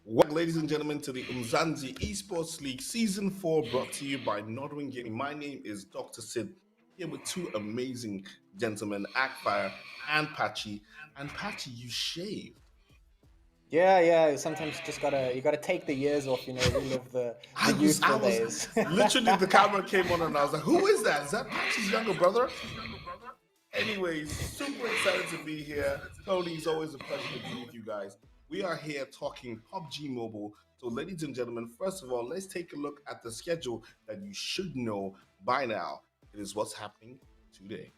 Welcome, ladies and gentlemen, to the Umzansi Esports League Season 4, brought to you by Northern Gaming. My name is Dr. Sid, here with two amazing gentlemen, Akfire and Patchy. And Patchy, you shaved. Yeah. Sometimes you gotta take the years off, relive the youthful days. Literally, the camera came on and I was like, who is that? Is that Patchy's younger brother? Anyways, super excited to be here. Tony, it's always a pleasure to be with you guys. We are here talking PUBG Mobile. So, ladies and gentlemen, first of all, let's take a look at the schedule that you should know by now. It is what's happening today.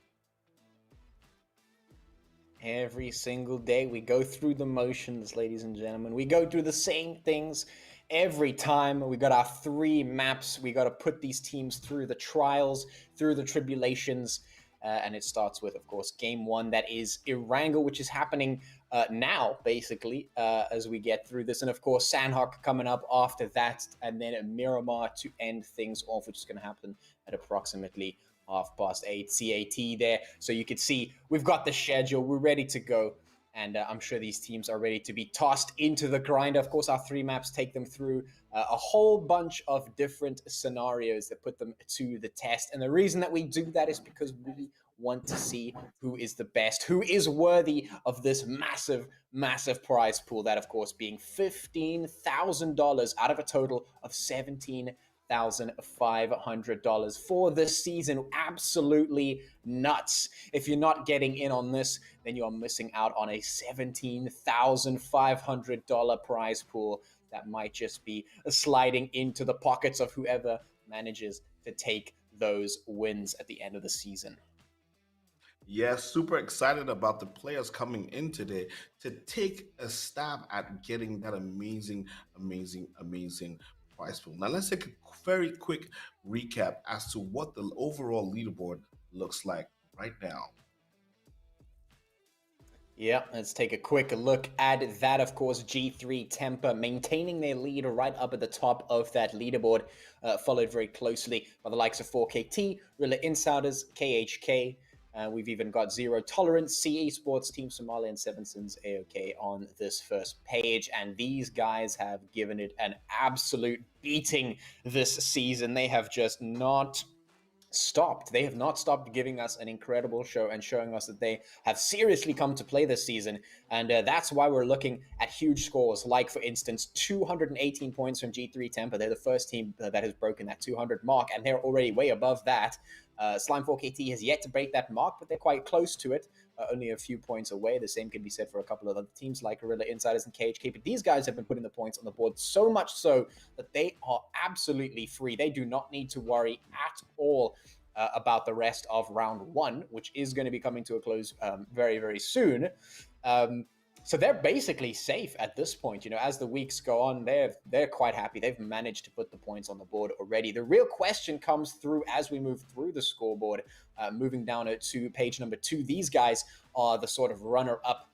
Every single day we go through the motions, ladies and gentlemen. We go through the same things every time. We got our 3 maps. We got to put these teams through the trials, through the tribulations. And it starts with, of course, game 1. That is Erangel, which is happening now, basically, as we get through this. And, of course, Sanhok coming up after that. And then Miramar to end things off, which is going to happen at approximately 8:30 CAT there. So you can see we've got the schedule. We're ready to go. And I'm sure these teams are ready to be tossed into the grind. Of course, our 3 maps take them through a whole bunch of different scenarios that put them to the test. And the reason that we do that is because we want to see who is the best, who is worthy of this massive, massive prize pool. That, of course, being $15,000 out of a total of $17,500 for this season. Absolutely nuts. If you're not getting in on this, then you are missing out on a $17,500 prize pool that might just be sliding into the pockets of whoever manages to take those wins at the end of the season. Yeah, super excited about the players coming in today to take a stab at getting that amazing prize pool. Now, let's take a very quick recap as to what the overall leaderboard looks like right now. Yeah, let's take a quick look at that. Of course, G3 Temper maintaining their lead right up at the top of that leaderboard, followed very closely by the likes of 4KT, Rilla Insiders, KHK. We've even got Zero Tolerance, C Esports, Team Somalia, and Seven Sins AOK on this first page. And these guys have given it an absolute beating this season. They have just not stopped. They have not stopped giving us an incredible show and showing us that they have seriously come to play this season. And that's why we're looking at huge scores, like, for instance, 218 points from G3 Temper. They're the first team that has broken that 200 mark, and they're already way above that. Slime 4KT has yet to break that mark, but they're quite close to it, only a few points away. The same can be said for a couple of other teams like Guerrilla Insiders and KHK, but these guys have been putting the points on the board so much so that they are absolutely free. They do not need to worry at all about the rest of round 1, which is going to be coming to a close very, very soon. So they're basically safe at this point. As the weeks go on, they're quite happy. They've managed to put the points on the board already. The real question comes through as we move through the scoreboard, moving down to page number 2. These guys are the sort of runner-up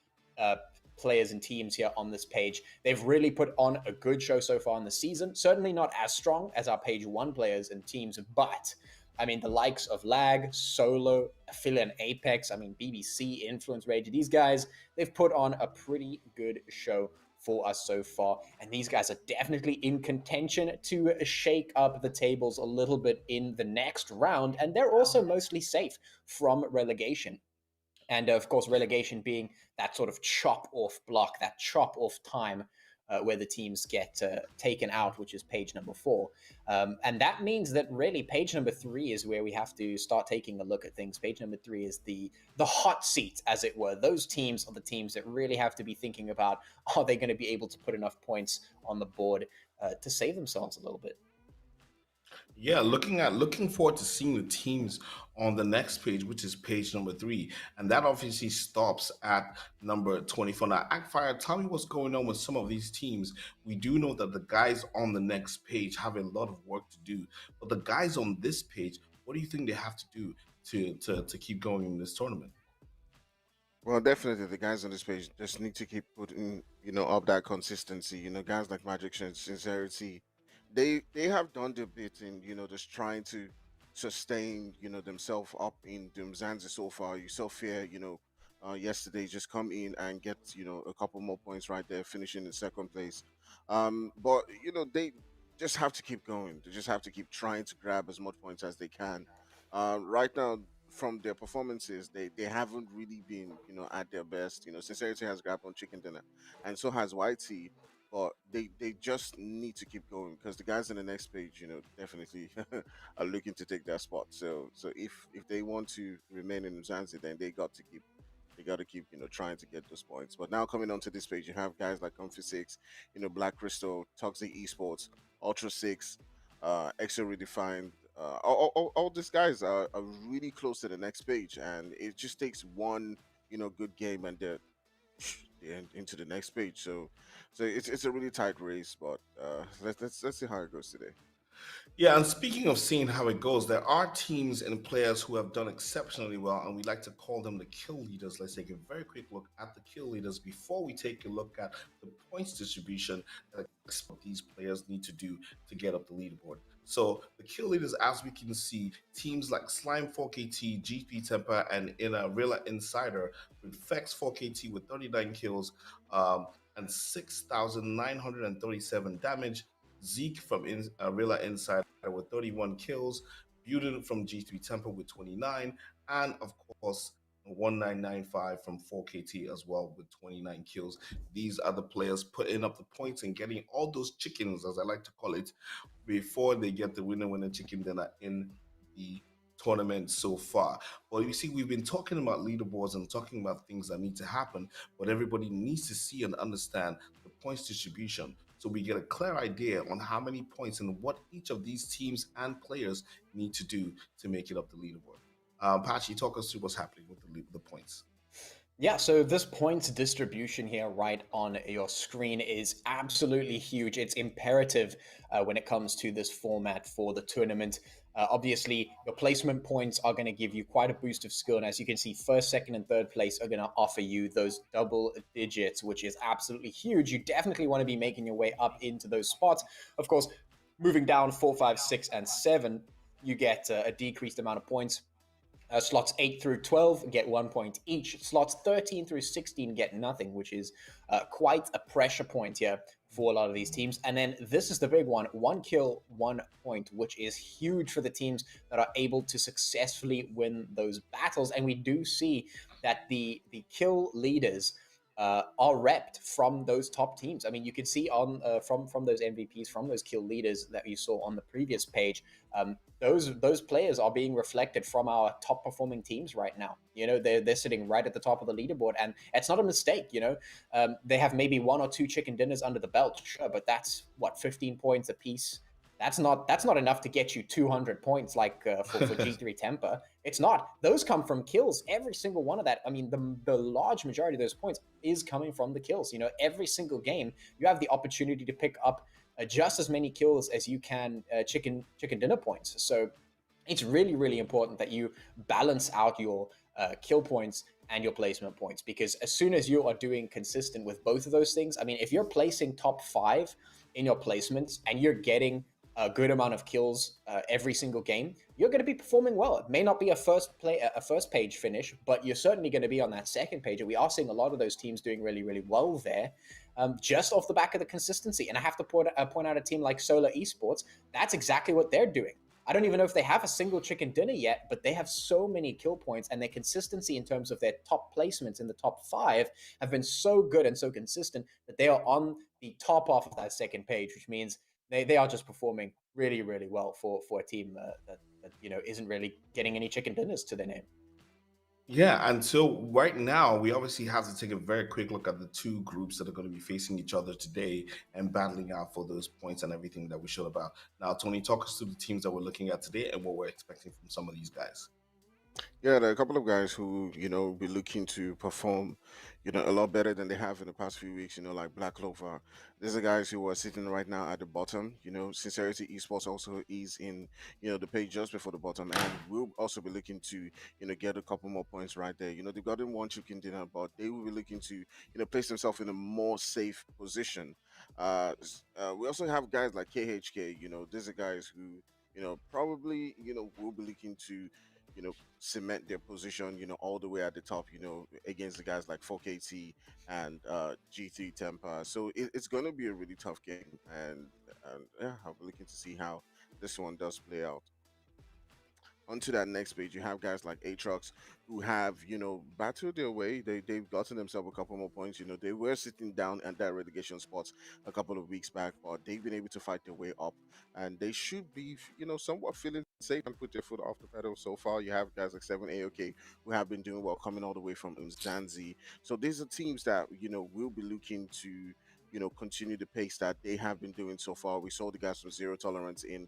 players and teams here on this page. They've really put on a good show so far in the season. Certainly not as strong as our page 1 players and teams, but I mean, the likes of Lag, Solo, Aphelion, Apex, BBC, Influence Rage, these guys, they've put on a pretty good show for us so far. And these guys are definitely in contention to shake up the tables a little bit in the next round. And they're also mostly safe from relegation. And of course, relegation being that sort of chop off block, that chop off time where the teams get taken out, which is page number 4. And that means that really page number 3 is where we have to start taking a look at things. Page number 3 is the hot seat, as it were. Those teams are the teams that really have to be thinking about, are they going to be able to put enough points on the board to save themselves a little bit? Yeah, looking forward to seeing the teams on the next page, which is page number 3, and that obviously stops at number 24. Now, Akfire, tell me what's going on with some of these teams. We do know that the guys on the next page have a lot of work to do, but the guys on this page, what do you think they have to do to keep going in this tournament? Well, definitely the guys on this page just need to keep putting, up that consistency. Guys like Magic and Sincerity, they have done their bit in, just trying to sustain, themselves up in Umzansi so far. You saw Fear, yesterday just come in and get a couple more points right there, finishing in second place. But they just have to keep going. They just have to keep trying to grab as much points as they can. Right now, from their performances, they haven't really been at their best. Sincerity has grabbed on chicken dinner, and so has YT. But they just need to keep going because the guys in the next page, definitely are looking to take their spot. So if they want to remain in Umzansi, then they got to keep trying to get those points. But now coming onto this page, you have guys like Comfy Six, Black Crystal, Toxic Esports, Ultra Six, Exo Redefined. All these guys are really close to the next page, and it just takes one good game, and they're into the next page. So it's a really tight race, but let's see how it goes today. Yeah, and speaking of seeing how it goes, there are teams and players who have done exceptionally well, and we like to call them the kill leaders. Let's take a very quick look at the kill leaders before we take a look at the points distribution that these players need to do to get up the leaderboard. So the kill leaders, as we can see, teams like Slime 4KT, GP Temper, and Rilla Insider with Fex 4KT with 39 kills and 6,937 damage. Zeke from Rilla Insider with 31 kills, Buden from G3 Temple with 29, and of course 1995 from 4KT as well with 29 kills. These are the players putting up the points and getting all those chickens, as I like to call it, before they get the winner chicken dinner in the tournament so far. Well, you see, we've been talking about leaderboards and talking about things that need to happen, but everybody needs to see and understand the points distribution so we get a clear idea on how many points and what each of these teams and players need to do to make it up the leaderboard. Patchy, talk us through what's happening with the points. Yeah, so this points distribution here right on your screen is absolutely huge. It's imperative when it comes to this format for the tournament. Obviously, your placement points are going to give you quite a boost of skill. And as you can see, first, second, and third place are going to offer you those double digits, which is absolutely huge. You definitely want to be making your way up into those spots. Of course, moving down 4, 5, 6, and 7, you get a decreased amount of points. Slots 8 through 12 get 1 point each. Slots 13 through 16 get nothing, which is quite a pressure point here for a lot of these teams. And then this is the big one kill, 1 point, which is huge for the teams that are able to successfully win those battles. And we do see that the kill leaders are repped from those top teams. I mean, you can see on from those MVPs, from those kill leaders that you saw on the previous page. Those players are being reflected from our top performing teams right now. They're sitting right at the top of the leaderboard, and it's not a mistake. They have maybe 1 or 2 chicken dinners under the belt, sure, but that's what 15 points a piece. That's not enough to get you 200 points like for G3 Temper. It's not. Those come from kills. Every single one of that. I mean, the large majority of those points is coming from the kills. Every single game you have the opportunity to pick up just as many kills as you can chicken dinner points. So it's really, really important that you balance out your kill points and your placement points, because as soon as you are doing consistent with both of those things, I mean, if you're placing top 5 in your placements and you're getting a good amount of kills every single game, you're going to be performing well. It may not be a first page finish, but you're certainly going to be on that second page. And we are seeing a lot of those teams doing really, really well there, just off the back of the consistency. And I have to point out a team like Solar Esports. That's exactly what they're doing. I don't even know if they have a single chicken dinner yet, but they have so many kill points, and their consistency in terms of their top placements in the top 5 have been so good and so consistent that they are on the top half of that second page, which means they are just performing really, really well for a team that isn't really getting any chicken dinners to their name. Yeah, and so right now we obviously have to take a very quick look at the two groups that are going to be facing each other today and battling out for those points and everything that we showed about. Now, Tony, talk us through the teams that we're looking at today and what we're expecting from some of these guys. Yeah, there are a couple of guys who, will be looking to perform, a lot better than they have in the past few weeks, like Black Clover. These are guys who are sitting right now at the bottom. Sincerity Esports also is in, the page just before the bottom, and we'll also be looking to, get a couple more points right there. They've gotten one chicken dinner, but they will be looking to, place themselves in a more safe position. We also have guys like KHK, these are guys who, probably, will be looking to cement their position, all the way at the top, against the guys like 4KT and G3 Temper. So it's going to be a really tough game, and yeah, I'm looking to see how this one does play out. Onto that next page, you have guys like ATROX who have, battled their way. They've gotten themselves a couple more points. They were sitting down at that relegation spots a couple of weeks back, but they've been able to fight their way up, and they should be, somewhat feeling safe and put their foot off the pedal. So far, you have guys like 7 AOK who have been doing well, coming all the way from Umzansi. So these are teams that will be looking to continue the pace that they have been doing so far. We saw the guys from Zero Tolerance in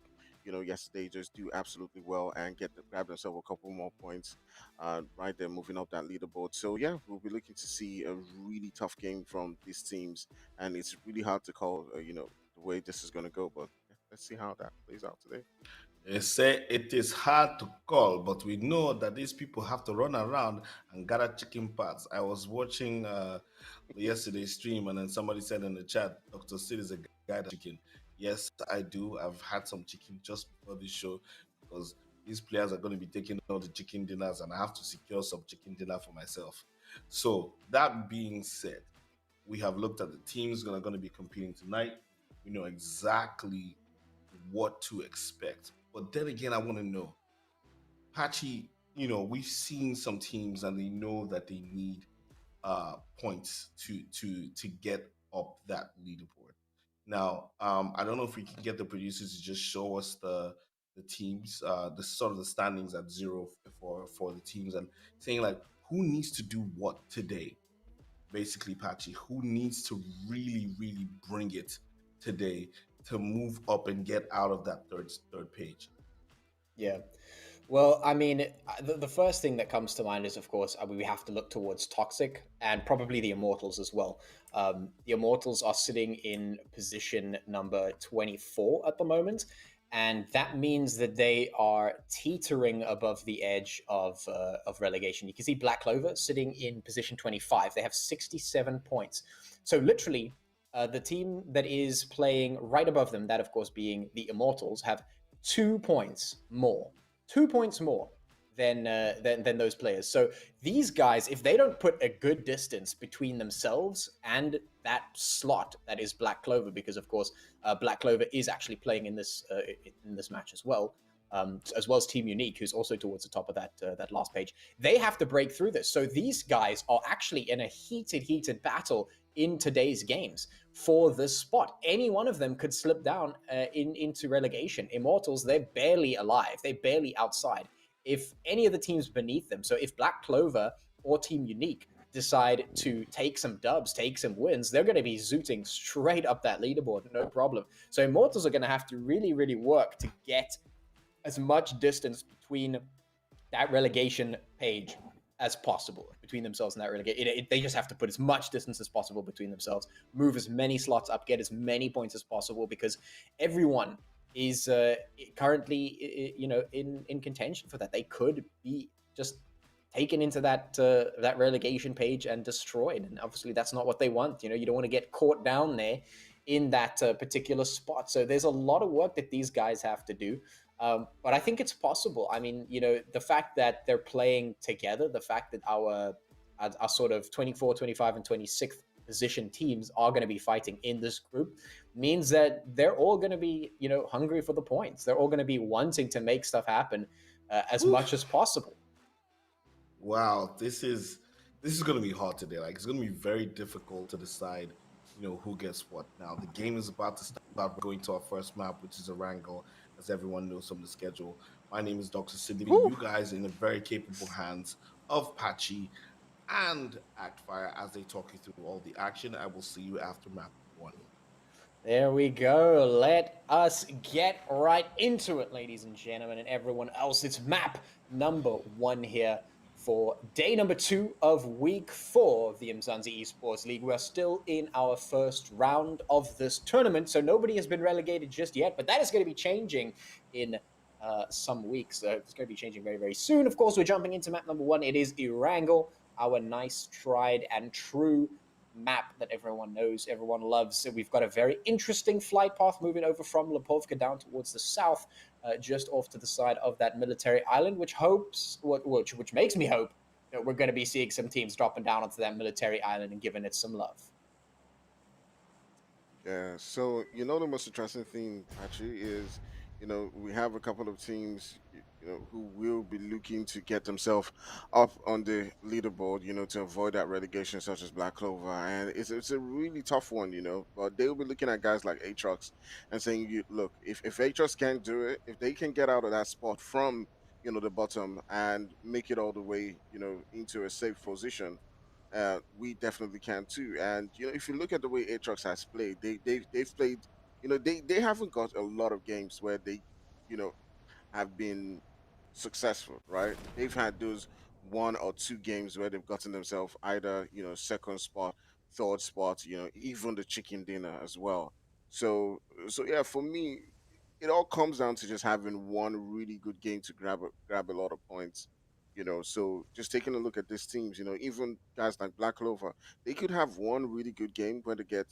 yesterday just do absolutely well and grab themselves a couple more points right there, moving up that leaderboard. So yeah, we'll be looking to see a really tough game from these teams, and it's really hard to call, the way this is going to go. But yeah, let's see how that plays out today. They say it is hard to call, but we know that these people have to run around and gather chicken parts. I was watching yesterday's stream, and then somebody said in the chat, Dr. Sid is a guy that chicken. Yes, I do. I've had some chicken just before this show because these players are going to be taking all the chicken dinners, and I have to secure some chicken dinner for myself. So, that being said, we have looked at the teams that are going to be competing tonight. We know exactly what to expect. But then again, I want to know, Patchy, we've seen some teams and they know that they need points to get up that leaderboard. Now, I don't know if we can get the producers to just show us the teams, the sort of the standings at zero for the teams, and saying like who needs to do what today. Basically, Patchy, who needs to really, really bring it today to move up and get out of that third page. Yeah. Well, I mean, the first thing that comes to mind is, of course, we have to look towards Toxic and probably the Immortalz as well. The Immortalz are sitting in position number 24 at the moment, and that means that they are teetering above the edge of relegation. You can see Black Clover sitting in position 25. They have 67 points. So literally, the team that is playing right above them, that of course being the Immortalz, have 2 points more. 2 points more than those players. So these guys, if they don't put a good distance between themselves and that slot that is Black Clover, because of course Black Clover is actually playing in this match as well as Team Unique, who's also towards the top of that last page. They have to break through this. So these guys are actually in a heated battle in today's games for this spot. Any one of them could slip down into relegation. Immortalz, they're barely alive. They're barely outside. If any of the teams beneath them, so if Black Clover or Team Unique decide to take some dubs, take some wins, they're going to be zooting straight up that leaderboard, no problem. So Immortalz are going to have to really, really work to get as much distance between that relegation page as possible between themselves and that relegation. They just have to put as much distance as possible between themselves, move as many slots up, get as many points as possible, because everyone is currently, in contention for that. They could be just taken into that relegation page and destroyed, and obviously that's not what they want. You don't want to get caught down there in that particular spot. So there's a lot of work that these guys have to do. But I think it's possible. I mean, the fact that they're playing together, the fact that our sort of 24, 25, and 26th position teams are going to be fighting in this group means that they're all going to be, hungry for the points. They're all going to be wanting to make stuff happen as much as possible. Wow, this is going to be hard today. Like, it's going to be very difficult to decide, who gets what. Now, the game is about to start. Going to our first map, which is Erangel, as everyone knows from the schedule. My name is Dr. Sid. You guys in the very capable hands of Patchy and Actfire as they talk you through all the action. I will see you after map 1. There we go. Let us get right into it, ladies and gentlemen, and everyone else. It's map number 1 here for day number 2 of week 4 of the Umzansi Esports League. We're still in our first round of this tournament, so nobody has been relegated just yet, but that is going to be changing in some weeks. It's going to be changing very, very soon. Of course, we're jumping into map number 1. It is Erangel, our nice, tried and true map that everyone knows, everyone loves. So we've got a very interesting flight path moving over from Lipovka down towards the south, just off to the side of that military island, which makes me hope that we're going to be seeing some teams dropping down onto that military island and giving it some love. Yeah, so the most interesting thing, Pachi, is we have a couple of teams who will be looking to get themselves up on the leaderboard, to avoid that relegation, such as Black Clover, and it's a really tough one, but they'll be looking at guys like ATROX and saying, look, if ATROX can't do it, if they can get out of that spot from the bottom and make it all the way into a safe position, we definitely can too. And if you look at the way Aatrox has played, they've played. They haven't got a lot of games where they, you know, have been successful, right? They've had those 1 or 2 games where they've gotten themselves either second spot, third spot, even the chicken dinner as well. So yeah, for me, it all comes down to just having one really good game to grab a lot of points. So just taking a look at these teams, even guys like Black Clover, they could have one really good game where they get,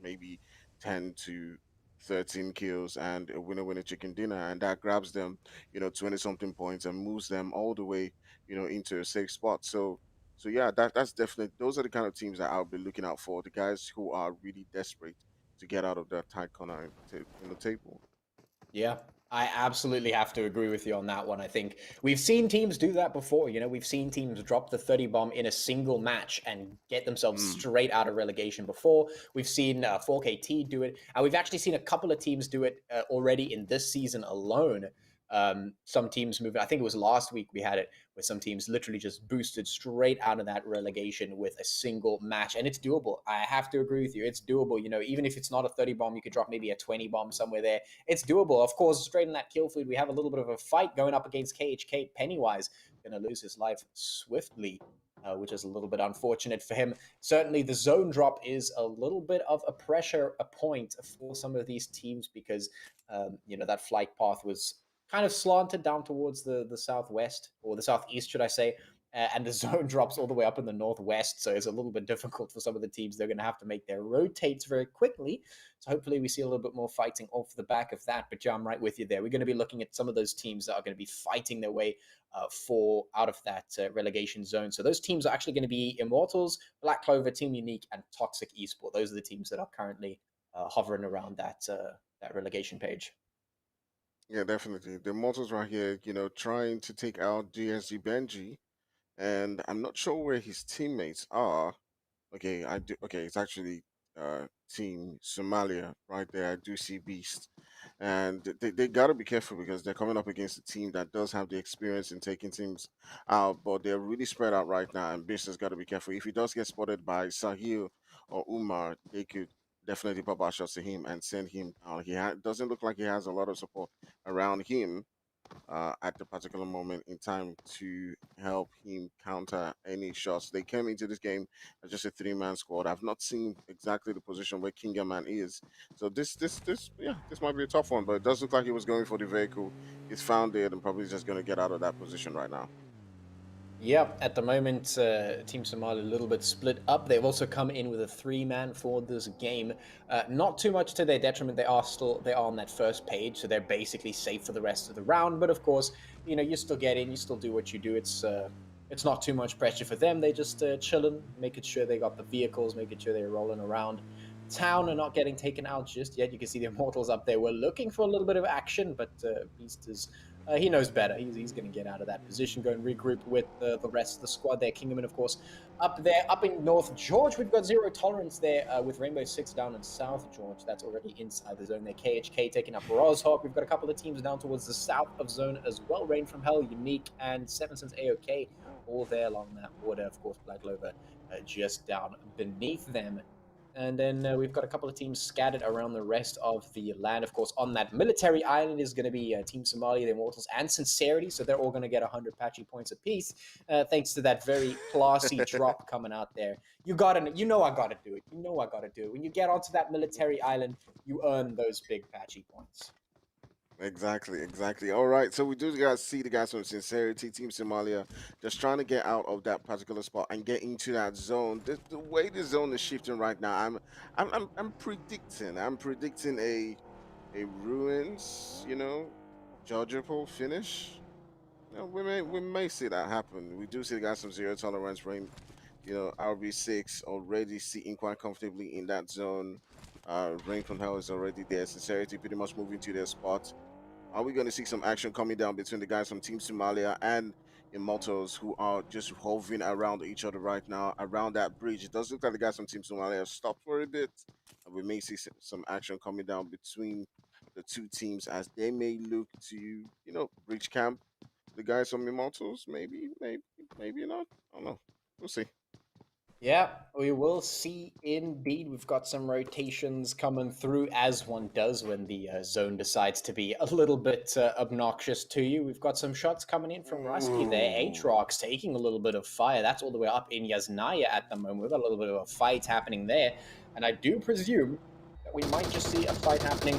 maybe 10 to 13 kills and a winner chicken dinner, and that grabs them 20 something points and moves them all the way into a safe spot. So yeah, that's definitely, those are the kind of teams that I'll be looking out for, the guys who are really desperate to get out of that tight corner in the table. Yeah, I absolutely have to agree with you on that one. I think we've seen teams do that before. We've seen teams drop the 30 bomb in a single match and get themselves Mm. straight out of relegation before. We've seen 4KT do it. And we've actually seen a couple of teams do it already in this season alone. Some teams moving, I think it was last week we had it, where some teams literally just boosted straight out of that relegation with a single match. And it's doable. I have to agree with you. It's doable. Even if it's not a 30 bomb, you could drop maybe a 20 bomb somewhere there. It's doable. Of course, straight in that kill feed, we have a little bit of a fight going up against KHK. Pennywise going to lose his life swiftly, which is a little bit unfortunate for him. Certainly, the zone drop is a little bit of a pressure, a point for some of these teams because, that flight path was kind of slanted down towards the southwest, or the southeast, should I say. And the zone drops all the way up in the northwest, so it's a little bit difficult for some of the teams. They're going to have to make their rotates very quickly. So hopefully we see a little bit more fighting off the back of that. But yeah, I'm right with you there. We're going to be looking at some of those teams that are going to be fighting their way for out of that relegation zone. So those teams are actually going to be Immortalz, Black Clover, Team Unique, and Toxic Esport. Those are the teams that are currently hovering around that relegation page. Yeah, definitely. The Immortals right here, trying to take out DSG Benji, and I'm not sure where his teammates are. Okay, I do. Okay, it's actually Team Somalia right there. I do see Beast, and they got to be careful because they're coming up against a team that does have the experience in taking teams out, but they're really spread out right now. And Beast has got to be careful. If he does get spotted by Sahil or Umar, they could definitely pop out shots to him and send him down. Doesn't look like he has a lot of support around him at the particular moment in time to help him counter any shots. They came into this game as just a three-man squad. I've not seen exactly the position where Kingerman is. So this might be a tough one, but it does look like he was going for the vehicle. He's found it and probably just going to get out of that position right now. Yep, at the moment, Team Somalia a little bit split up. They've also come in with a three-man for this game. Not too much to their detriment. They are on that first page, so they're basically safe for the rest of the round. But of course, you still get in, you still do what you do. It's not too much pressure for them. They just chilling, making sure they got the vehicles, making sure they're rolling around town and not getting taken out just yet. You can see the Immortals up there. We're looking for a little bit of action, but Beast is he knows better. He's going to get out of that position, go and regroup with the rest of the squad there. Kingman, of course, up there. Up in North George, we've got zero tolerance there with Rainbow Six down in South George. That's already inside the zone there. KHK taking up Rozhawk. We've got a couple of teams down towards the south of zone as well. Rain from Hell, Unique, and Seven Sins AOK all there along that border. Of course, Black Clover just down beneath them. And then we've got a couple of teams scattered around the rest of the land. Of course, on that military island is going to be Team Somalia, the Immortals, and Sincerity. So they're all going to get 100 patchy points apiece, thanks to that very classy drop coming out there. I gotta do it. You know I gotta do it. When you get onto that military island, you earn those big patchy points. Exactly, exactly. All right, so we do guys see the guys from Sincerity, Team Somalia, just trying to get out of that particular spot and get into that zone. The way the zone is shifting right now, I'm predicting a ruins, judgeable finish. We may see that happen. We do see the guys from Zero Tolerance Rain, RB6 already sitting quite comfortably in that zone. Rain from Hell is already there. Sincerity pretty much moving to their spot. Are we going to see some action coming down between the guys from Team Somalia and Immortalz, who are just hovering around each other right now around that bridge? It does look like the guys from Team Somalia have stopped for a bit. And we may see some action coming down between the two teams as they may look to, breach camp the guys from Immortals. Maybe not. I don't know. We'll see. Yeah, we will see indeed. We've got some rotations coming through, as one does when the zone decides to be a little bit obnoxious to you. We've got some shots coming in from Rusky there. Ooh. ATROX taking a little bit of fire. That's all the way up in Yasnaya at the moment. We've got a little bit of a fight happening there. And I do presume that we might just see a fight happening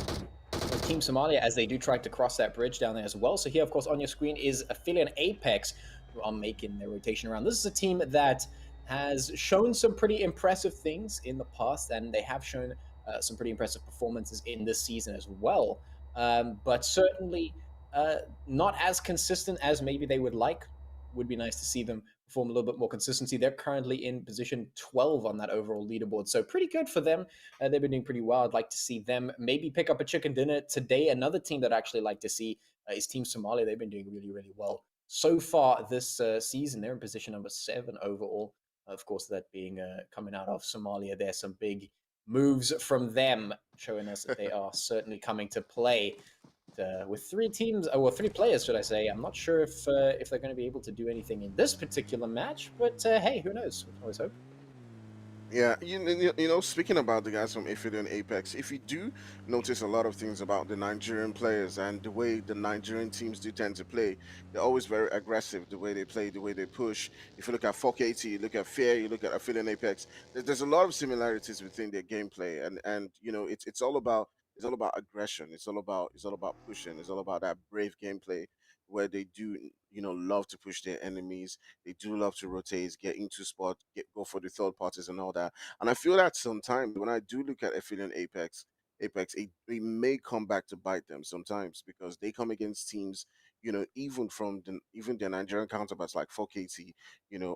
with Team Somalia as they do try to cross that bridge down there as well. So here, of course, on your screen is Aphelion Apex, who are making their rotation around. This is a team that has shown some pretty impressive things in the past, and they have shown some pretty impressive performances in this season as well. But certainly not as consistent as maybe they would like. Would be nice to see them perform a little bit more consistency. They're currently in position 12 on that overall leaderboard, so pretty good for them. They've been doing pretty well. I'd like to see them maybe pick up a chicken dinner today. Another team that I actually like to see is Team Somalia. They've been doing really, really well so far this season. They're in position number 7 overall. Of course, that being coming out of Somalia, there's some big moves from them, showing us that they are certainly coming to play. With 3 teams, or 3 players, should I say? I'm not sure if they're going to be able to do anything in this particular match, but hey, who knows? We can always hope. Yeah, speaking about the guys from Aphelion and Apex, if you do notice a lot of things about the Nigerian players and the way the Nigerian teams do tend to play, they're always very aggressive, the way they play, the way they push. If you look at 4KT, you look at Fear, you look at Aphelion and Apex, there's a lot of similarities within their gameplay, and it's all about aggression. It's all about pushing. It's all about that brave gameplay where they do love to push their enemies. They do love to rotate, get into spot, go for the third parties and all that. And I feel that sometimes when I do look at Aphelion Apex, it may come back to bite them sometimes because they come against teams, even their Nigerian counterparts like 4KT,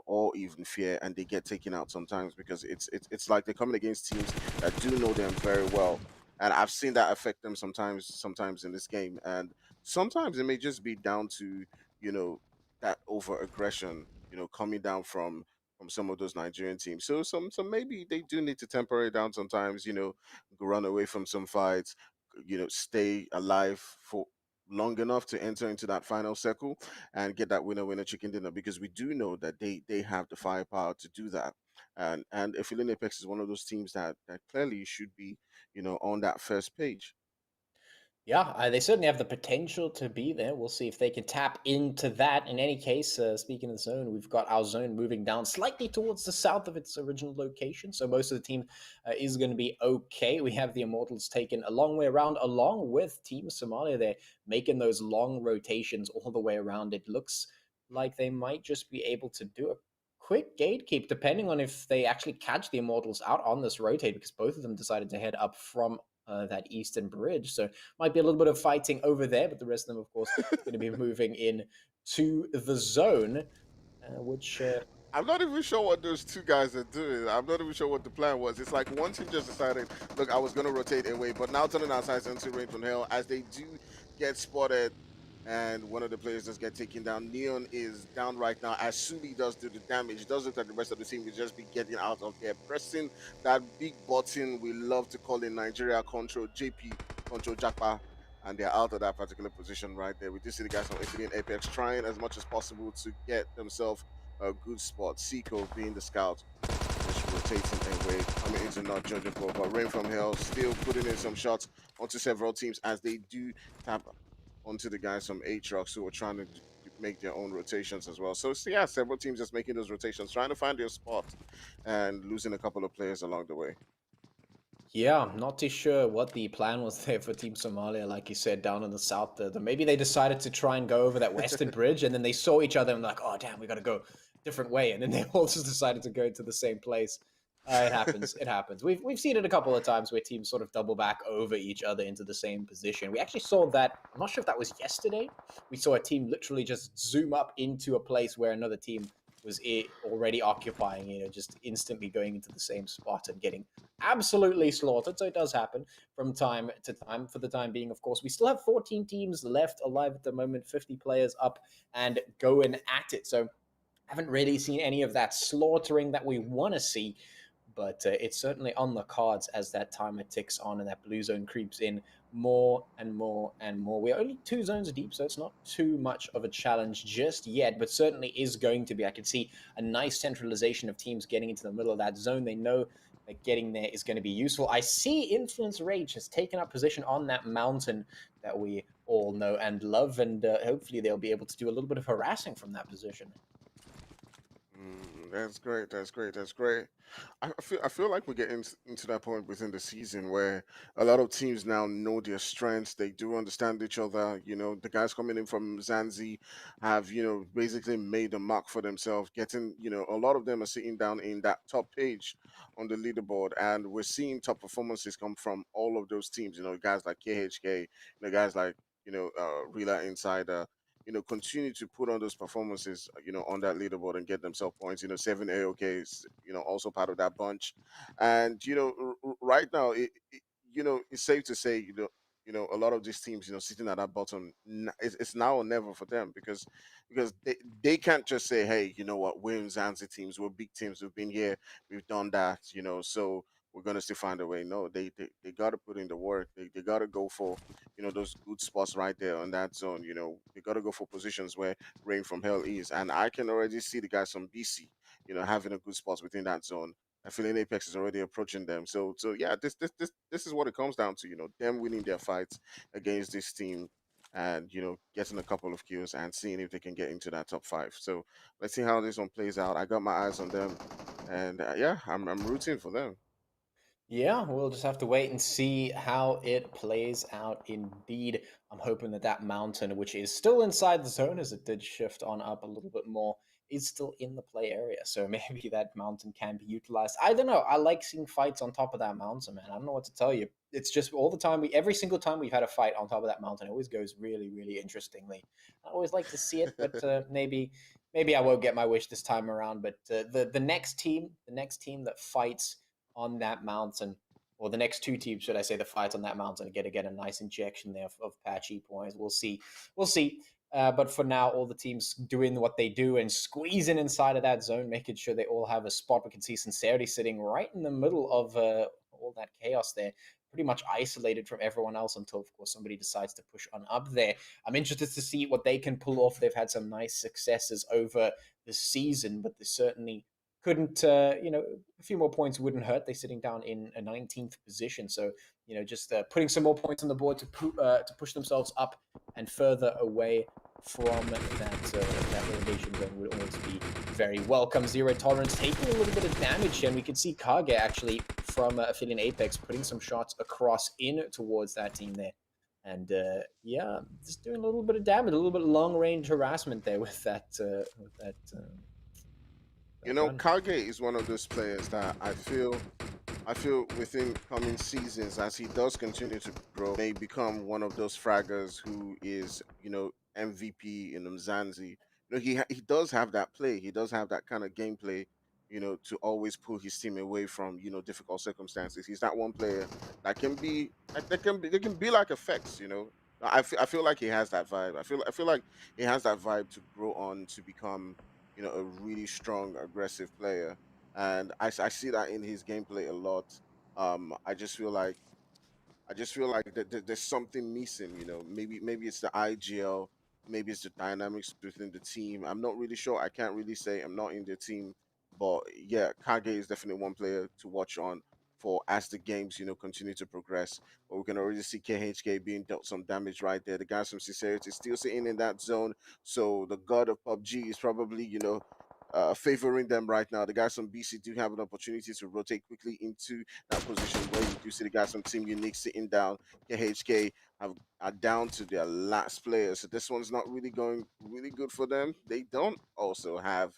or even Fear, and they get taken out sometimes because it's like they're coming against teams that do know them very well. And I've seen that affect them sometimes in this game. And sometimes it may just be down to, you know, that over aggression, coming down from some of those Nigerian teams. So maybe they do need to temper it down sometimes, run away from some fights, stay alive for long enough to enter into that final circle and get that winner chicken dinner because we do know that they have the firepower to do that. And Aphelion Apex is one of those teams that clearly should be, on that first page. Yeah, they certainly have the potential to be there. We'll see if they can tap into that. In any case, speaking of the zone, we've got our zone moving down slightly towards the south of its original location. So most of the team is going to be okay. We have the Immortals taken a long way around, along with Team Somalia. They're making those long rotations all the way around. It looks like they might just be able to do a quick gatekeep, depending on if they actually catch the Immortals out on this rotate, because both of them decided to head up from that eastern bridge. So might be a little bit of fighting over there, but the rest of them, of course, is going to be moving in to the zone, which I'm not even sure what those two guys are doing. I'm not even sure what the plan was. It's like one team just decided, look, I was going to rotate away, but now turning our sights into Rain from Hell as they do get spotted and one of the players does get taken down. Neon is down right now as Suli does do the damage. It does look like the rest of the team will just be getting out of there, pressing that big button we love to call in Nigeria, Control JP, Control Japa, and they're out of that particular position right there. We do see the guys from Aphelion Apex trying as much as possible to get themselves a good spot. Seiko being the scout, just rotating away, coming into not judgeable. But Rain from Hell still putting in some shots onto several teams as they do tap onto the guys from ATROX who are trying to make their own rotations as well. So yeah, several teams just making those rotations, trying to find their spot and losing a couple of players along the way. Yeah, I'm not too sure what the plan was there for Team Somalia, like you said, down in the south. Maybe they decided to try and go over that western bridge, and then they saw each other and like, oh damn, we got to go different way, and then they all just decided to go to the same place. It happens. It happens. We've seen it a couple of times where teams sort of double back over each other into the same position. We actually saw that. I'm not sure if that was yesterday. We saw a team literally just zoom up into a place where another team was already occupying. Just instantly going into the same spot and getting absolutely slaughtered. So it does happen from time to time. For the time being, of course, we still have 14 teams left alive at the moment, 50 players up and going at it. So haven't really seen any of that slaughtering that we want to see, but it's certainly on the cards as that timer ticks on and that blue zone creeps in more and more and more. We're only 2 zones deep, so it's not too much of a challenge just yet, but certainly is going to be. I can see a nice centralization of teams getting into the middle of that zone. They know that getting there is going to be useful. I see Influence Rage has taken up position on that mountain that we all know and love, and hopefully they'll be able to do a little bit of harassing from that position. That's great. That's great. That's great. I feel like we're getting into that point within the season where a lot of teams now know their strengths. They do understand each other. You know, the guys coming in from Zanzi have basically made a mark for themselves. Getting a lot of them are sitting down in that top page on the leaderboard, and we're seeing top performances come from all of those teams. You know, guys like KHK. Guys like Rela Insider, continue to put on those performances, on that leaderboard and get themselves points. 7 AOK is, also part of that bunch. And, right now, it's safe to say, a lot of these teams, sitting at that bottom, it's now or never for them because they can't just say, hey, you know what, we're Zanzi teams, we're big teams, we've been here, we've done that, so we're gonna still find a way. No, they got to put in the work. They got to go for those good spots right there on that zone. They got to go for positions where Rain from Hell is, and I can already see the guys from BC, having a good spot within that zone. I feel Apex is already approaching them. So yeah, this is what it comes down to. Them winning their fights against this team, and getting a couple of kills and seeing if they can get into that top five. So let's see how this one plays out. I got my eyes on them, and yeah, I'm rooting for them. Yeah, we'll just have to wait and see how it plays out indeed. I'm hoping that that mountain, which is still inside the zone as it did shift on up a little bit more, is still in the play area. So maybe that mountain can be utilized. I don't know. I like seeing fights on top of that mountain, man. I don't know what to tell you. It's just all the time every single time we've had a fight on top of that mountain, it always goes really, really interestingly. I always like to see it, but maybe I won't get my wish this time around. But the next team that fights on that mountain, or the next two teams, should I say, the fight on that mountain to get a nice injection there of patchy points. We'll see. We'll see. But for now, all the teams doing what they do and squeezing inside of that zone, making sure they all have a spot. We can see Sincerity sitting right in the middle of all that chaos there, pretty much isolated from everyone else until, of course, somebody decides to push on up there. I'm interested to see what they can pull off. They've had some nice successes over the season, but they certainly couldn't, a few more points wouldn't hurt. They're sitting down in a 19th position. So, just putting some more points on the board to push themselves up and further away from that relegation zone would always be very welcome. Zero Tolerance taking a little bit of damage, and we can see Kage actually from Aphelion Apex putting some shots across in towards that team there. And yeah, just doing a little bit of damage, a little bit of long range harassment there with that gun. Kage is one of those players that I feel within coming seasons, as he does continue to grow, may become one of those fraggers who is, MVP in Umzansi. He does have that play. He does have that kind of gameplay, to always pull his team away from, difficult circumstances. He's that one player that can be they can be like effects. I feel like he has that vibe. I feel like he has that vibe to grow on to become, a really strong, aggressive player, and I see that in his gameplay a lot. I just feel like there's something missing. Maybe it's the IGL, maybe it's the dynamics within the team. I'm not really sure. I can't really say. I'm not in the team, but yeah, Kage is definitely one player to watch on for as the games continue to progress. But we can already see KHK being dealt some damage right there. The guys from Sincerity still sitting in that zone, so the god of PUBG is probably favoring them right now. The guys from BC do have an opportunity to rotate quickly into that position where you do see the guys from Team Unique sitting down. KHK are down to their last player, so this one's not really going really good for them. They don't also have,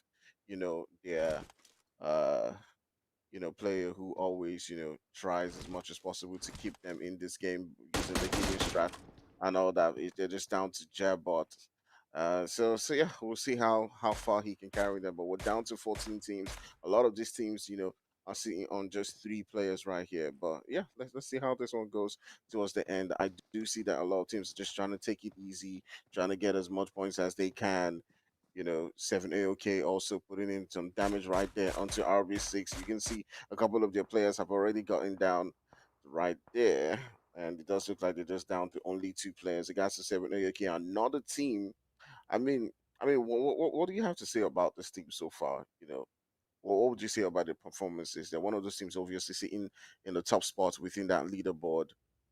their uh player who always, tries as much as possible to keep them in this game using the healing strat and all that. They're just down to Jabot. So yeah, we'll see how far he can carry them. But we're down to 14 teams. A lot of these teams, are sitting on just 3 players right here. But yeah, let's see how this one goes towards the end. I do see that a lot of teams are just trying to take it easy, trying to get as much points as they can. 7 AOK also putting in some damage right there onto RB6. You can see a couple of their players have already gotten down right there. And it does look like they're just down to only 2 players. The guys to 7 AOK are not a team. I mean, what do you have to say about this team so far? What would you say about the performances? They're one of those teams obviously sitting in the top spots within that leaderboard.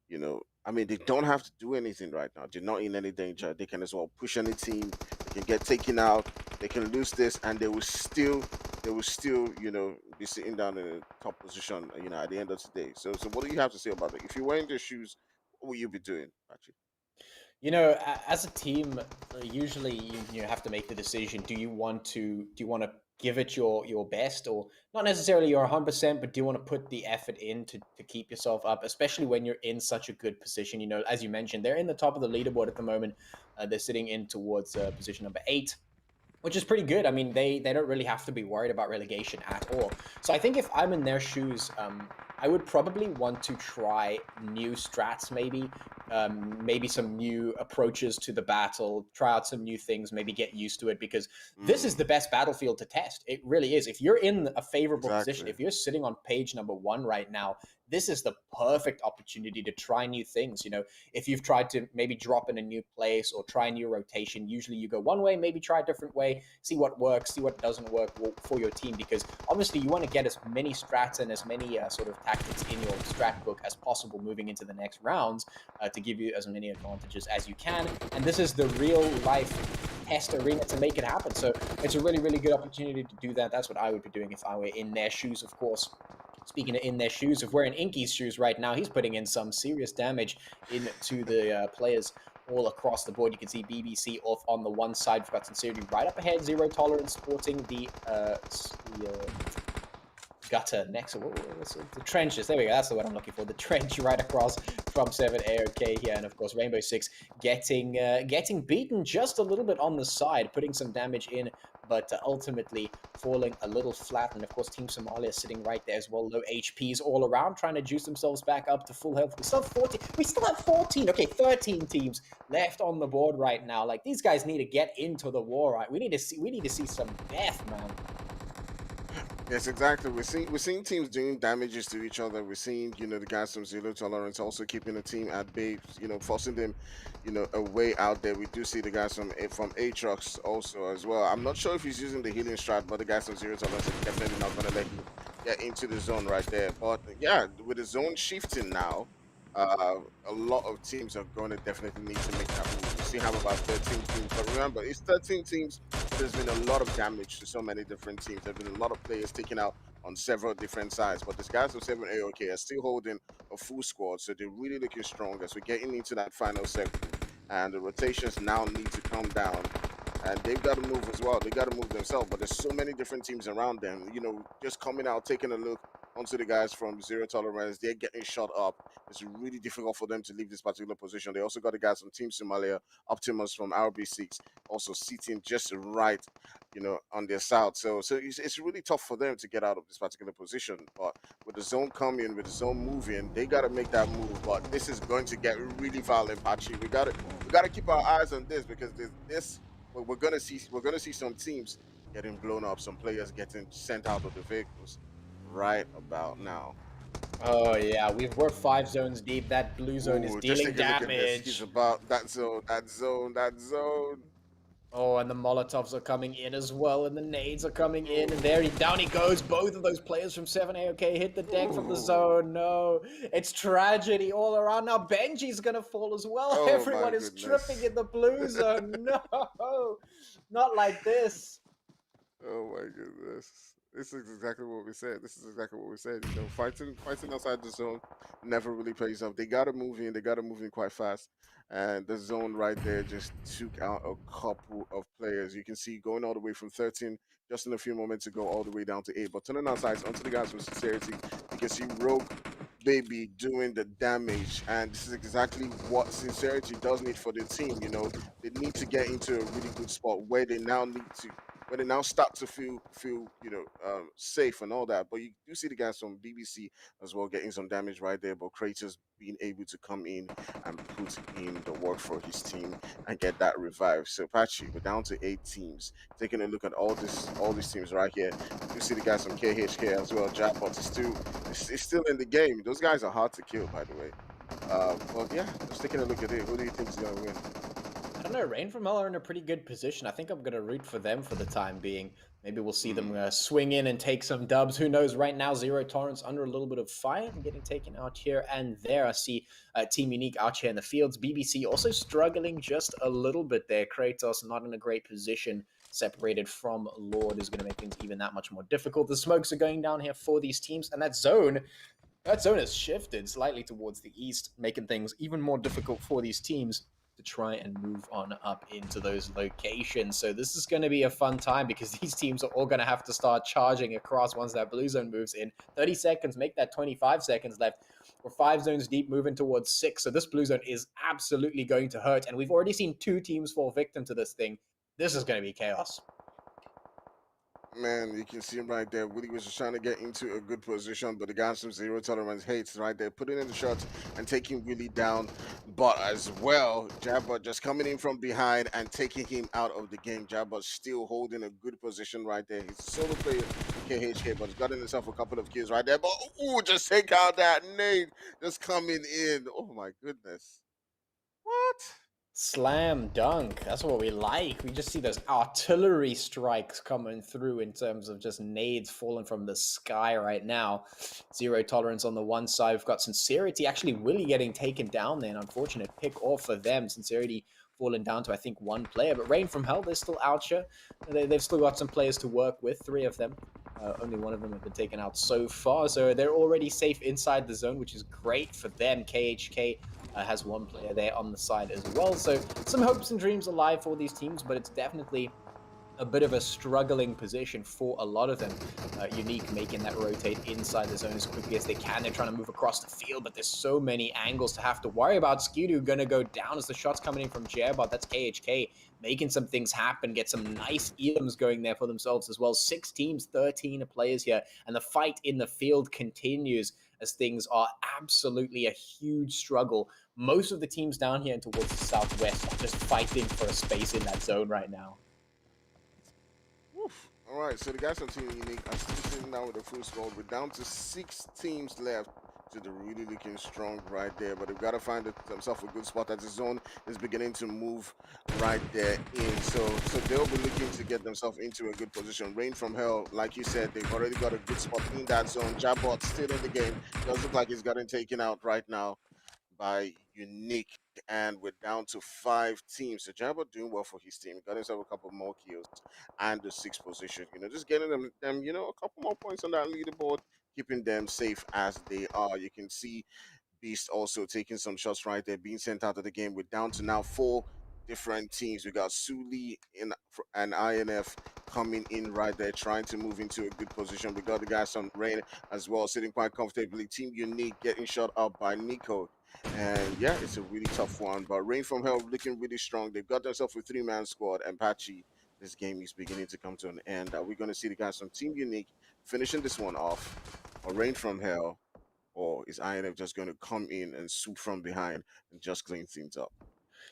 They don't have to do anything right now. They're not in any danger. They can as well push any team. They can get taken out. They can lose this, and they will still, be sitting down in a top position, at the end of the day. So what do you have to say about it? If you were in their shoes, what would you be doing, actually? As a team, usually you have to make the decision. Do you want to give it your best, or not necessarily your 100%, but do you want to put the effort in to keep yourself up, especially when you're in such a good position? As you mentioned, they're in the top of the leaderboard at the moment. They're sitting in towards position number 8, which is pretty good. I mean, they don't really have to be worried about relegation at all. So I think if I'm in their shoes, I would probably want to try new strats, maybe some new approaches to the battle, try out some new things, maybe get used to it, because this is Mm, the best battlefield to test. It really is. If you're in a favorable position, exactly. if you're sitting on page number 1 right now, this is the perfect opportunity to try new things. If you've tried to maybe drop in a new place or try a new rotation, usually you go one way, maybe try a different way, see what works, see what doesn't work for your team, because obviously you want to get as many strats and as many sort of tactics in your strat book as possible moving into the next rounds, to give you as many advantages as you can. And this is the real life test arena to make it happen. So it's a really, really good opportunity to do that. That's what I would be doing if I were in their shoes, of course. Speaking of in their shoes, if we're in Inky's shoes right now, he's putting in some serious damage into the players all across the board. You can see BBC off on the one side. We've got Sincerity right up ahead, Zero Tolerance sporting the gutter next to what's it? The trenches. There we go. That's the word I'm looking for. The trench right across from 7 AOK here, and of course Rainbow Six getting beaten just a little bit on the side, putting some damage in, but ultimately falling a little flat. And of course Team Somalia sitting right there as well, low HPs all around, trying to juice themselves back up to full health. We still have 14. We still have 14. Okay, 13 teams left on the board right now. Like, these guys need to get into the war. Right, we need to see some death, man. Yes, exactly. We're seeing teams doing damages to each other. We're seeing, the guys from Zero Tolerance also keeping the team at bay, forcing them, a way out there. We do see the guys from ATROX also as well. I'm not sure if he's using the healing strat, but the guys from Zero Tolerance are definitely not gonna let him get into the zone right there. But yeah, with the zone shifting now, a lot of teams are going to definitely need to make that move. We still have about 13 teams, but remember, it's 13 teams. There's been a lot of damage to so many different teams. There've been a lot of players taken out on several different sides, but these guys of 7 AOK are still holding a full squad, so they're really looking strong as we're getting into that final sector. And the rotations now need to come down, and they've got to move as well. They got to move themselves, but there's so many different teams around them. Just coming out, taking a look onto the guys from Zero Tolerance, they're getting shot up. It's really difficult for them to leave this particular position. They also got the guys from Team Somalia, Optimus from RB6, also sitting just right, on their side. So it's really tough for them to get out of this particular position. But with the zone coming, with the zone moving, they got to make that move. But this is going to get really violent, Pachi. We got to keep our eyes on this, because this we're gonna see some teams getting blown up, some players getting sent out of the vehicles right about now. Oh yeah, we're 5 zones deep. That blue zone is Ooh, just dealing take a look at this. He's damage. about that zone, that zone, that zone. Oh, and the Molotovs are coming in as well, and the nades are coming in, and Ooh, down he goes. Both of those players from 7AOK hit the deck from the ooh. zone. No, it's tragedy all around. Now Benji's gonna fall as well. Oh my Everyone is tripping goodness. in the blue zone. No, not like this. Oh my goodness. This is exactly what we said. This is exactly what we said. You know, fighting outside the zone never really pays off. They gotta move in, they gotta move in quite fast. And the zone right there just took out a couple of players. You can see going all the way from 13 just in a few moments ago, all the way down to 8. But turning our sights onto the guys from Sincerity, you can see Rogue Baby doing the damage. And this is exactly what Sincerity does need for the team. You know, they need to get into a really good spot where they now need to when they now start to feel safe and all that. But you do see the guys from BBC as well getting some damage right there. But Kratos being able to come in and put in the work for his team and get that revive. So Patchy, we're down to 8 teams. Taking a look at all these teams right here. You do see the guys from KHK as well. Jackpot is still in the game. Those guys are hard to kill, by the way. But yeah, just taking a look at it. Who do you think is gonna win? I don't know. Rain from Hell are in a pretty good position. I think I'm going to root for them for the time being. Maybe we'll see them swing in and take some dubs. Who knows? Right now, Zero Tolerance under a little bit of fire and getting taken out here and there. I see Team Unique out here in the fields. BBC also struggling just a little bit there. Kratos not in a great position. Separated from Lord is going to make things even that much more difficult. The smokes are going down here for these teams. And that zone has shifted slightly towards the east, making things even more difficult for these teams to try and move on up into those locations. So this is going to be a fun time because these teams are all going to have to start charging across once that blue zone moves in. 30 seconds, make that 25 seconds left. We're 5 zones deep, moving towards 6. So this blue zone is absolutely going to hurt. And we've already seen 2 teams fall victim to this thing. This is going to be chaos. Man, you can see him right there. Willie was just trying to get into a good position, but the guys from Zero Tolerance hates right there, putting in the shots and taking Willie down. But as well, Jabba just coming in from behind and taking him out of the game. Jabba still holding a good position right there. He's a solo player in KHK, but he's gotten himself a couple of kills right there. But ooh, just take out that nade just coming in. Oh my goodness. What? Slam dunk. That's what we like. We just see those artillery strikes coming through in terms of just nades falling from the sky right now. Zero tolerance on the one side. We've got Sincerity. Actually, Willie getting taken down there. An unfortunate pick off for them. Sincerity fallen down to, I think, 1 player. But Rain from Hell, they're still out here. They've still got some players to work with, 3 of them. Only 1 of them have been taken out so far, so they're already safe inside the zone, which is great for them. KHK has 1 player there on the side as well, so some hopes and dreams alive for these teams, but it's definitely a bit of a struggling position for a lot of them. Unique making that rotate inside the zone as quickly as they can. They're trying to move across the field, but there's so many angles to have to worry about. Skewdo gonna go down as the shots coming in from Jairbot. That's KHK making some things happen, get some nice elims going there for themselves as well. 6 teams, 13 players here, and the fight in the field continues as things are absolutely a huge struggle. Most of the teams down here and towards the southwest are just fighting for a space in that zone right now. Oof. All right, so the guys on Team Unique are still sitting down with a full squad. We're down to 6 teams left. So they're really looking strong right there, but they've got to find themselves a good spot as the zone is beginning to move right there in. So they'll be looking to get themselves into a good position. Rain from Hell, like you said, they've already got a good spot in that zone. Jabot still in the game. Does look like he's gotten taken out right now by Unique, and we're down to 5 teams. So Jabba doing well for his team. He got himself a couple more kills and the 6th position. You know, just getting them, a couple more points on that leaderboard, keeping them safe as they are. You can see Beast also taking some shots right there, being sent out of the game. We're down to now 4 different teams. We got Suli in and INF coming in right there, trying to move into a good position. We got the guys on Rain as well, sitting quite comfortably. Team Unique getting shot up by Nico. And yeah, it's a really tough one. But Rain from Hell looking really strong. They've got themselves a 3-man squad. And Patchy, this game is beginning to come to an end. Are we going to see the guys from Team Unique finishing this one off? Or Rain from Hell? Or is INF just going to come in and swoop from behind and just clean things up?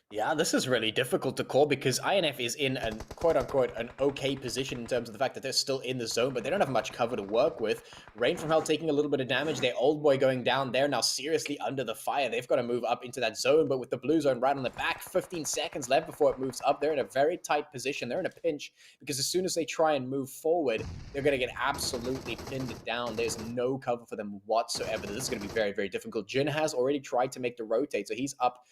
Yeah, this is really difficult to call because INF is in an quote-unquote an okay position in terms of the fact that they're still in the zone, but they don't have much cover to work with. Rain from Hell taking a little bit of damage. Their old boy going down there now seriously under the fire. They've got to move up into that zone, but with the blue zone right on the back, 15 seconds left before it moves up. They're in a very tight position. They're in a pinch because as soon as they try and move forward, they're going to get absolutely pinned down. There's no cover for them whatsoever. This is going to be very, very difficult. Jin has already tried to make the rotate, so he's up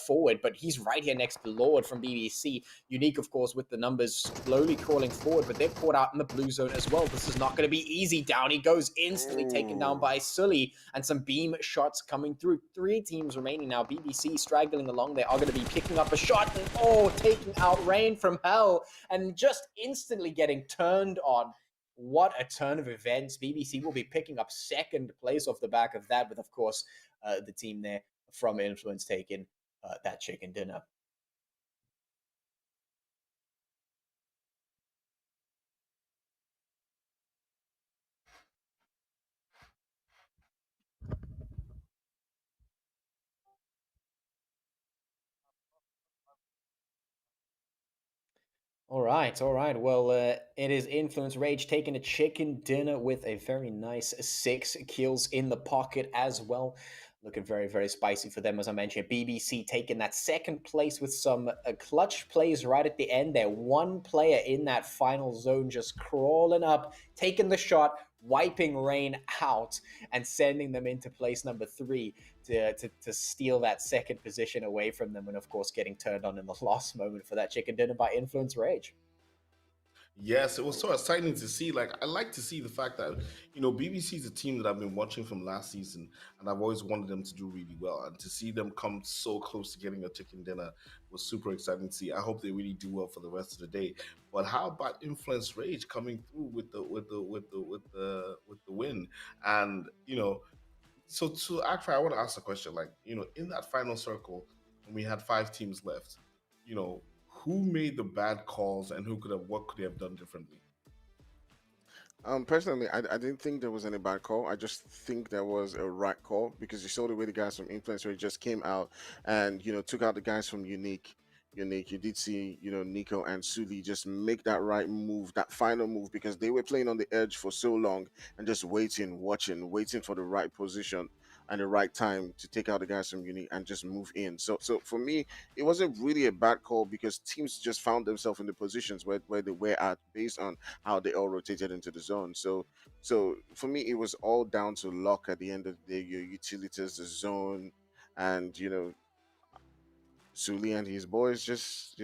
forward, but he's He's right here next to Lord from BBC. Unique, of course, with the numbers slowly crawling forward, but they're caught out in the blue zone as well. This is not going to be easy. Down he goes, instantly taken down by Sully, and some beam shots coming through. 3 teams remaining now. BBC straggling along. They are going to be picking up a shot and, taking out Rain from Hell, and just instantly getting turned on. What a turn of events. BBC will be picking up second place off the back of that, with, of course, the team there from Influence taking that chicken dinner. All right. Well, it is Influence Rage taking a chicken dinner with a very nice 6 kills in the pocket as well. Looking very, very spicy for them, as I mentioned. BBC taking that second place with some clutch plays right at the end there. 1 player in that final zone just crawling up, taking the shot, wiping Rain out, and sending them into place number 3 to steal that second position away from them, and of course getting turned on in the last moment for that chicken dinner by Influence Rage. Yes, it was so exciting to see. Like, I like to see the fact that, BBC is a team that I've been watching from last season, and I've always wanted them to do really well. And to see them come so close to getting a chicken dinner was super exciting to see. I hope they really do well for the rest of the day. But how about Influence Rage coming through with the win? And so to actually, I want to ask a question. Like, in that final circle, when we had 5 teams left, who made the bad calls and what could they have done differently? Personally, I didn't think there was any bad call. I just think there was a right call because you saw the way the guys from Influencer just came out and took out the guys from Unique. Unique, you did see Nico and Suli just make that right move, that final move, because they were playing on the edge for so long and just waiting, watching, waiting for the right position and the right time to take out the guys from Unique and just move in. So for me, it wasn't really a bad call because teams just found themselves in the positions where they were at based on how they all rotated into the zone. So for me, it was all down to luck at the end of the day. Your utilities, the zone, and Suli and his boys just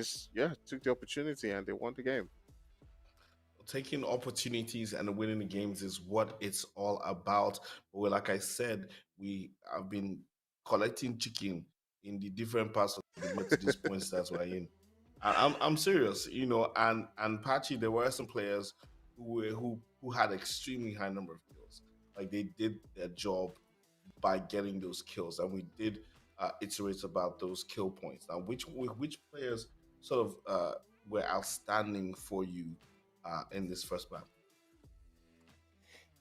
took the opportunity and they won the game. Taking opportunities and winning the games is what it's all about. But like I said, we have been collecting chicken in the different parts of the map to this point that we're in. I'm serious, and Patchy, there were some players who had extremely high number of kills. Like, they did their job by getting those kills, and we did iterate about those kill points. Now, which players sort of were outstanding for you in this first map?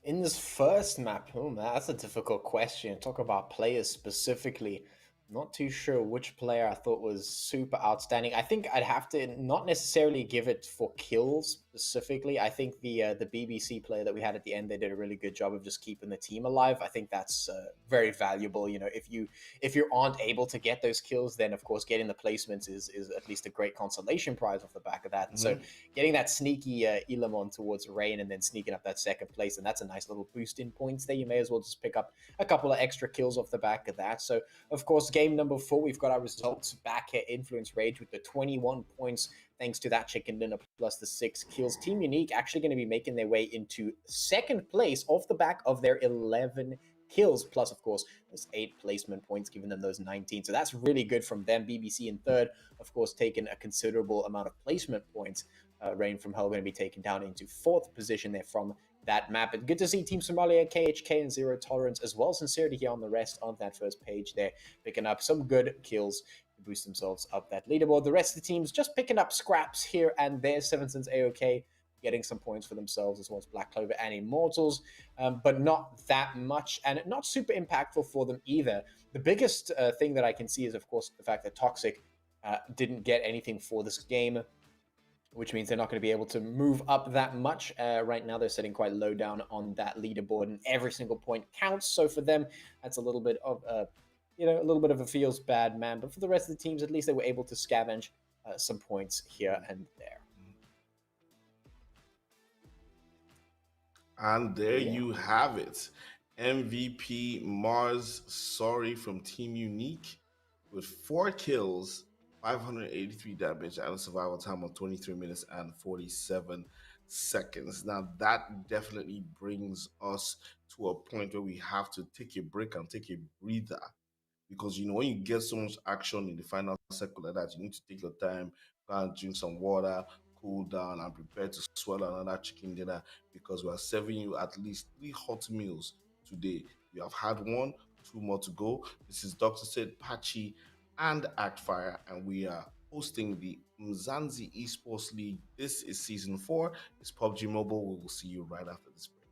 In this first map, that's a difficult question. Talk about players specifically. Not too sure which player I thought was super outstanding. I think I'd have to not necessarily give it for kills specifically. I think the BBC player that we had at the end, they did a really good job of just keeping the team alive. I think that's very valuable. If you aren't able to get those kills, then of course getting the placements is at least a great consolation prize off the back of that. And so getting that sneaky Elamon towards Rain and then sneaking up that second place, and that's a nice little boost in points there. You may as well just pick up a couple of extra kills off the back of that. So of course, game number 4, we've got our results back at Influence Rage with the 21 points thanks to that chicken dinner plus the 6 kills. Team Unique actually going to be making their way into second place off the back of their 11 kills, plus of course those 8 placement points, giving them those 19. So that's really good from them. BBC in third, of course, taking a considerable amount of placement points. Rain from Hell going to be taken down into 4th position there from that map. And good to see Team Somalia, KHK, and Zero Tolerance, as well as Sincerity here on the rest of that first page there, picking up some good kills to boost themselves up that leaderboard. The rest of the teams just picking up scraps here and there. Seven Sins AOK getting some points for themselves, as well as Black Clover and Immortalz, but not that much, and not super impactful for them either. The biggest thing that I can see is, of course, the fact that Toxic didn't get anything for this game, which means they're not going to be able to move up that much. Right now, they're sitting quite low down on that leaderboard, and every single point counts. So for them, that's a little bit of a little bit of a feels bad, man. But for the rest of the teams, at least they were able to scavenge some points here and there. And there you have it. MVP Mars Sorry from Team Unique with 4 kills, 583 damage, and a survival time of 23 minutes and 47 seconds. Now, that definitely brings us to a point where we have to take a break and take a breather because when you get so much action in the final circle like that, you need to take your time, go and drink some water, cool down, and prepare to swallow another chicken dinner because we are serving you at least 3 hot meals today. You have had one, two more to go. This is Dr. Said Pachi and Actfire, and we are hosting the Umzansi Esports League. This is season 4. It's PUBG Mobile. We will see you right after this break.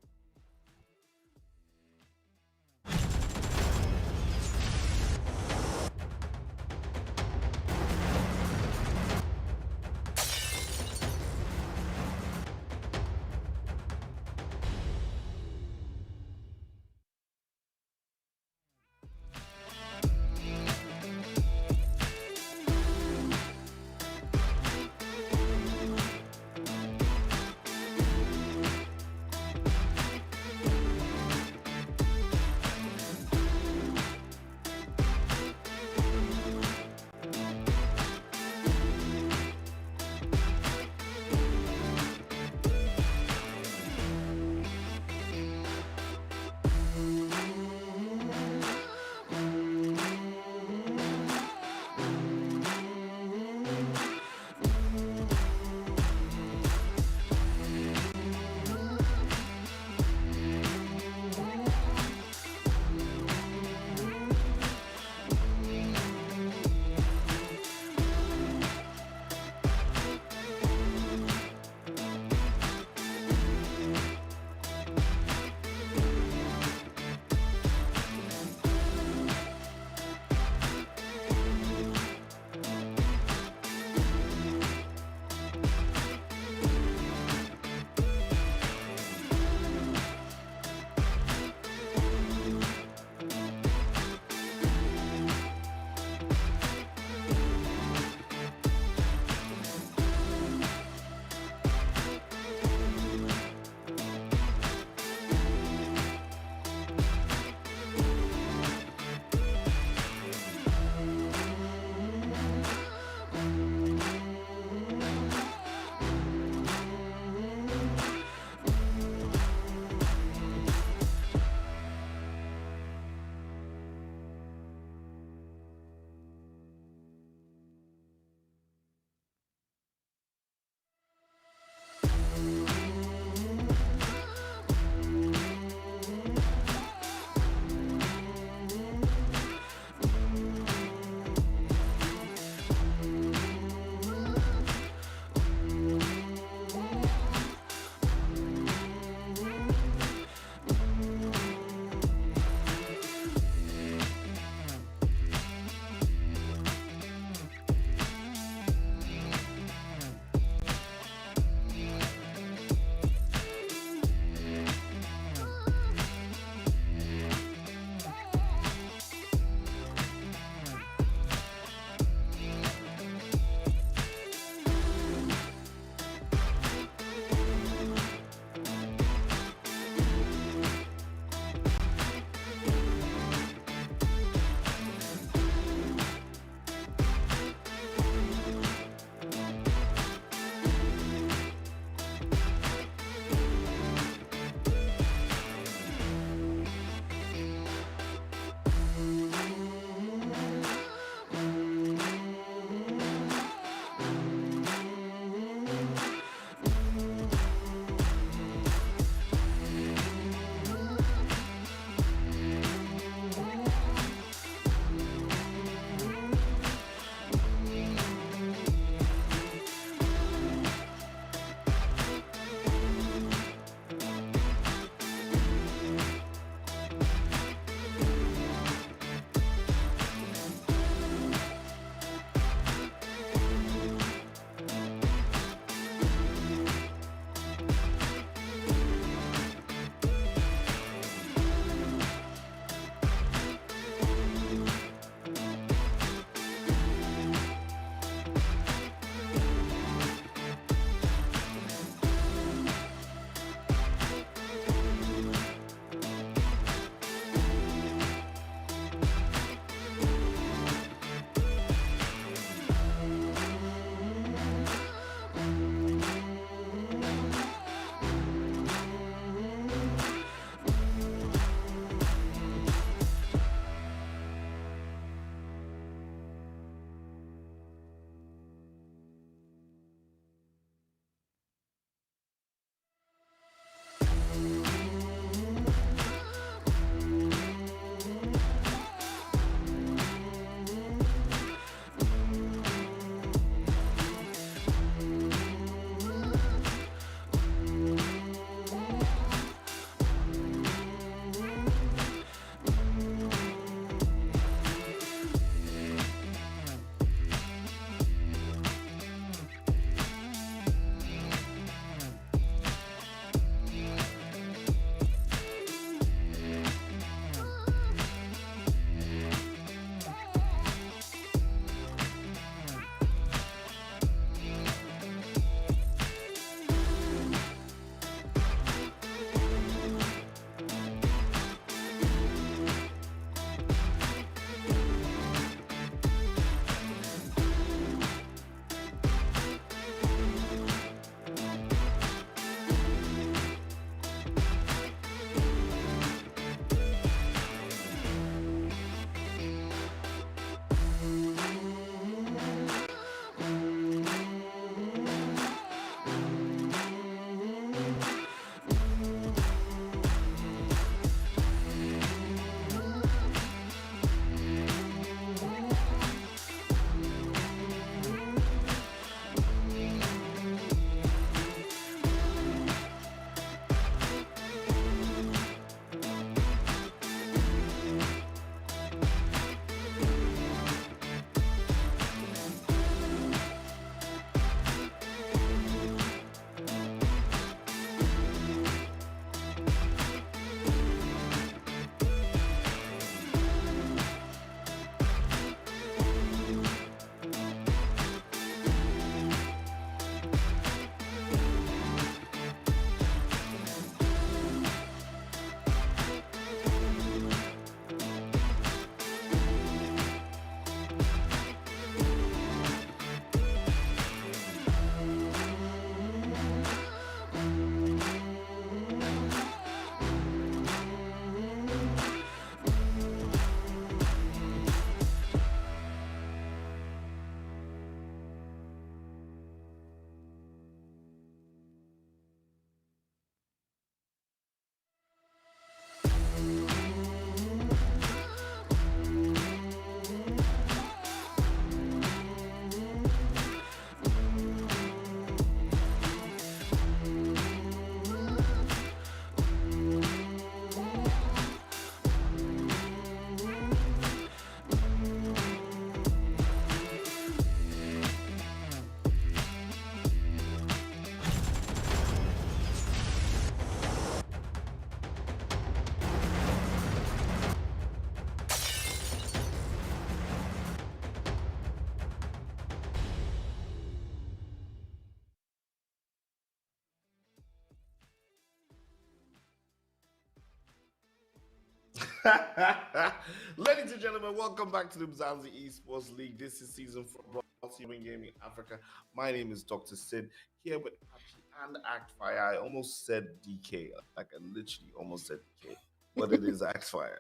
Ladies and gentlemen, welcome back to the Umzansi Esports League. This is season 4 brought to you by Gaming Africa. My name is Dr. Sid, here with Apache and Actfire. I almost said DK, like I literally almost said DK, but it is Actfire.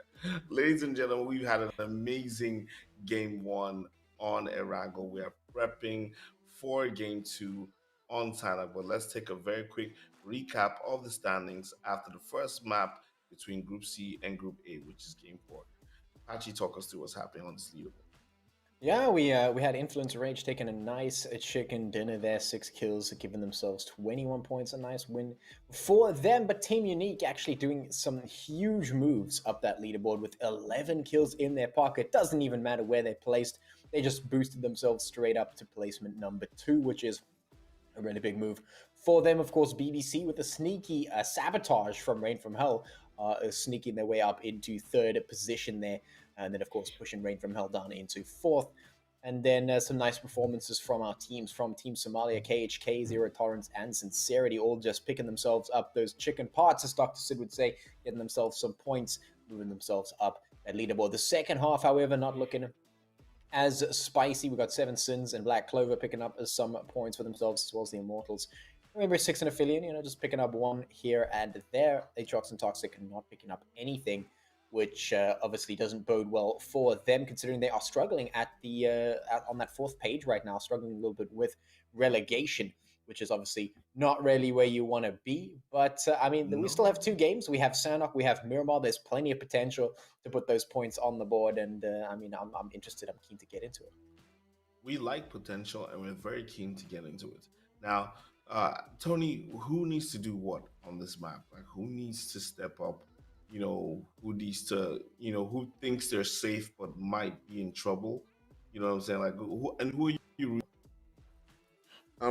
Ladies and gentlemen, we've had an amazing game 1 on Erangel. We are prepping for game 2 on Sanhok, but let's take a very quick recap of the standings after the first map between Group C and Group A, which is Game 4. Actually, talk us through what's happening on this leaderboard. Yeah, we had Influencer Rage taking a nice chicken dinner there, 6 kills, giving themselves 21 points, a nice win for them. But Team Unique actually doing some huge moves up that leaderboard with 11 kills in their pocket. Doesn't even matter where they placed, they just boosted themselves straight up to placement number 2, which is a really big move for them. Of course, BBC with a sneaky sabotage from Rain from Hell, sneaking their way up into 3rd position there, and then of course pushing Rain from Hell down into 4th. And then some nice performances from our teams, from Team Somalia, KHK, Zero Tolerance, and Sincerity, all just picking themselves up those chicken parts, as Dr. Sid would say, getting themselves some points, moving themselves up that leaderboard. The second half, however, not looking as spicy. We got 7 Sins and Black Clover picking up some points for themselves, as well as the Immortalz. Remember 6 and Aphelion, just picking up 1 here and there. ATROX and Toxic not picking up anything, which obviously doesn't bode well for them, considering they are struggling at the on that 4th page right now, struggling a little bit with relegation, which is obviously not really where you want to be. But I mean, we still have 2 games. We have Sanhok, we have Miramar. There's plenty of potential to put those points on the board, and I mean, I'm interested. I'm keen to get into it. We like potential, and we're very keen to get into it. Now, Tony, who needs to do what on this map? Like, who needs to step up? Who needs to, who thinks they're safe but might be in trouble? You know what I'm saying? Like, who are you?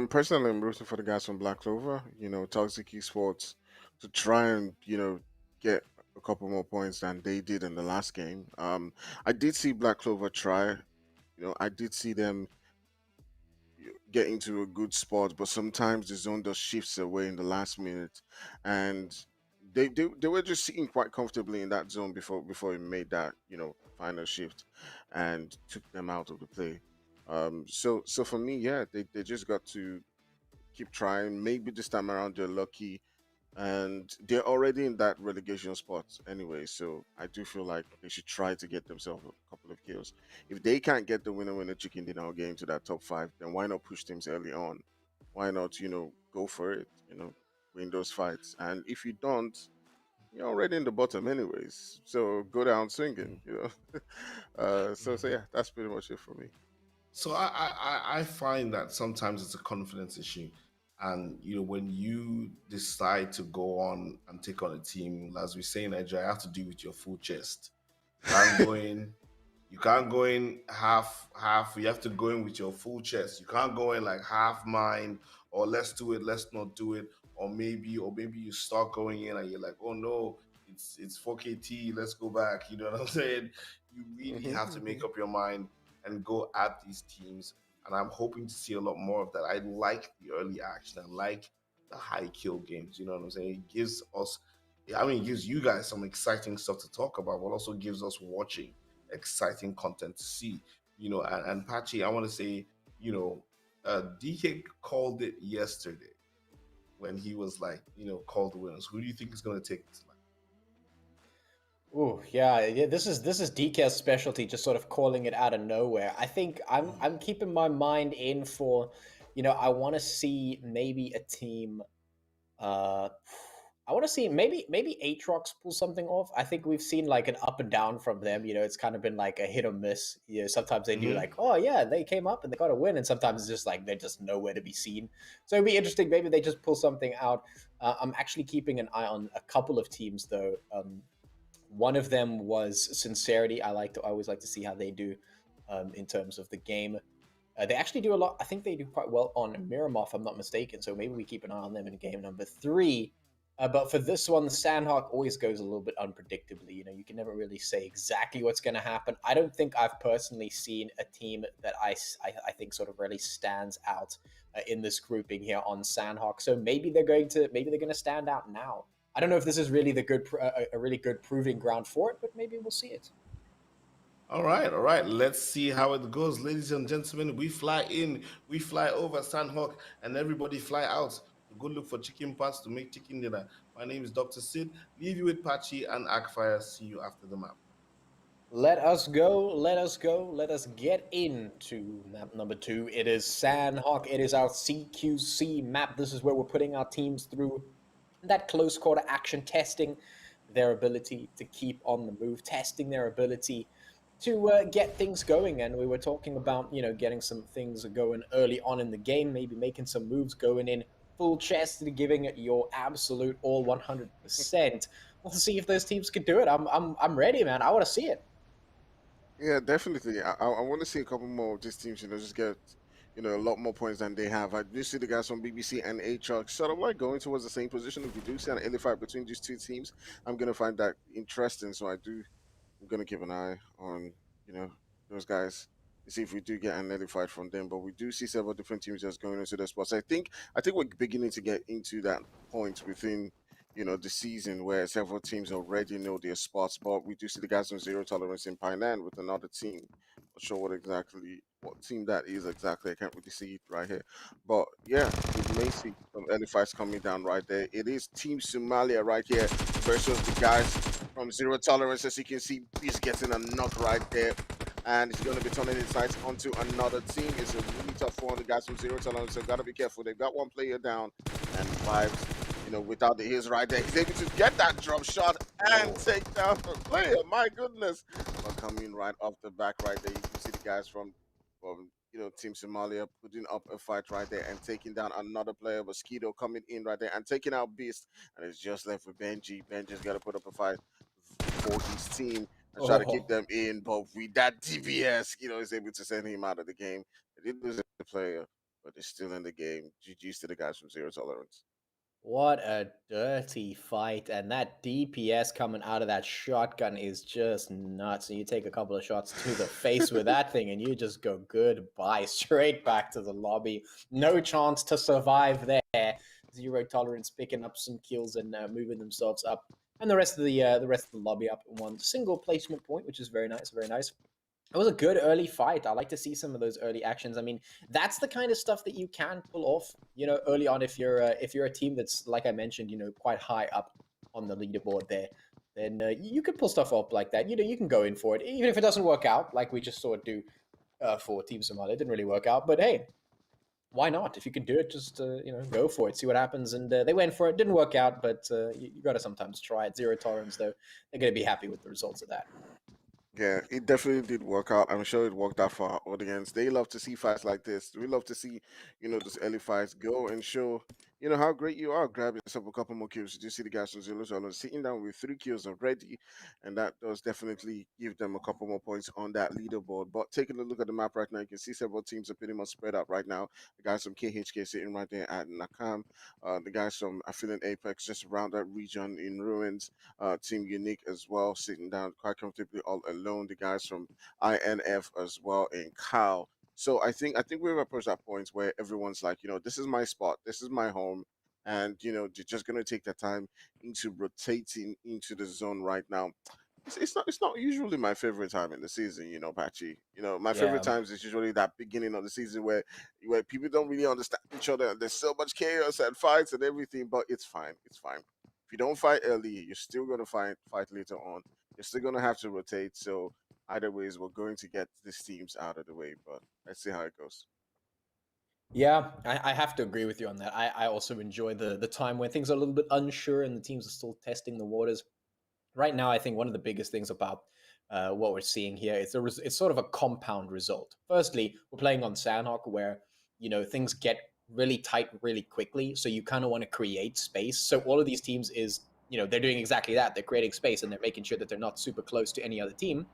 Personally, I'm rooting for the guys from Black Clover, Toxic Esports, to try and, get a couple more points than they did in the last game. I did see Black Clover try, I did see them get into a good spot, but sometimes the zone just shifts away in the last minute, and they were just sitting quite comfortably in that zone before it made that final shift and took them out of the play. So for me, yeah, they just got to keep trying. Maybe this time around they're lucky, and they're already in that relegation spot anyway. So I do feel like they should try to get themselves a couple of kills. If they can't get the winner chicken dinner game to that top 5, then why not push teams early on? Why not go for it? Win those fights. And if you don't, you're already in the bottom anyways. So go down swinging. So yeah, that's pretty much it for me. So I find that sometimes it's a confidence issue, and when you decide to go on and take on a team, as we say in Nigeria, you have to do it with your full chest. You can't go in, you can't go in half. You have to go in with your full chest. You can't go in like half mind, or let's do it, let's not do it, or maybe you start going in and you're like, oh no, it's 4KT, let's go back. You know what I'm saying? You really have to make up your mind and go at these teams. And I'm hoping to see a lot more of that. I like the early action. I like the high kill games. You know what I'm saying? It gives us, it gives you guys some exciting stuff to talk about, but also gives us watching exciting content to see. And Patchy, I want to say, DK called it yesterday when he was like, called the winners. Who do you think is going to take this? Oh yeah. This is DK's specialty, just sort of calling it out of nowhere. I think I'm keeping my mind in for, I want to see maybe a team. Uh, I want to see maybe ATROX pull something off. I think we've seen like an up and down from them. It's kind of been like a hit or miss. Sometimes they do like, oh yeah, they came up and they got a win, and sometimes it's just like they're just nowhere to be seen. So it'd be interesting. Maybe they just pull something out. I'm actually keeping an eye on a couple of teams though. One of them was Sincerity. I always like to see how they do in terms of the game. They actually do a lot. I think they do quite well on Miramar, if I'm not mistaken. So maybe we keep an eye on them in game number 3. But for this one, the Sanhok always goes a little bit unpredictably. You can never really say exactly what's going to happen. I don't think I've personally seen a team that I think sort of really stands out in this grouping here on Sanhok. So maybe they're going to stand out now. I don't know if this is really a really good proving ground for it, but maybe we'll see it. All right, all right. Let's see how it goes, ladies and gentlemen. We fly in, we fly over Sanhok, and everybody fly out to go look for chicken parts to make chicken dinner. My name is Dr. Sid. Leave you with Pachi and Akfire. See you after the map. Let us go, let us go, let us get into map number 2. It is Sanhok, it is our CQC map. This is where we're putting our teams through that close quarter action, testing their ability to keep on the move, testing their ability to get things going. And we were talking about, getting some things going early on in the game, maybe making some moves, going in full chest, giving it your absolute all 100%. We'll see if those teams can do it. I'm ready, man. I want to see it. Yeah, definitely. I want to see a couple more of these teams, just get, a lot more points than they have. I do see the guys from BBC and ATROX sort of like going towards the same position. If we do see an early fight between these two teams, I'm going to find that interesting. So I'm going to keep an eye on, you know, those guys to see if we do get an early fight from them. But we do see several different teams just going into the spots. I think we're beginning to get into that point within, the season where several teams already know their spots. But we do see the guys from Zero Tolerance in Painan with another team. Not sure what team that is exactly. I can't really see it right here. But yeah, we may see some early fights coming down right there. It is Team Somalia right here versus the guys from Zero Tolerance. As you can see, he's getting a knock right there. And he's going to be turning his sights onto another team. It's a really tough one. The guys from Zero Tolerance, so got to be careful. They've got one player down and vibes, without the heels right there. He's able to get that drop shot and take down the player. My goodness. But coming right off the back right there, you can see the guys from Team Somalia putting up a fight right there and taking down another player. Mosquito coming in right there and taking out Beast. And it's just left with Benji. Benji's got to put up a fight for his team and try to keep them in. But with that DBS, is able to send him out of the game. They did lose a player, but they're still in the game. GG's to the guys from Zero Tolerance. What a dirty fight. And that DPS coming out of that shotgun is just nuts. And you take a couple of shots to the face with that thing and you just go goodbye, straight back to the lobby. No chance to survive there. Zero Tolerance picking up some kills and moving themselves up. And the rest of the lobby up in one single placement point, which is very nice, very nice. It was a good early fight. I like to see some of those early actions. I mean, that's the kind of stuff that you can pull off, early on if you're a team that's, like I mentioned, quite high up on the leaderboard there. Then you can pull stuff up like that. You can go in for it, even if it doesn't work out, like we just saw it do for Team Somalia. It didn't really work out, but hey, why not? If you can do it, just go for it, see what happens. And they went for it, didn't work out, but you got to sometimes try it. Zero Tolerance, though, they're going to be happy with the results of that. Yeah, it definitely did work out. I'm sure it worked out for our audience. They love to see fights like this. We love to see, those early fights go and show, how great you are. Grab yourself a couple more kills. You see the guys from Zero Zolo sitting down with 3 kills already, and that does definitely give them a couple more points on that leaderboard. But taking a look at the map right now, you can see several teams are pretty much spread out right now. The guys from KHK sitting right there at Nakam, the guys from Aphelion Apex just around that region in Ruins. Team Unique as well, sitting down quite comfortably all alone. The guys from INF as well and Cal. So I think we've approached that point where everyone's like, this is my spot, this is my home, and they're just gonna take the time into rotating into the zone right now. It's not usually my favorite time in the season, Patchy. My favorite Yeah. times is usually that beginning of the season where people don't really understand each other and there's so much chaos and fights and everything, but it's fine. It's fine. If you don't fight early, you're still gonna fight later on. You're still gonna have to rotate. So either ways, we're going to get these teams out of the way, but let's see how it goes. Yeah, I have to agree with you on that. I also enjoy the time when things are a little bit unsure and the teams are still testing the waters. Right now, I think one of the biggest things about what we're seeing here is it's sort of a compound result. Firstly, we're playing on Sanhok where things get really tight really quickly, so you kind of want to create space. So all of these teams is they're doing exactly that. They're creating space and they're making sure that they're not super close to any other team,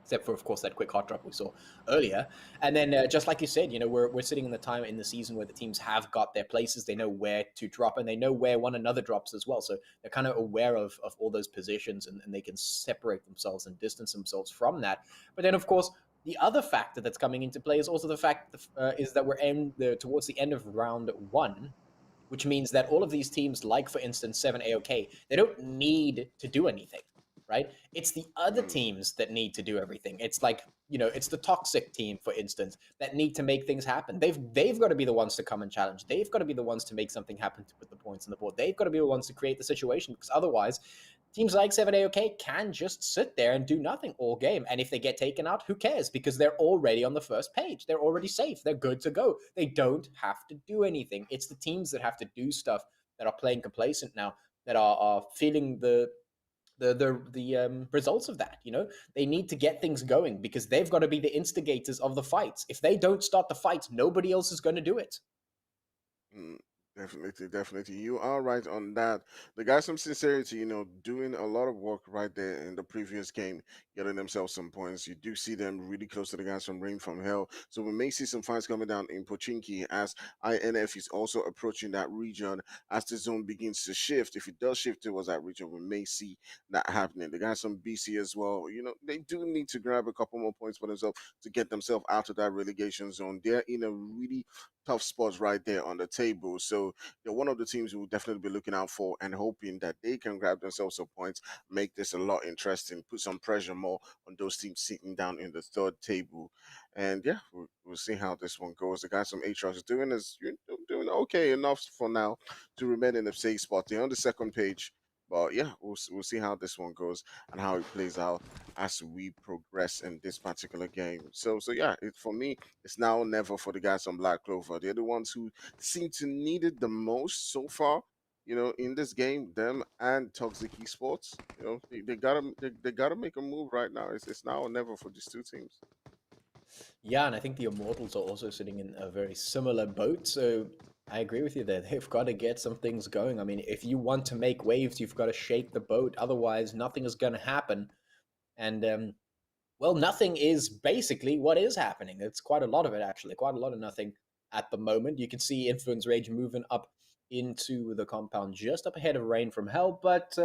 except for, of course, that quick hot drop we saw earlier. And then, just like you said, we're sitting in the time in the season where the teams have got their places. They know where to drop, and they know where one another drops as well. So they're kind of aware of all those positions, and they can separate themselves and distance themselves from that. But then, of course, the other factor that's coming into play is also the fact is that we're towards the end of round one, which means that all of these teams, like for instance 7AOK, they don't need to do anything, right? It's the other Mm, teams that need to do everything. It's like, it's the toxic team, for instance, that need to make things happen. They've got to be the ones to come and challenge. They've got to be the ones to make something happen to put the points on the board. They've got to be the ones to create the situation, because otherwise teams like 7AOK can just sit there and do nothing all game. And if they get taken out, who cares? Because they're already on the first page. They're already safe. They're good to go. They don't have to do anything. It's the teams that have to do stuff, that are playing complacent now, that are feeling the results of that. They need to get things going, because they've got to be the instigators of the fights. If they don't start the fights, nobody else is going to do it. mm, definitely, definitely. You are right on that. The guys from Sincerity, doing a lot of work right there in the previous game, getting themselves some points. You do see them really close to the guys from Rain from Hell. So we may see some fights coming down in Pochinki as INF is also approaching that region. As the zone begins to shift, if it does shift towards that region, we may see that happening. The guys from BC as well, they do need to grab a couple more points for themselves to get themselves out of that relegation zone. They're in a really tough spots right there on the table. So they're one of the teams we'll definitely be looking out for and hoping that they can grab themselves some points, make this a lot interesting, put some pressure more on those teams sitting down in the third table. And yeah, we'll see how this one goes. The guys from ATROX doing okay enough for now to remain in the safe spot. They're on the second page. But yeah, we'll see how this one goes and how it plays out as we progress in this particular game. So yeah, for me, it's now or never for the guys on Black Clover. They're the ones who seem to need it the most so far. In this game, them and Toxic Esports. They gotta make a move right now. It's now or never for these two teams. Yeah, and I think the Immortals are also sitting in a very similar boat. So I agree with you there. They've got to get some things going. I mean, if you want to make waves, you've got to shake the boat. Otherwise, nothing is going to happen. And well, nothing is basically what is happening. It's quite a lot of it, actually. Quite a lot of nothing at the moment. You can see Influence Rage moving up into the compound just up ahead of Rain from Hell. But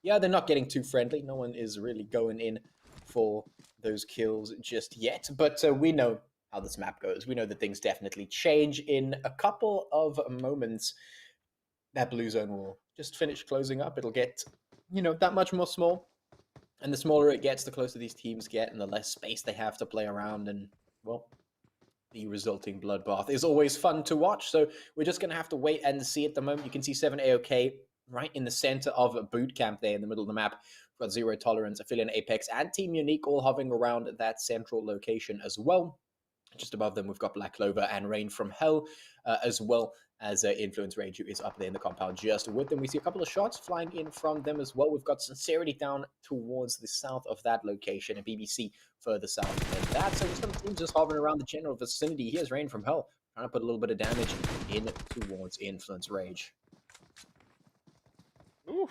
yeah, they're not getting too friendly. No one is really going in for those kills just yet. But we know how this map goes. We know that things definitely change in a couple of moments. That blue zone will just finish closing up. It'll get, that much more small. And the smaller it gets, the closer these teams get, and the less space they have to play around. And, well, the resulting bloodbath is always fun to watch. So we're just going to have to wait and see. At the moment, you can see 7AOK right in the center of a boot camp there in the middle of the map. We've got Zero Tolerance, Aphelion, Apex, and Team Unique all hovering around that central location as well. Just above them, we've got Black Clover and Rain from Hell, as well as Influence Rage, who is up there in the compound just with them. We see a couple of shots flying in from them as well. We've got Sincerity down towards the south of that location, and BBC further south than that. So some teams just hovering around the general vicinity. Here's Rain from Hell, trying to put a little bit of damage in towards Influence Rage. Oof.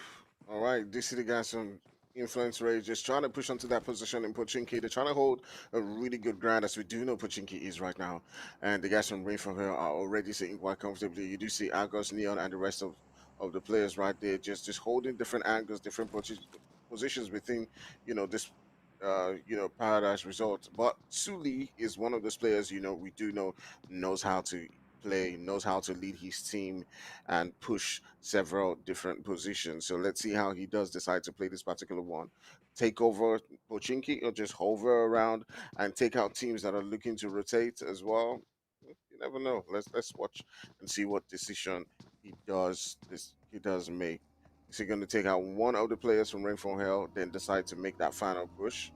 All right. This is the guys from Influence Rage just trying to push onto that position in Pochinki. They're trying to hold a really good ground, as we do know Pochinki is right now. And the guys from Rain from here are already sitting quite comfortably. You do see Argos, Neon, and the rest of the players right there just holding different angles, different positions within, this Paradise Resort. But Suli is one of those players, we do know knows how to play, knows how to lead his team and push several different positions. So let's see how he does decide to play this particular one. Take over Pochinki or just hover around and take out teams that are looking to rotate as well. You never know. Let's watch and see what decision he does make. Is he going to take out one of the players from Rain from Hell, then decide to make that final push?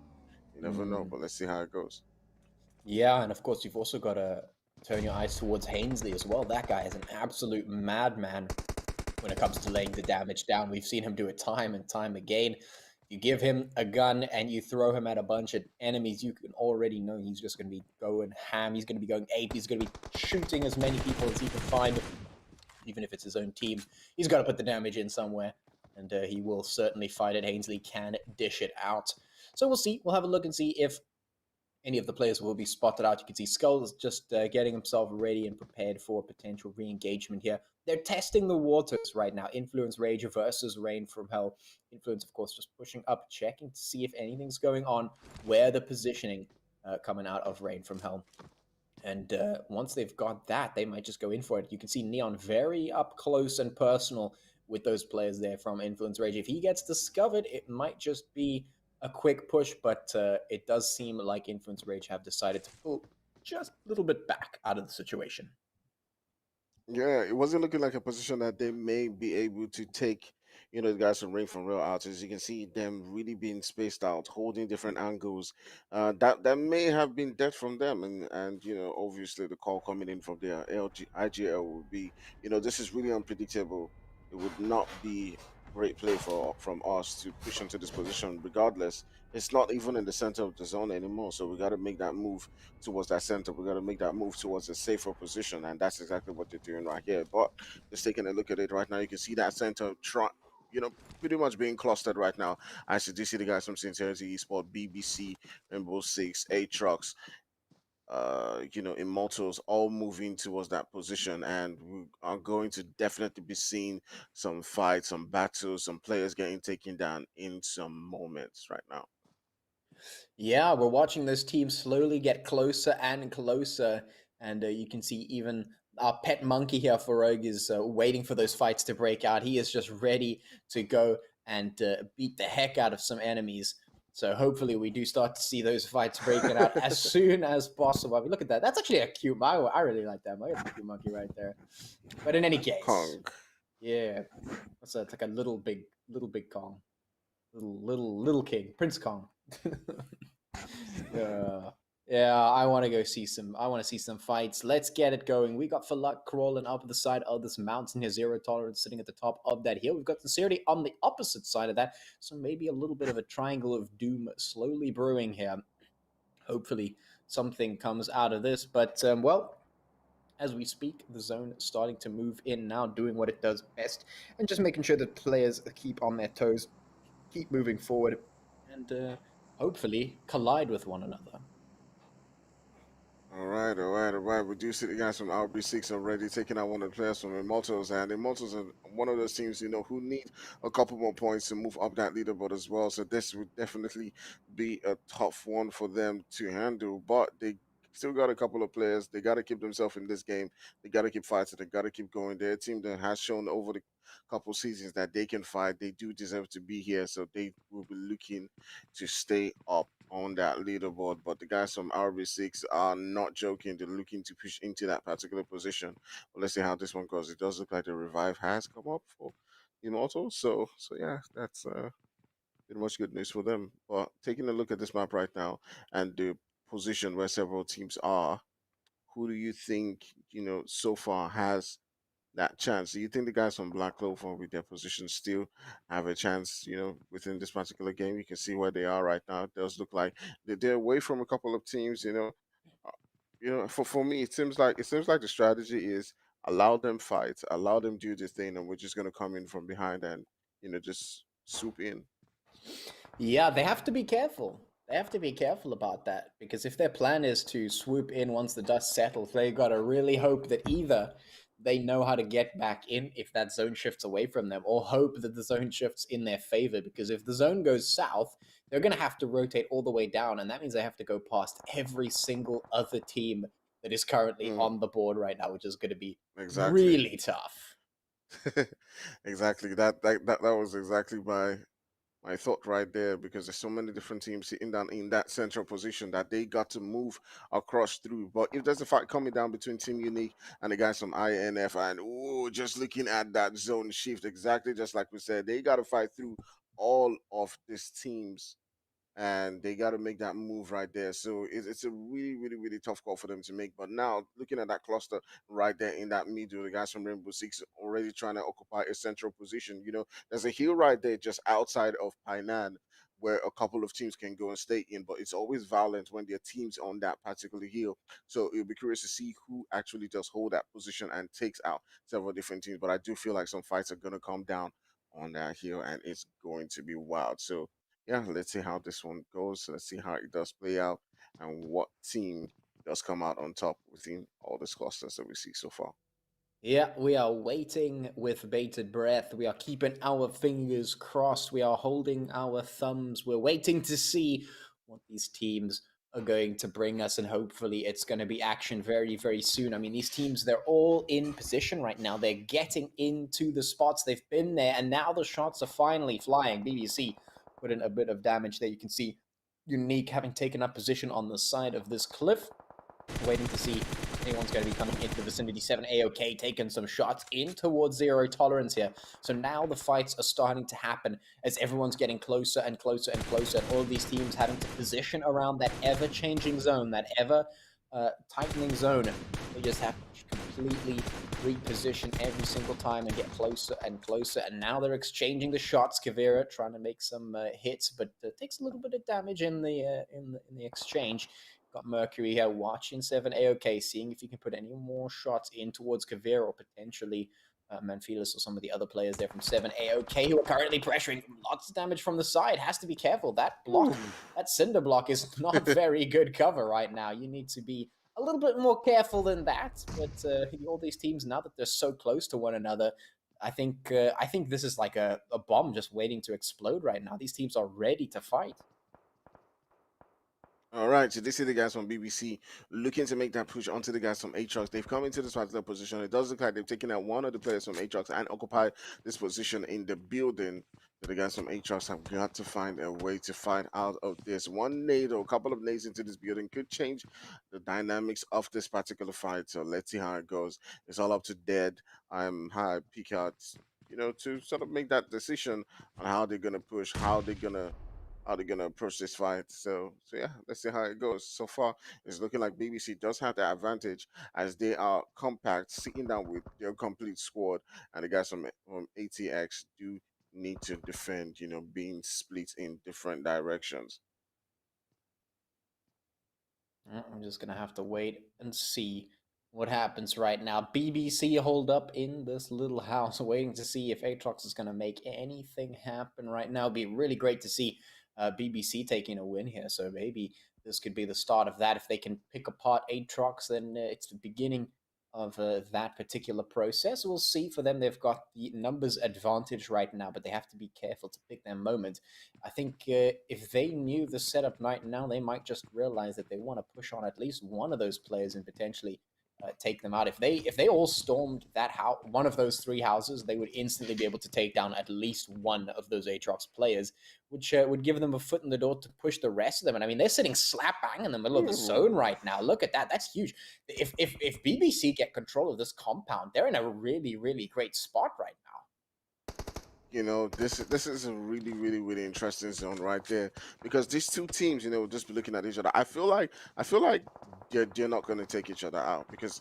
You never know, but let's see how it goes. Yeah, and of course, you've also got to turn your eyes towards Hainsley as well. That guy is an absolute madman when it comes to laying the damage down. We've seen him do it time and time again. You give him a gun and you throw him at a bunch of enemies, you can already know he's just going to be going ham. He's going to be going ape. He's going to be shooting as many people as he can find, even if it's his own team. He's got to put the damage in somewhere, and he will certainly fight it. Hainsley can dish it out. So we'll see. We'll have a look and see if any of the players will be spotted out. You can see Skull just getting himself ready and prepared for potential re-engagement here. They're testing the waters right now. Influence Rage versus Rain from Hell. Influence, of course, just pushing up, checking to see if anything's going on, where the positioning coming out of Rain from Hell. And once they've got that, they might just go in for it. You can see Neon very up close and personal with those players there from Influence Rage. If he gets discovered, it might just be a quick push, but it does seem like Influence Rage have decided to pull just a little bit back out of the situation. Yeah, it wasn't looking like a position that they may be able to take, the guys from Ring from Real out. As you can see them really being spaced out, holding different angles. That may have been death from them, and obviously the call coming in from their IGL would be, this is really unpredictable. It would not be great play from us to push into this position. Regardless, it's not even in the center of the zone anymore. So we got to make that move towards that center. We got to make that move towards a safer position, and that's exactly what they're doing right here. But just taking a look at it right now, you can see that center pretty much being clustered right now. I should do see the guys from Sincerity, Esport, BBC, Rainbow Six, ATROX, Immortalz all moving towards that position, and we are going to definitely be seeing some fights, some battles, some players getting taken down in some moments right now. Yeah, we're watching those teams slowly get closer and closer, and you can see even our pet monkey here for Rogue is waiting for those fights to break out. He is just ready to go and beat the heck out of some enemies. So hopefully we do start to see those fights breaking out as soon as possible. I mean, look at that. That's actually a cute. I really like that. That's a cute monkey right there. But in any case, Kong. yeah, it's like a little big Kong, little king, Prince Kong. uh, yeah, I want to go see some. I want to see some fights. Let's get it going. We got Falak crawling up the side of this mountain here. Zero tolerance sitting at the top of that hill. We've got Sincerity on the opposite side of that. So maybe a little bit of a triangle of doom slowly brewing here. Hopefully something comes out of this. But well, as we speak, the zone is starting to move in now, doing what it does best, and just making sure that players keep on their toes, keep moving forward, and hopefully collide with one another. All right, all right, all right. We do see the guys from RB6 already taking out one of the players from Immortalz, and Immortalz are one of those teams, who need a couple more points to move up that leaderboard as well. So this would definitely be a tough one for them to handle, but they still got a couple of players. They got to keep themselves in this game. They got to keep fighting. They got to keep going. They're a team that has shown over the couple seasons that they can fight. They do deserve to be here, so they will be looking to stay up on that leaderboard. But the guys from RB6 are not joking. They're looking to push into that particular position. But let's see how this one goes. It does look like the revive has come up for Immortal. So yeah, that's pretty much good news for them. But taking a look at this map right now and the position where several teams are, who do you think, so far has that chance? Do you think the guys from Black Clover with their position still have a chance, within this particular game? You can see where they are right now. It does look like they're away from a couple of teams. Uh, for me, it seems like the strategy is allow them fight, allow them do this thing, and we're just gonna come in from behind and just swoop in. Yeah, they have to be careful. They have to be careful about that because if their plan is to swoop in once the dust settles, they gotta really hope that either they know how to get back in if that zone shifts away from them, or hope that the zone shifts in their favor. Because if the zone goes south, they're gonna have to rotate all the way down, and that means they have to go past every single other team that is currently Mm, on the board right now, which is gonna be exactly. really tough. Exactly. That was exactly my thought right there, because there's so many different teams sitting down in that central position that they got to move across through. But if there's a fight coming down between Team Unique and the guys from INF, and just looking at that zone shift, exactly just like we said, they got to fight through all of these teams, and they got to make that move right there. So it's a really, really, really tough call for them to make. But now, looking at that cluster right there in that middle, the guys from Rainbow Six already trying to occupy a central position. There's a hill right there just outside of Painan where a couple of teams can go and stay in, but it's always violent when there are teams on that particular hill. So it'll be curious to see who actually does hold that position and takes out several different teams. But I do feel like some fights are going to come down on that hill, and it's going to be wild. So yeah, let's see how this one goes. Let's see how it does play out and what team does come out on top within all the clusters that we see so far. Yeah, we are waiting with bated breath. We are keeping our fingers crossed. We are holding our thumbs. We're waiting to see what these teams are going to bring us, and hopefully it's going to be action very, very soon. I mean, these teams, they're all in position right now. They're getting into the spots. They've been there, and now the shots are finally flying. BBC put in a bit of damage there. You can see Unique having taken up position on the side of this cliff, waiting to see anyone's going to be coming into the vicinity. 7 AOK taking some shots in towards zero tolerance here. So now the fights are starting to happen as everyone's getting closer and closer and closer, and all of these teams having to position around that ever-changing zone, that ever-tightening zone. They just have to completely reposition every single time and get closer and closer, and now they're exchanging the shots. Kavira trying to make some hits, but takes a little bit of damage in the exchange. Got Mercury here watching 7 AOK, seeing if he can put any more shots in towards Kavir or potentially Manfilis or some of the other players there from 7 AOK who are currently pressuring. Lots of damage from the side. Has to be careful. That block, that cinder block is not very good cover right now. You need to be a little bit more careful than that. But all these teams, now that they're so close to one another, I think this is like a bomb just waiting to explode right now. These teams are ready to fight. All right, so this is the guys from BBC looking to make that push onto the guys from ATROX. They've come into this particular position. It does look like they've taken out one of the players from ATROX and occupied this position in the building. So the guys from ATROX have got to find a way to fight out of this. One nade or a couple of nades into this building could change the dynamics of this particular fight. So let's see how it goes. It's all up to Dead. High peak out, to sort of make that decision on how they're gonna push, how they're gonna approach this fight. So yeah, let's see how it goes. So far, it's looking like BBC does have the advantage as they are compact, sitting down with their complete squad, and the guys from ATX do need to defend. Being split in different directions. I'm just going to have to wait and see what happens right now. BBC hold up in this little house, waiting to see if Atrox is going to make anything happen right now. It'd be really great to see BBC taking a win here. So maybe this could be the start of that. If they can pick apart Atrox, then it's the beginning of that particular process. We'll see. For them, they've got the numbers advantage right now, but they have to be careful to pick their moment. I think if they knew the setup right now, they might just realize that they want to push on at least one of those players and potentially take them out. If they all stormed that house, one of those three houses, they would instantly be able to take down at least one of those Atrox players, which would give them a foot in the door to push the rest of them. And I mean, they're sitting slap bang in the middle of the zone right now. Look at that. That's huge. If BBC get control of this compound, they're in a really, really great spot right now. This is a really, really, really interesting zone right there, because these two teams, just be looking at each other. I feel like they're not going to take each other out, because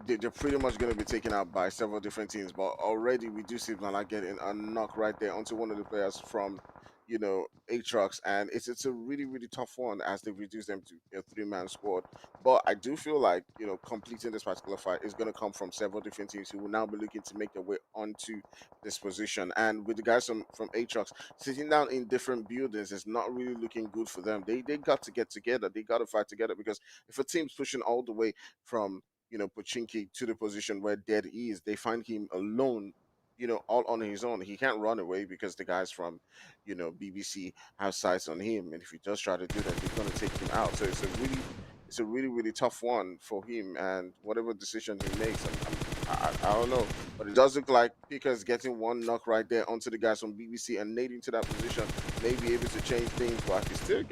they're pretty much going to be taken out by several different teams. But already we do see Blana getting a knock right there onto one of the players from Atrox, and it's a really, really tough one as they reduce them to a three-man squad. But I do feel like completing this particular fight is going to come from several different teams who will now be looking to make their way onto this position. And with the guys from Atrox sitting down in different buildings, is not really looking good for them. They got to get together. They got to fight together, because if a team's pushing all the way from Pochinki to the position where Dead is, they find him alone, all on his own. He can't run away because the guys from, BBC have sights on him. And if he does try to do that, they're going to take him out. So it's a really, really tough one for him. And whatever decision he makes, I don't know. But it does look like Pika's getting one knock right there onto the guys from BBC and nading to that position, may be able to change things, but he's still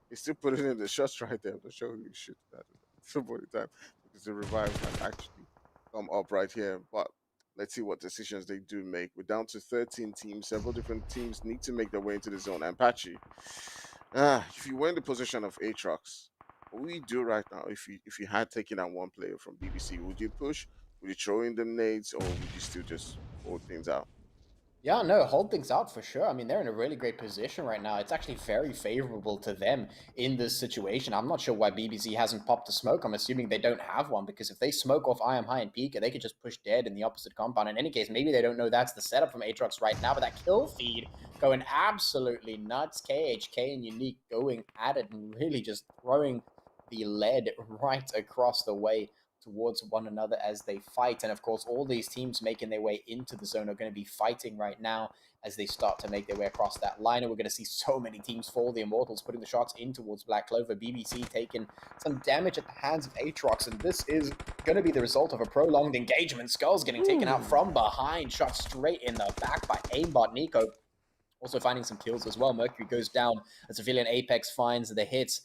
he's still putting in the shots right there. I'm not sure who he shoots that somebody time, because the revive might actually come up right here. But let's see what decisions they do make. We're down to 13 teams. Several different teams need to make their way into the zone. And Patchy, if you were in the position of Atrox, what would you do right now if you had taken out one player from BBC? Would you push? Would you throw in the nades, or would you still just hold things out? Yeah, no, hold things out for sure. I mean, they're in a really great position right now. It's actually very favorable to them in this situation. I'm not sure why BBC hasn't popped a smoke. I'm assuming they don't have one, because if they smoke off I Am High and Pika, they could just push Dead in the opposite compound. In any case, maybe they don't know that's the setup from Atrox right now, but that kill feed going absolutely nuts. KHK and Unique going at it and really just throwing the lead right across the way towards one another as they fight. And of course, all these teams making their way into the zone are going to be fighting right now as they start to make their way across that line. And we're going to see so many teams fall. The Immortalz putting the shots in towards Black Clover. BBC taking some damage at the hands of ATROX. And this is going to be the result of a prolonged engagement. Skulls getting taken out from behind. Shot straight in the back by aimbot Nico. Also finding some kills as well. Mercury goes down as Aphelion Apex finds the hits.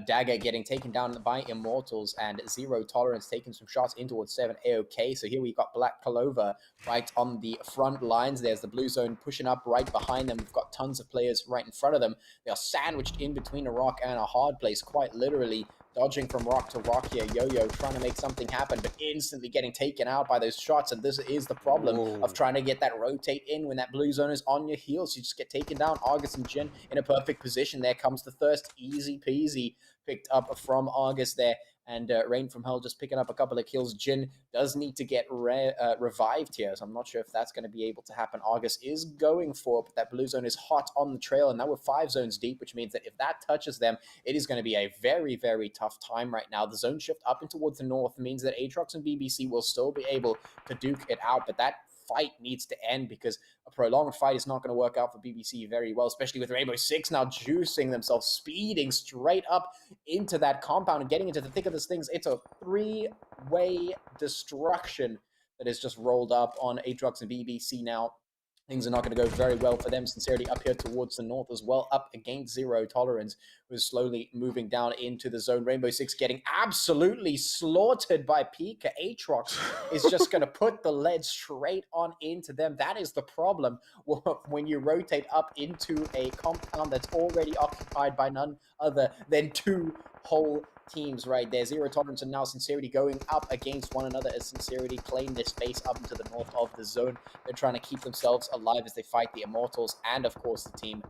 Dagger getting taken down by Immortalz, and Zero Tolerance taking some shots in towards 7 AOK. So here we got Black Clover right on the front lines. There's the blue zone pushing up right behind them. We've got tons of players right in front of them. They are sandwiched in between a rock and a hard place, quite literally. Dodging from rock to rock here, Yo-Yo trying to make something happen, but instantly getting taken out by those shots. And this is the problem of trying to get that rotate in when that blue zone is on your heels. You just get taken down. Argus and Jin in a perfect position. There comes the Thirst. Easy peasy picked up from Argus there. And Rain from Hell just picking up a couple of kills. Jin does need to get revived here, so I'm not sure if that's going to be able to happen. Argus is going for it, but that blue zone is hot on the trail, and now we're 5 zones deep, which means that if that touches them, it is going to be a very, very tough time right now. The zone shift up and towards the north means that ATROX and BBC will still be able to duke it out, but that fight needs to end because a prolonged fight is not going to work out for BBC very well, especially with Rainbow Six now juicing themselves, speeding straight up into that compound and getting into the thick of this things. It's a 3-way destruction that is just rolled up on ATROX and BBC now. Things are not going to go very well for them. Sincerity up here towards the north as well, up against Zero Tolerance, who's slowly moving down into the zone. Rainbow Six getting absolutely slaughtered by Pika. ATROX is just going to put the lead straight on into them. That is the problem when you rotate up into a compound that's already occupied by none other than 2 whole teams right there. Zero Tolerance and now Sincerity going up against one another as Sincerity claim their space up into the north of the zone. They're trying to keep themselves alive as they fight the Immortalz and, of course, the team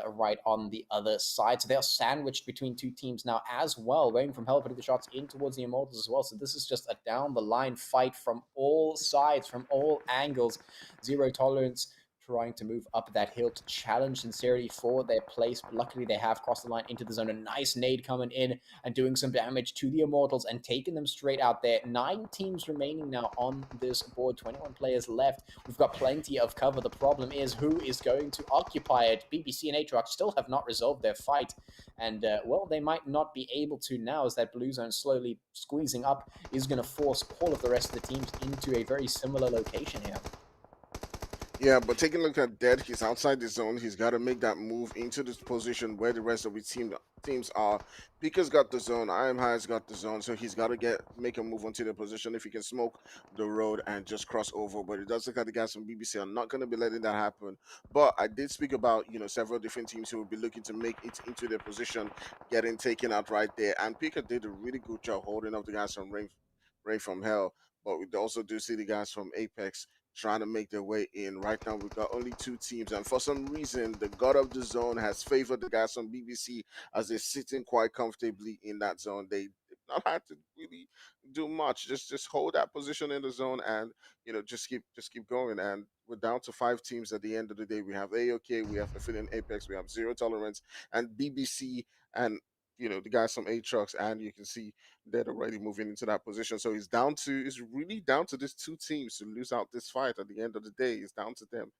right on the other side. So they are sandwiched between 2 teams now as well. Rain from Hell putting the shots in towards the Immortalz as well. So this is just a down-the-line fight from all sides, from all angles. Zero Tolerance trying to move up that hill to challenge Sincerity for their place, but luckily they have crossed the line into the zone. A nice nade coming in and doing some damage to the Immortalz and taking them straight out there. 9 teams remaining now on this board, 21 players left. We've got plenty of cover. The problem is who is going to occupy it. BBC and ATROX still have not resolved their fight, and well, they might not be able to now as that blue zone slowly squeezing up is going to force all of the rest of the teams into a very similar location here. Yeah, but taking a look at Dead, he's outside the zone. He's got to make that move into this position where the rest of his teams are. Pika's got the zone. I Am High's got the zone, so he's got to make a move onto the position if he can smoke the road and just cross over. But it does look like the guys from BBC are not going to be letting that happen. But I did speak about, several different teams who will be looking to make it into their position, getting taken out right there. And Pika did a really good job holding up the guys from Rain from Hell. But we also do see the guys from Apex trying to make their way in. Right now, we've got only 2 teams, and for some reason, the god of the zone has favored the guys from BBC as they're sitting quite comfortably in that zone. They've not had to really do much. Just hold that position in the zone, and just keep going. And we're down to 5 teams at the end of the day. We have AOK, we have Aphelion Apex, we have Zero Tolerance, and BBC, and the guys from ATROX, and you can see they're already moving into that position. So it's really down to these 2 teams to lose out this fight at the end of the day. It's down to them,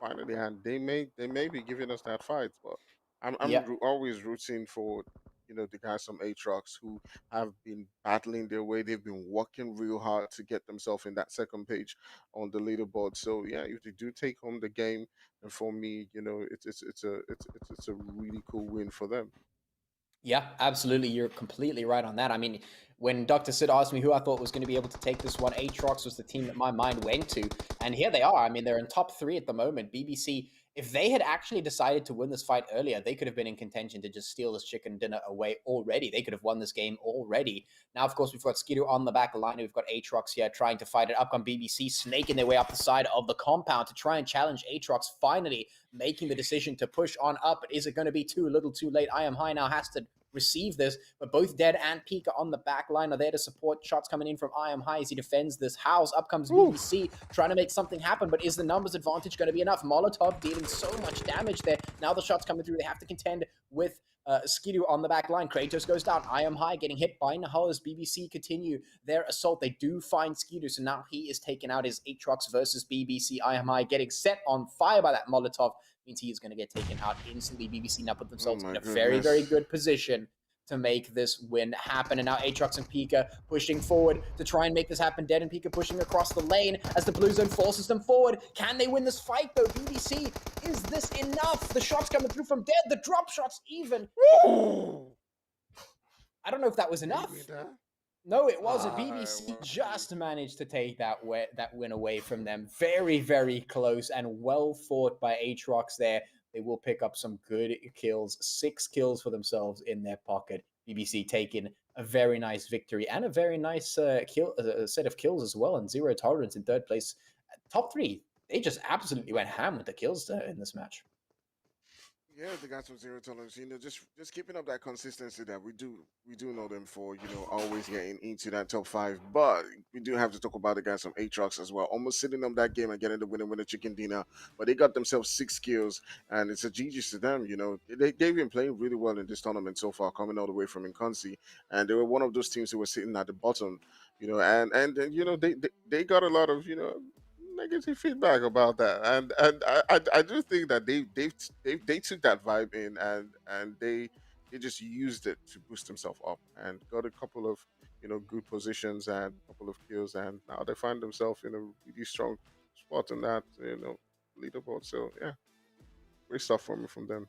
finally, and they may be giving us that fight. But I'm always rooting for the guys from Atrox who have been battling their way. They've been working real hard to get themselves in that second page on the leaderboard. So yeah, if they do take home the game, and for me, it's a really cool win for them. Yeah, absolutely. You're completely right on that. I mean, when Dr. Sid asked me who I thought was going to be able to take this one, Atrox was the team that my mind went to. And here they are. I mean, they're in top 3 at the moment. BBC, if they had actually decided to win this fight earlier, they could have been in contention to just steal this chicken dinner away already. They could have won this game already. Now, of course, we've got Skidoo on the back line. We've got Atrox here trying to fight it up on BBC, snaking their way up the side of the compound to try and challenge Atrox, finally making the decision to push on up. But is it going to be too little too late? I Am High now has to receive this, but both Dead and Pika on the back line are there to support. Shots coming in from I Am High as he defends this house. Up comes BBC trying to make something happen, but is the numbers advantage going to be enough? Molotov dealing so much damage there. Now the shots coming through, they have to contend with Skidoo on the back line. Kratos goes down. I am high, getting hit by Nahal as BBC continue their assault. They do find Skidoo, so now he is taken out as ATROX versus BBC. I am high, getting set on fire by that Molotov. Means he is going to get taken out instantly. BBC now put themselves in a very, very good position to make this win happen. And now Aatrox and Pika pushing forward to try and make this happen. Dead and Pika pushing across the lane as the blue zone forces them forward. Can they win this fight though? BBC, is this enough? The shots coming through from Dead, the drop shots even. Woo! I don't know if that was enough. No, it wasn't. BBC just managed to take that win away from them. Very, very close and well fought by Aatrox there. They will pick up some good kills, 6 kills for themselves in their pocket. BBC taking a very nice victory and a very nice set of kills as well. And Zero Tolerance in third place. Top 3, they just absolutely went ham with the kills in this match. Yeah, the guys from Zero Tolerance, just keeping up that consistency that we do know them for, always getting into that top 5. But we do have to talk about the guys from Aatrox as well, almost sitting up that game and getting the winner chicken dinner. But they got themselves 6 kills, and it's a GG to them. They've been playing really well in this tournament so far, coming all the way from Umzansi, and they were one of those teams who were sitting at the bottom. They got a lot of negative feedback about that, and I do think that they took that vibe in and they just used it to boost themselves up and got a couple of good positions and a couple of kills, and now they find themselves in a really strong spot in that leaderboard. So yeah, great stuff from them.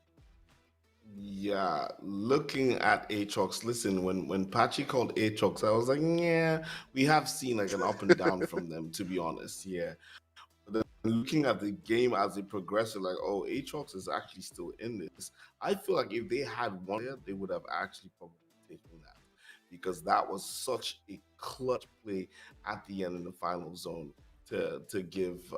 Yeah, looking at Aatrox, listen, when Patchy called Aatrox, I was like, yeah, we have seen like an up and down from them, to be honest. Yeah. But then looking at the game as it progressed, like, oh, Aatrox is actually still in this. I feel like if they had one player, they would have actually probably taken that, because that was such a clutch play at the end in the final zone to give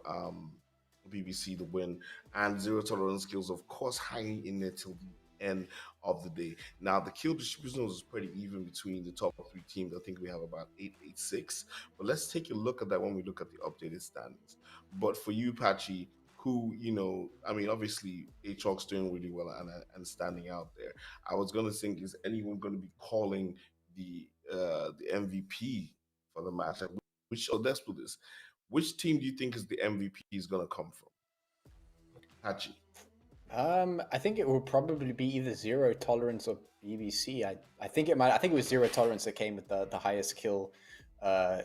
BBC the win, and Zero Tolerance skills, of course, hanging in there till the end of the day. Now, the kill distribution was pretty even between the top 3 teams. I think we have about 8-8-6. But let's take a look at that when we look at the updated standings. But for you, Patchy, who, obviously Aatrox doing really well and standing out there. I was going to think, is anyone going to be calling the MVP for the match? Let's do this. Which team do you think is the MVP is going to come from? Patchy. I think it will probably be either Zero Tolerance or BBC. I think it was Zero Tolerance that came with the highest kill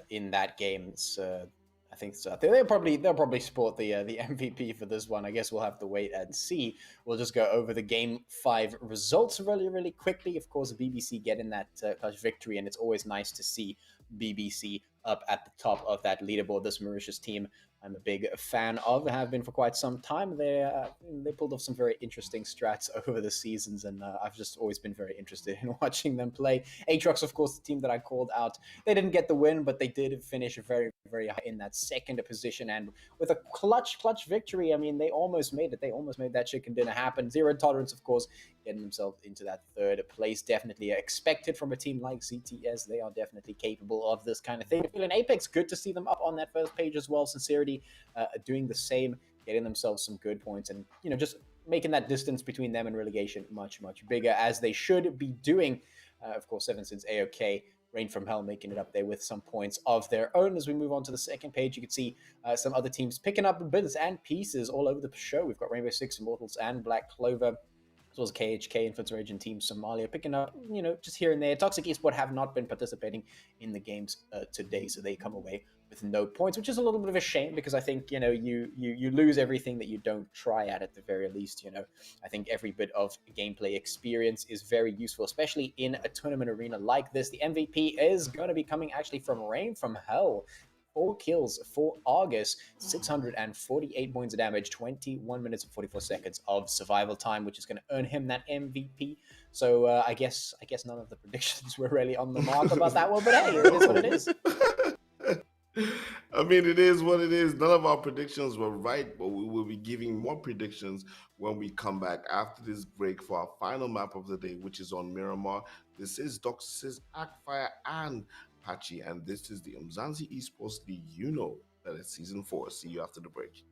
in that game. I think so. They'll probably sport the MVP for this one. I guess we'll have to wait and see. We'll just go over the game 5 results really, really quickly. Of course, BBC getting that clutch victory, and it's always nice to see BBC up at the top of that leaderboard. This Mauritius team I'm a big fan of, have been for quite some time. They pulled off some very interesting strats over the seasons, and I've just always been very interested in watching them play. Aatrox, of course, the team that I called out. They didn't get the win, but they did finish very, very high in that second position, and with a clutch victory. I mean, they almost made it. They almost made that chicken dinner happen. Zero Tolerance, of course, getting themselves into that third place. Definitely expected from a team like CTS. They are definitely capable of this kind of thing. Feeling Apex, good to see them up on that first page as well. Sincerity doing the same, getting themselves some good points, and just making that distance between them and relegation much bigger, as they should be doing. Of course, 7 since AOK, Rain from Hell making it up there with some points of their own. As we move on to the second page, you can see some other teams picking up bits and pieces all over the show. We've got Rainbow Six, Immortalz, and Black Clover, as well as KHK and Federation Team Somalia picking up, just here and there. Toxic Esport have not been participating in the games today, so they come away with no points, which is a little bit of a shame, because I think, you lose everything that you don't try at the very least. I think every bit of gameplay experience is very useful, especially in a tournament arena like this. The MVP is going to be coming actually from Rain from Hell. 4 kills for Argus, 648 points of damage, 21 minutes and 44 seconds of survival time, which is going to earn him that MVP. So I guess none of the predictions were really on the mark about that one, but hey, it is what it is. I mean, it is what it is. None of our predictions were right, but we will be giving more predictions when we come back after this break for our final map of the day, which is on Miramar. This is Dr. Sis, Akfire, and Patchy, and this is the Umzansi Esports League. You know that it's season 4. See you after the break.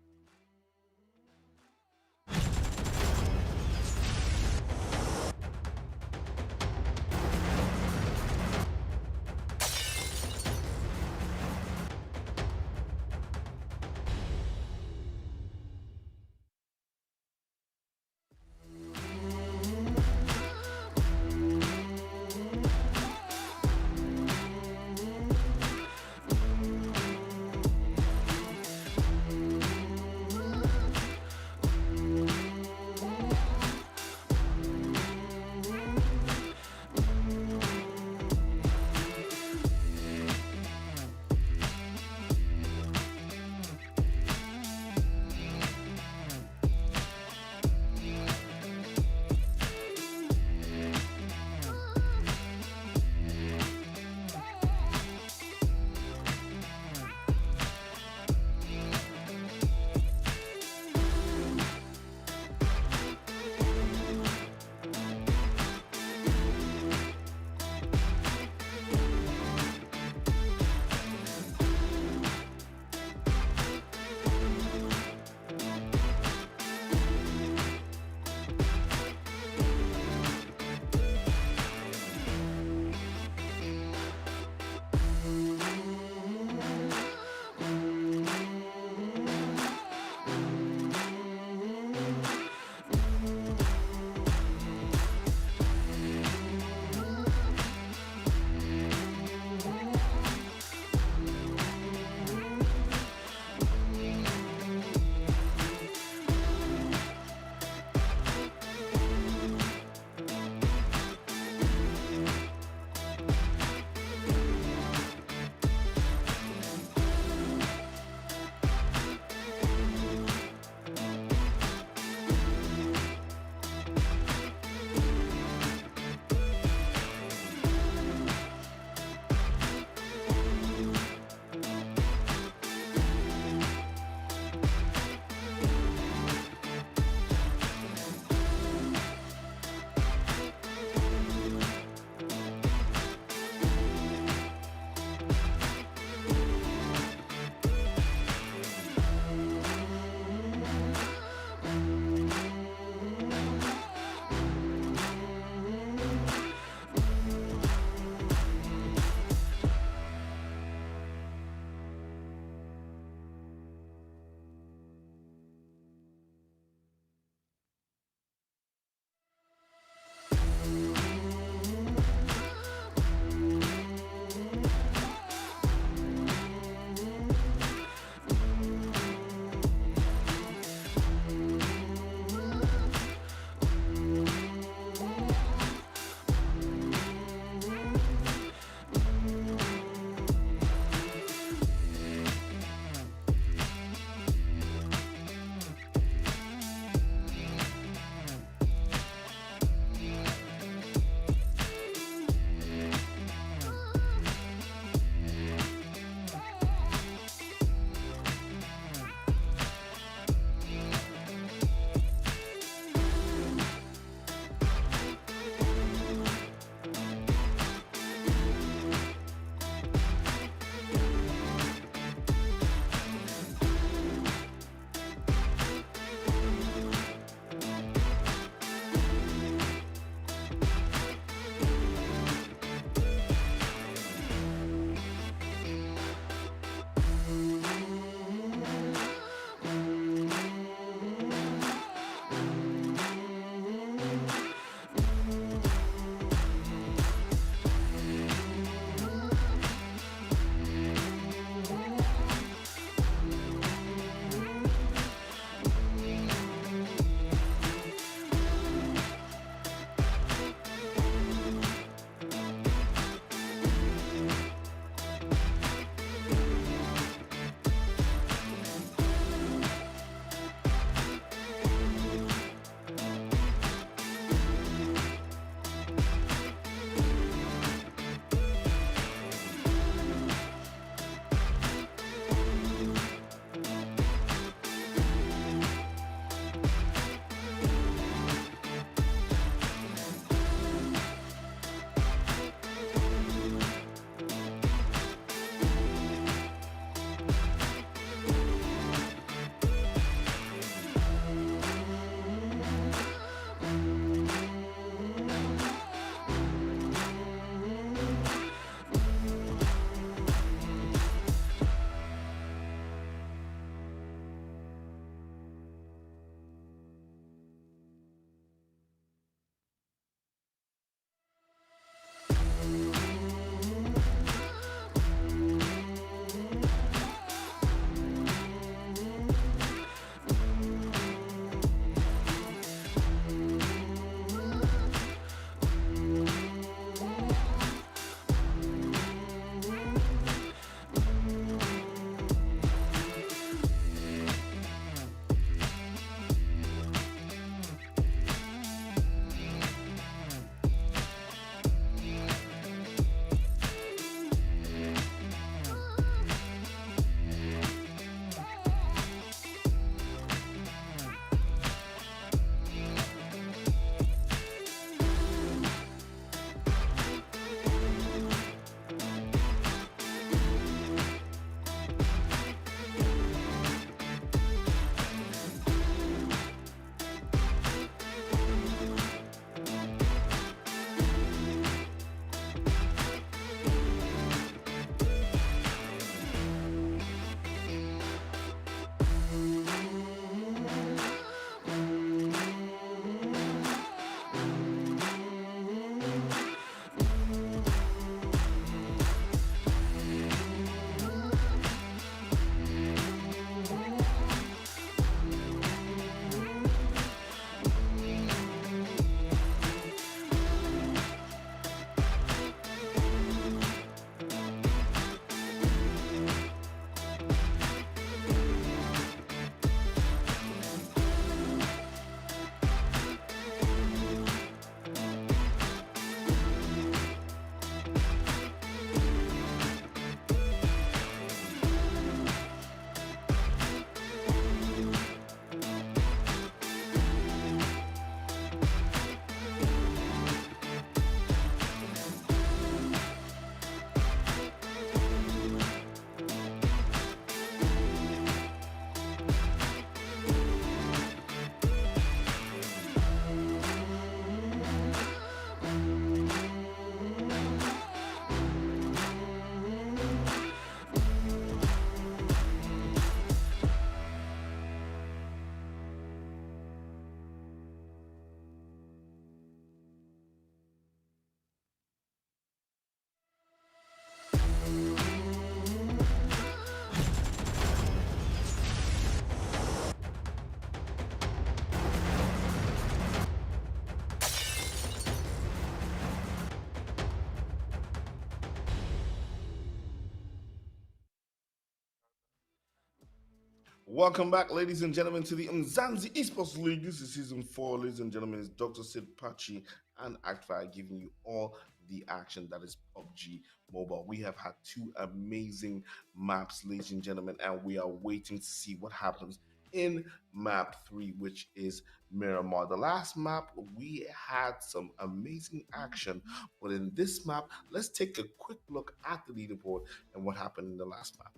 Welcome back, ladies and gentlemen, to the Umzansi Esports League. This is season 4, ladies and gentlemen. It's Dr. Sid Pachi and Actfire giving you all the action that is PUBG Mobile. We have had two amazing maps, ladies and gentlemen, and we are waiting to see what happens in map 3, which is Miramar. The last map, we had some amazing action, but in this map, let's take a quick look at the leaderboard and what happened in the last map.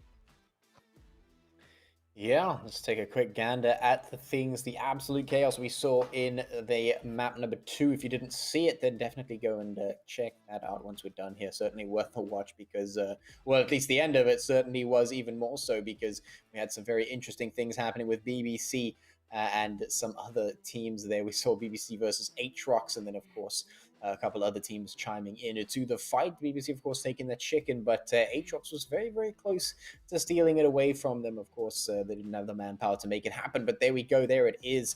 Yeah, let's take a quick gander at the things, the absolute chaos we saw in the map number 2. If you didn't see it, then definitely go and check that out once we're done here. Certainly worth a watch because, well, at least the end of it certainly was even more so because we had some very interesting things happening with BBC and some other teams there. We saw BBC versus ATROX, and then, of course, a couple other teams chiming in to the fight. BBC, of course, taking the chicken, but Aatrox was very, very close to stealing it away from them. Of course, they didn't have the manpower to make it happen, but there we go. There it is.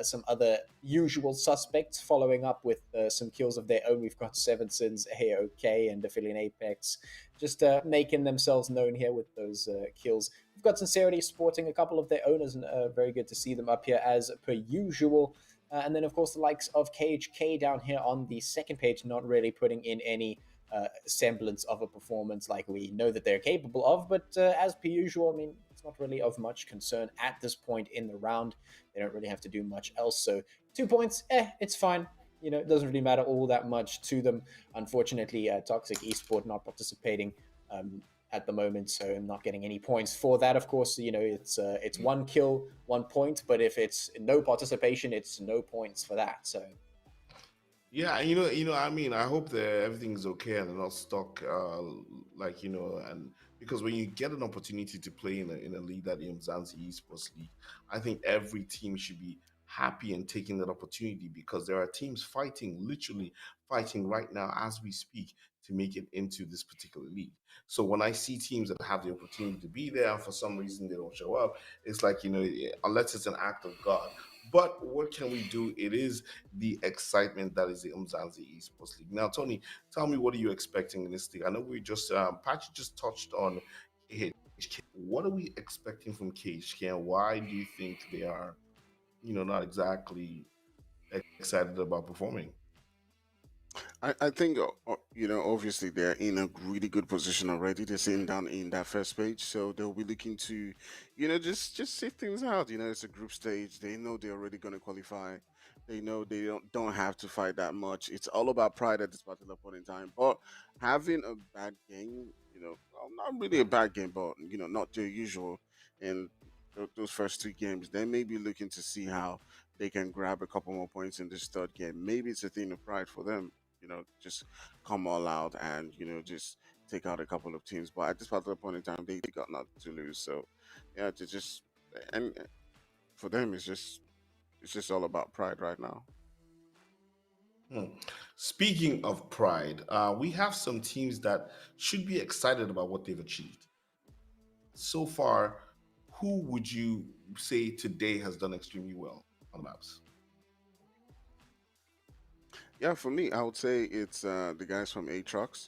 Some other usual suspects following up with some kills of their own. We've got Seven Sins, AOK, and Aphelion Apex just making themselves known here with those kills. We've got Sincerity sporting a couple of their owners, and very good to see them up here as per usual. And then, of course, the likes of KHK down here on the second page, not really putting in any semblance of a performance like we know that they're capable of. But as per usual, I mean, it's not really of much concern at this point in the round. They don't really have to do much else. So 2 points, it's fine. You know, it doesn't really matter all that much to them. Unfortunately, Toxic Esport not participating at the moment, so I'm not getting any points for that. Of course, you know, it's 1 kill, 1 point, but if it's no participation, it's no points for that. So Yeah, I mean, I hope that everything's okay and they're not stuck, like and because when you get an opportunity to play in a league that the Umzansi Esports League, I think every team should be happy and taking that opportunity because there are teams fighting, literally fighting right now as we speak to make it into this particular league. So when I see teams that have the opportunity to be there and for some reason they don't show up, it's like unless it's an act of God. But what can we do? It is the excitement that is the Umzansi Esports League. Now, Tony, tell me, what are you expecting in this league? I know we just, Patch just touched on KHK. What are we expecting from KHK and why do you think they are, not exactly excited about performing? I think obviously they're in a really good position already. They're sitting down in that first page, so they'll be looking to, just sit things out. It's a group stage. They know they're already going to qualify. They know they don't have to fight that much. It's all about pride at this particular point in time. But having a bad game, well, not really a bad game, but not their usual. In those first 2 games, they may be looking to see how they can grab a couple more points in this third game. Maybe it's a thing of pride for them, just come all out and just take out a couple of teams. But at this particular point in time, they got nothing to lose. So yeah, to just and for them, it's just all about pride right now. Hmm. Speaking of pride, we have some teams that should be excited about what they've achieved. So far, who would you say today has done extremely well on the maps? Yeah, for me, I would say it's the guys from ATROX,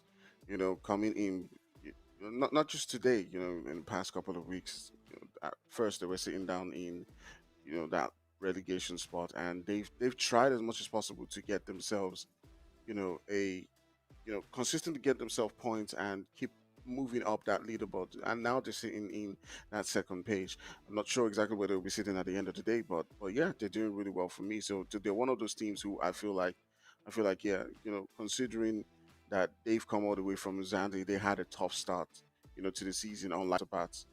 coming in. Not just today, in the past couple of weeks. At first they were sitting down in that relegation spot, and they've tried as much as possible to get themselves a consistently get themselves points and keep moving up that leaderboard. And now they're sitting in that second page. I'm not sure exactly where they'll be sitting at the end of the day, but yeah, they're doing really well for me. So they're one of those teams who I feel like yeah, considering that they've come all the way from Zandi, they had a tough start, to the season on lighter paths.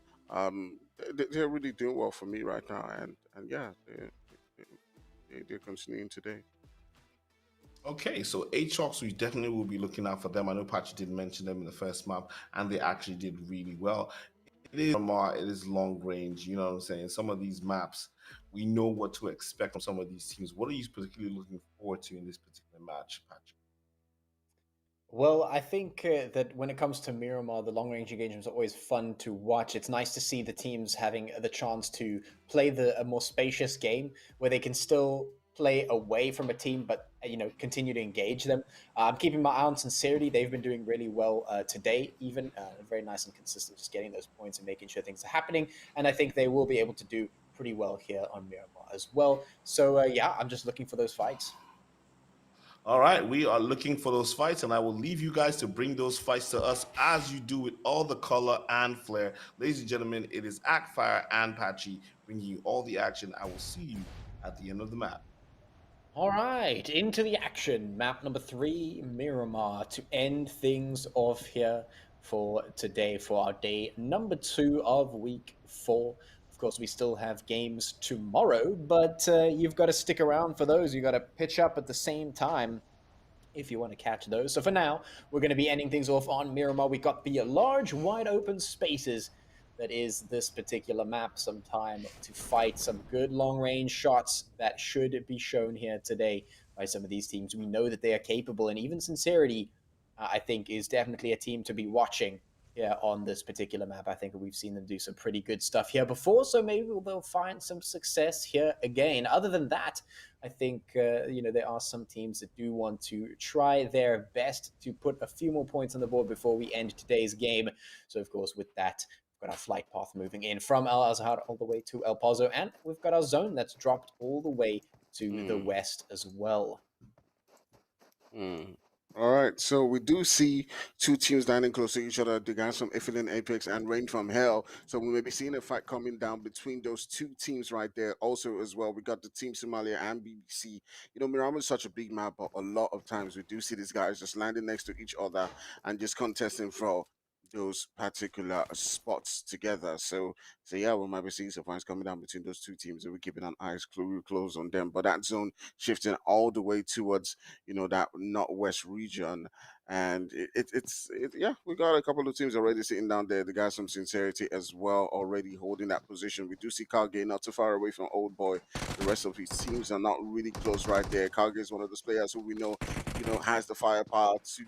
They're really doing well for me right now, and yeah, they're continuing today. Okay, so Aatrox, we definitely will be looking out for them. I know Patrick did mention them in the first map, and they actually did really well. It is Miramar, it is long range, you know what I'm saying? Some of these maps, we know what to expect from some of these teams. What are you particularly looking forward to in this particular match, Patrick? well, I think that when it comes to Miramar, the long range engagements are always fun to watch. It's nice to see the teams having the chance to play a more spacious game where they can still play away from a team, but continue to engage them. I'm keeping my eye on Sincerity. They've been doing really well today, even very nice and consistent, just getting those points and making sure things are happening. And I think they will be able to do pretty well here on Miramar as well. So yeah, I'm just looking for those fights. All right, we are looking for those fights, and I will leave you guys to bring those fights to us as you do with all the color and flair. Ladies and gentlemen, it is Ackfire and Patchy bringing you all the action. I will see you at the end of the map. All right, into the action. Map number 3, Miramar, to end things off here for today, for our day number 2 of week 4. Of course, we still have games tomorrow, but you've got to stick around for those. You've got to pitch up at the same time if you want to catch those. So for now, we're going to be ending things off on Miramar. We got the large, wide open spaces that is this particular map. Some time to fight some good long range shots that should be shown here today by some of these teams. We know that they are capable, and even Sincerity, I think, is definitely a team to be watching here on this particular map. I think we've seen them do some pretty good stuff here before, so maybe they'll find some success here again. Other than that, I think there are some teams that do want to try their best to put a few more points on the board before we end today's game. So of course, with that, we've got our flight path moving in from Al Azhar all the way to El Pozo, and we've got our zone that's dropped all the way to the Mm. west as well. Mm. All right, so we do see two teams standing close to each other, the guys from Aphelion Apex and Rain from Hell. So we may be seeing a fight coming down between those two teams right there. Also, as well, we got the team Somalia and BBC. Miramar is such a big map, but a lot of times we do see these guys just landing next to each other and just contesting for those particular spots together. So yeah, we might be seeing some fights coming down between those two teams, and we're keeping an eyes close on them. But that zone shifting all the way towards that northwest region, and yeah, we got a couple of teams already sitting down there. The guys from Sincerity as well already holding that position. We do see Kage not too far away from Old Boy. The rest of his teams are not really close right there. Kage is one of those players who we know has the firepower to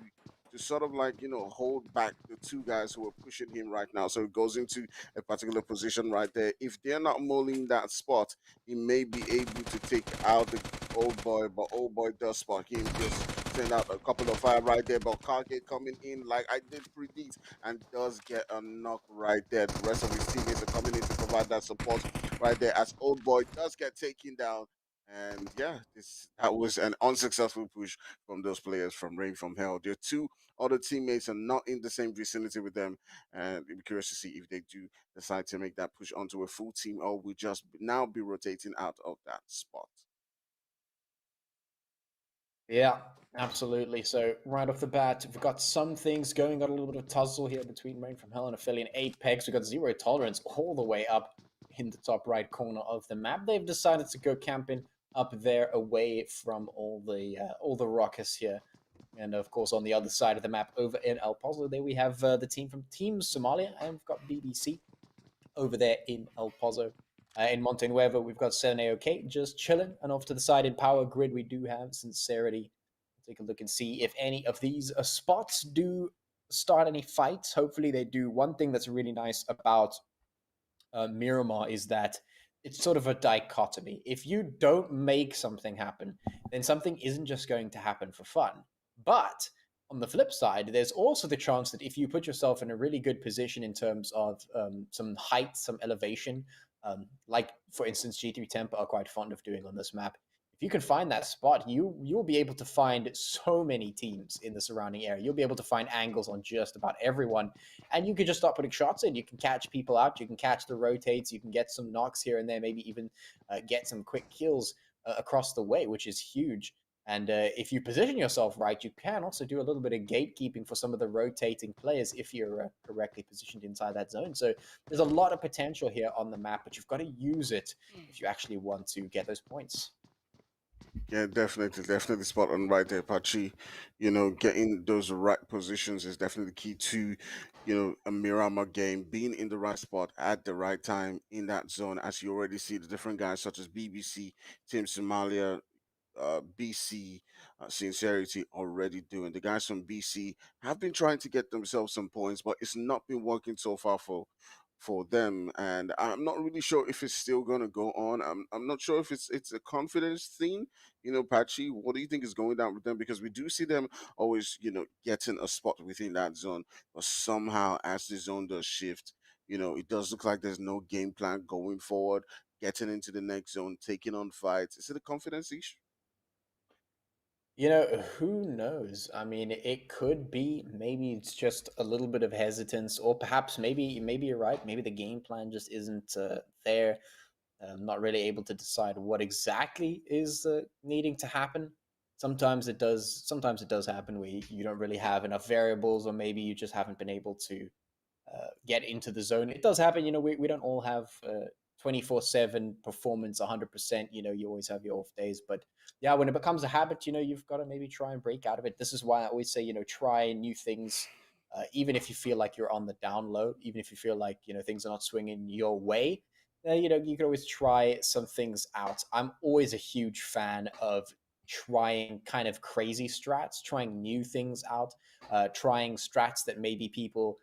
sort of like hold back the two guys who are pushing him right now. So it goes into a particular position right there. If they're not mulling that spot, he may be able to take out the Old Boy, but Old Boy does spot him, just send out a couple of fire right there. But Kage coming in like I did predict and does get a knock right there. The rest of his teammates are coming in to provide that support right there as Old Boy does get taken down. And yeah, that was an unsuccessful push from those players from Rain from Hell. Their two other teammates are not in the same vicinity with them, and we'll be curious to see if they do decide to make that push onto a full team or we just now be rotating out of that spot. Yeah, absolutely. So right off the bat, we've got some things going. Got a little bit of tussle here between Rain from Hell and Aphelion Apex. We've got zero tolerance all the way up in the top right corner of the map. They've decided to go camping up there, away from all the rockets here. And of course, on the other side of the map, over in El Pozo, there we have the team from Team Somalia, and we've got BBC over there in El Pozo. In Monte Nuevo, we've got 7AOK just chilling. And off to the side in Power Grid, we do have Sincerity. Take a look and see if any of these spots do start any fights. Hopefully, they do. One thing that's really nice about Miramar is that it's sort of a dichotomy. If you don't make something happen, then something isn't just going to happen for fun. But on the flip side, there's also the chance that if you put yourself in a really good position in terms of some height, some elevation, like for instance G3 Temp are quite fond of doing on this map. If you can find that spot, you'll be able to find so many teams in the surrounding area. You'll be able to find angles on just about everyone, and you can just start putting shots in. You can catch people out. You can catch the rotates. You can get some knocks here and there. Maybe even get some quick kills across the way, which is huge. And if you position yourself right, you can also do a little bit of gatekeeping for some of the rotating players if you're correctly positioned inside that zone. So there's a lot of potential here on the map, but you've got to use it if you actually want to get those points. Yeah, definitely spot on right there, Pachi. Getting those right positions is definitely key to, a Miramar game, being in the right spot at the right time in that zone. As you already see, the different guys such as BBC, Team Somalia, BC, Sincerity already doing. The guys from BC have been trying to get themselves some points, but it's not been working so far for them, and I'm not really sure if it's still gonna go on. I'm not sure if it's a confidence thing. Patchy, what do you think is going down with them? Because we do see them always, getting a spot within that zone, but somehow as the zone does shift, it does look like there's no game plan going forward, getting into the next zone, taking on fights. Is it a confidence issue? Who knows? I mean, it could be. Maybe it's just a little bit of hesitance, or perhaps maybe you're right. Maybe the game plan just isn't there. I'm not really able to decide what exactly is needing to happen. Sometimes it does. Sometimes it does happen where you don't really have enough variables, or maybe you just haven't been able to get into the zone. It does happen. We don't all have 24/7 performance 100%. You always have your off days. But yeah, when it becomes a habit, you've got to maybe try and break out of it. This is why I always say, try new things. Even if you feel like you're on the down low, even if you feel like, things are not swinging your way, you can always try some things out. I'm always a huge fan of trying kind of crazy strats, trying new things out, trying strats that maybe people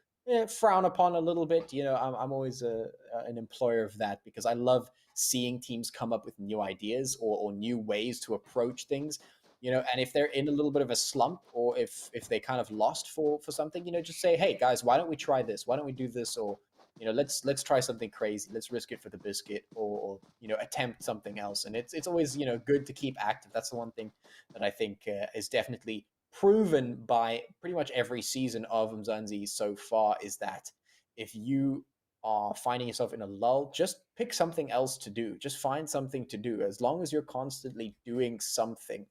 frown upon a little bit. I'm always an employer of that because I love seeing teams come up with new ideas or new ways to approach things. And if they're in a little bit of a slump or if they kind of lost for something, just say, hey guys, why don't we try this? Why don't we do this? Or let's try something crazy. Let's risk it for the biscuit, or attempt something else. And it's always good to keep active. That's the one thing that I think is definitely proven by pretty much every season of Umzansi so far, is that if you are finding yourself in a lull, just pick something else to do. Just find something to do. As long as you're constantly doing something,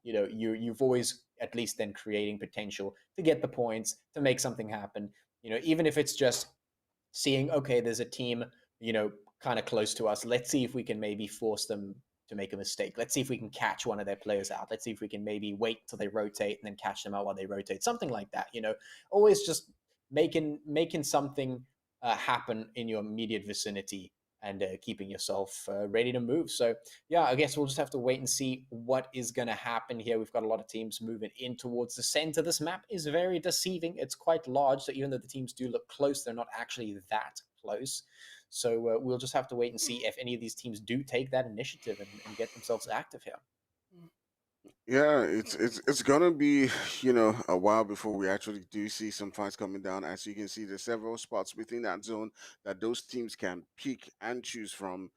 you've always at least then creating potential to get the points, to make something happen. Even if it's just seeing, okay, there's a team, kind of close to us. Let's see if we can maybe force them to make a mistake. Let's see if we can catch one of their players out. Let's see if we can maybe wait till they rotate and then catch them out while they rotate. Something like that. Always just making something happen in your immediate vicinity and keeping yourself ready to move. So yeah, I guess we'll just have to wait and see what is going to happen here. We've got a lot of teams moving in towards the center. This map is very deceiving. It's quite large, so even though the teams do look close, they're not actually that close. So we'll just have to wait and see if any of these teams do take that initiative and get themselves active here. Yeah, it's gonna be a while before we actually do see some fights coming down. As you can see, there's several spots within that zone that those teams can pick and choose from.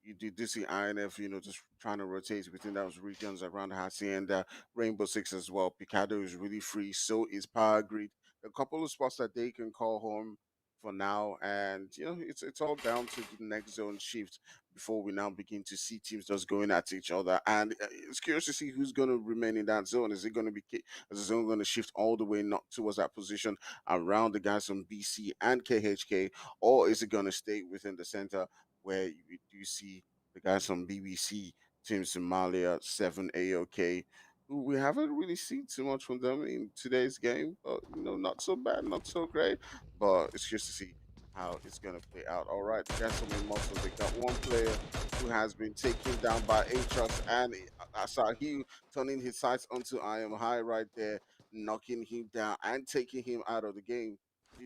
You do see INF, just trying to rotate within those regions around Hasi and Rainbow Six as well. Picado is really free, so is Power Grid. A couple of spots that they can call home for now, and it's all down to the next zone shift before we now begin to see teams just going at each other. And it's curious to see who's going to remain in that zone. Is it going to be is the zone going to shift all the way not towards that position around the guys from BC and KHK, or is it going to stay within the center where you do see the guys from BBC, Team Somalia, 7 AOK? Who we haven't really seen too much from them in today's game, but not so bad, not so great. But it's just to see how it's going to play out. All right, the guys from Immortalz, they got one player who has been taken down by ATROX, and I saw him turning his sights onto I Am High right there, knocking him down and taking him out of the game.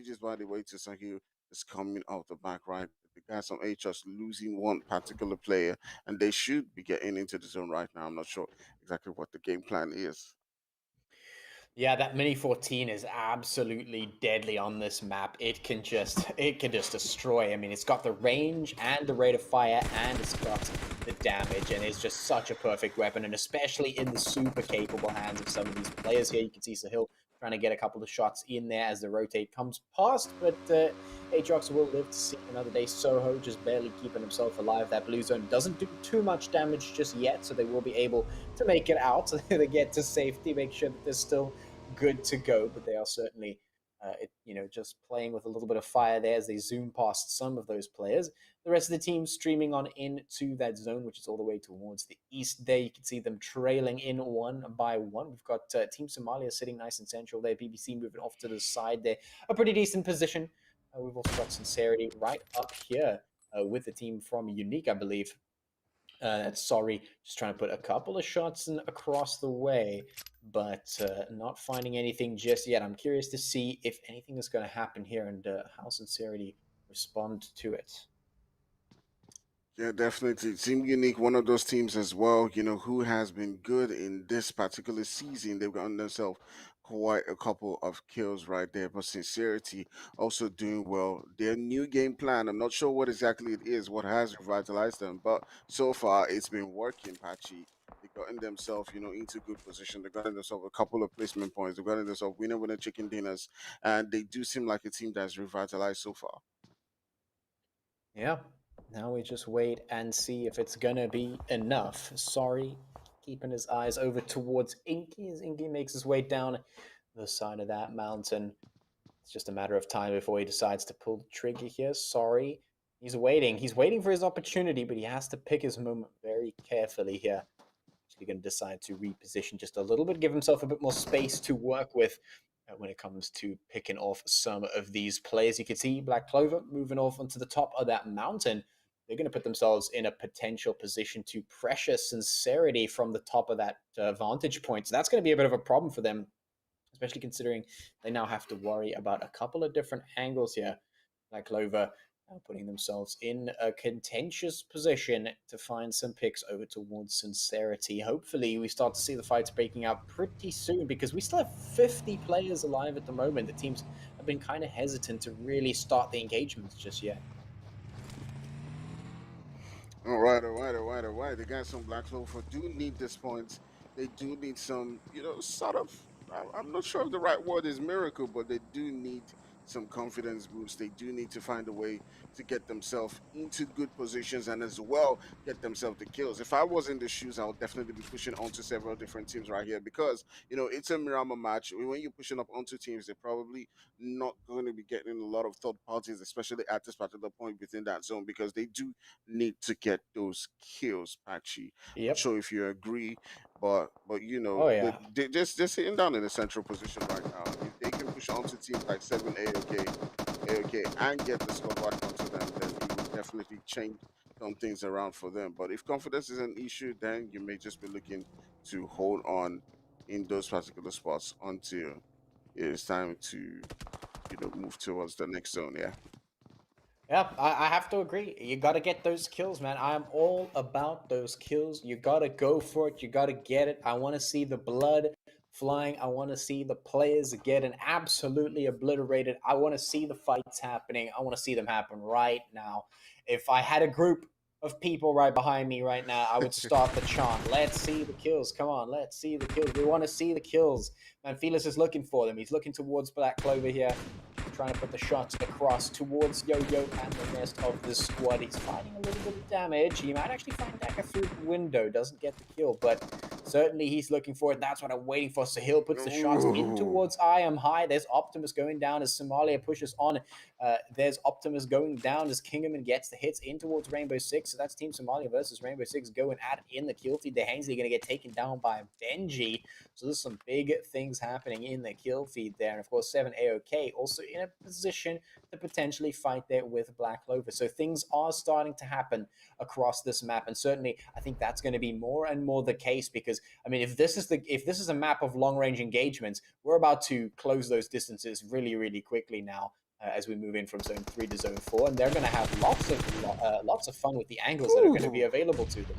Just by the way, to Sahil is coming off the back right. The guys from ATROX losing one particular player, and they should be getting into the zone right now. I'm not sure exactly what the game plan is. Yeah, that Mini 14 is absolutely deadly on this map. It can just destroy. I mean, it's got the range and the rate of fire, and it's got the damage, and it's just such a perfect weapon. And especially in the super capable hands of some of these players here, you can see Sahil trying to get a couple of shots in there as the rotate comes past, but Aatrox will live to see another day. Soho just barely keeping himself alive. That blue zone doesn't do too much damage just yet, so they will be able to make it out. They get to safety, make sure that they're still good to go, but they are certainly, just playing with a little bit of fire there as they zoom past some of those players. The rest of the team streaming on into that zone, which is all the way towards the east there. You can see them trailing in one by one. We've got Team Somalia sitting nice and central there. BBC moving off to the side there. A pretty decent position. We've also got Sincerity right up here with the team from Unique, I believe. Sorry, just trying to put a couple of shots in across the way, but not finding anything just yet. I'm curious to see if anything is going to happen here and how Sincerity respond to it. Yeah, definitely. Team Unique, one of those teams as well, who has been good in this particular season. They've gotten themselves quite a couple of kills right there. But Sincerity also doing well. Their new game plan, I'm not sure what exactly it is, what has revitalized them, but so far it's been working, Patchy. They've gotten themselves, into good position. They've gotten themselves a couple of placement points. They've gotten themselves winner chicken dinners. And they do seem like a team that's revitalized so far. Yeah. Now we just wait and see if it's gonna be enough. Sorry, keeping his eyes over towards Inky as Inky makes his way down the side of that mountain. It's just a matter of time before he decides to pull the trigger here. Sorry. He's waiting. He's waiting for his opportunity, but he has to pick his moment very carefully here. He's going to decide to reposition just a little bit, give himself a bit more space to work with when it comes to picking off some of these players. You can see Black Clover moving off onto the top of that mountain. They're going to put themselves in a potential position to pressure Sincerity from the top of that vantage point. So that's going to be a bit of a problem for them, especially considering they now have to worry about a couple of different angles here. Like Clover putting themselves in a contentious position to find some picks over towards Sincerity. Hopefully, we start to see the fights breaking out pretty soon because we still have 50 players alive at the moment. The teams have been kind of hesitant to really start the engagements just yet. All right. The guys from Black Clover do need this point. They do need some, sort of. I'm not sure if the right word is miracle, but they do need some confidence boost. They do need to find a way to get themselves into good positions and as well get themselves the kills. If I was in the shoes, I would definitely be pushing onto several different teams right here because it's a Miramar match. When you're pushing up onto teams, they're probably not going to be getting a lot of third parties, especially at this particular point within that zone because they do need to get those kills, Pachi. Not Yep. sure if you agree, but Oh, yeah. they're just sitting down in a central position right now. If they can push on to teams like Seven AOK, and get the squad back onto them, then it would definitely change some things around for them. But if confidence is an issue, then you may just be looking to hold on in those particular spots until it's time to move towards the next zone. Yeah. Yeah, I have to agree. You got to get those kills, man. I am all about those kills. You got to go for it. You got to get it. I want to see the blood flying. I want to see the players getting absolutely obliterated. I want to see the fights happening. I want to see them happen right now. If I had a group of people right behind me right now, I would start the chant. Let's see the kills. Come on, let's see the kills. We want to see the kills. Man, Felix is looking for them. He's looking towards Black Clover here, trying to put the shots across towards Yo-Yo and the rest of the squad. He's fighting a little bit of damage. He might actually find Daka through the window. Doesn't get the kill, but certainly he's looking for it. That's what I'm waiting for. Sahil puts the shots in Ooh. towards I Am High. There's Optimus going down as Somalia pushes on. There's Optimus going down as Kingerman gets the hits in towards Rainbow Six. So that's Team Somalia versus Rainbow Six going at it in the kill feed. The Hainsley going to get taken down by Benji. So there's some big things happening in the kill feed there. And of course, 7 AOK also in a position to potentially fight there with Black Clover. So things are starting to happen across this map. And certainly I think that's going to be more and more the case because I mean if this is a map of long range engagements, we're about to close those distances really, really quickly now. As we move in from zone 3 to zone 4, and they're going to have lots of fun with the angles that are going to be Ooh. available to them.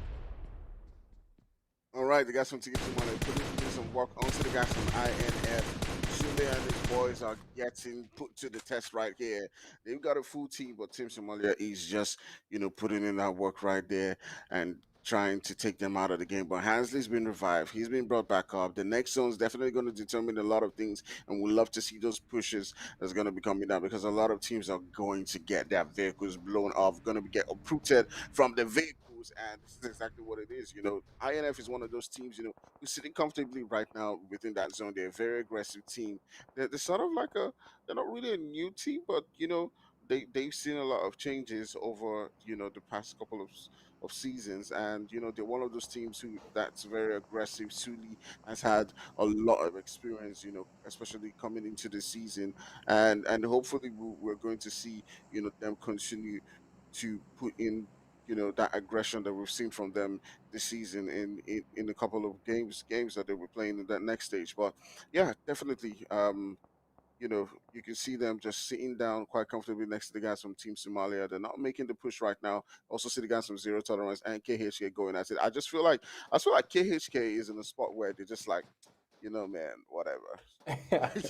All right, the guys from Ticket to Money putting some work onto the guys from INF. Shule and his boys are getting put to the test right here. They've got a full team, but Team Somalia is just, putting in that work right there and trying to take them out of the game. But Hansley's been revived. He's been brought back up. The next zone's definitely going to determine a lot of things, and we love to see those pushes that's going to be coming down because a lot of teams are going to get their vehicles blown off, going to get uprooted from the vehicles, and this is exactly what it is. INF is one of those teams, who's sitting comfortably right now within that zone. They're a very aggressive team. They're sort of like they're not really a new team, but they've seen a lot of changes over the past couple of seasons, and they're one of those teams who that's very aggressive. Suli has had a lot of experience, especially coming into the season, and hopefully we're going to see them continue to put in that aggression that we've seen from them this season in a couple of games that they were playing in that next stage. But yeah, definitely. you can see them just sitting down quite comfortably next to the guys from Team Somalia. They're not making the push right now. Also see the guys from Zero Tolerance and KHK going at it. I feel like KHK is in a spot where they're just like, man, whatever.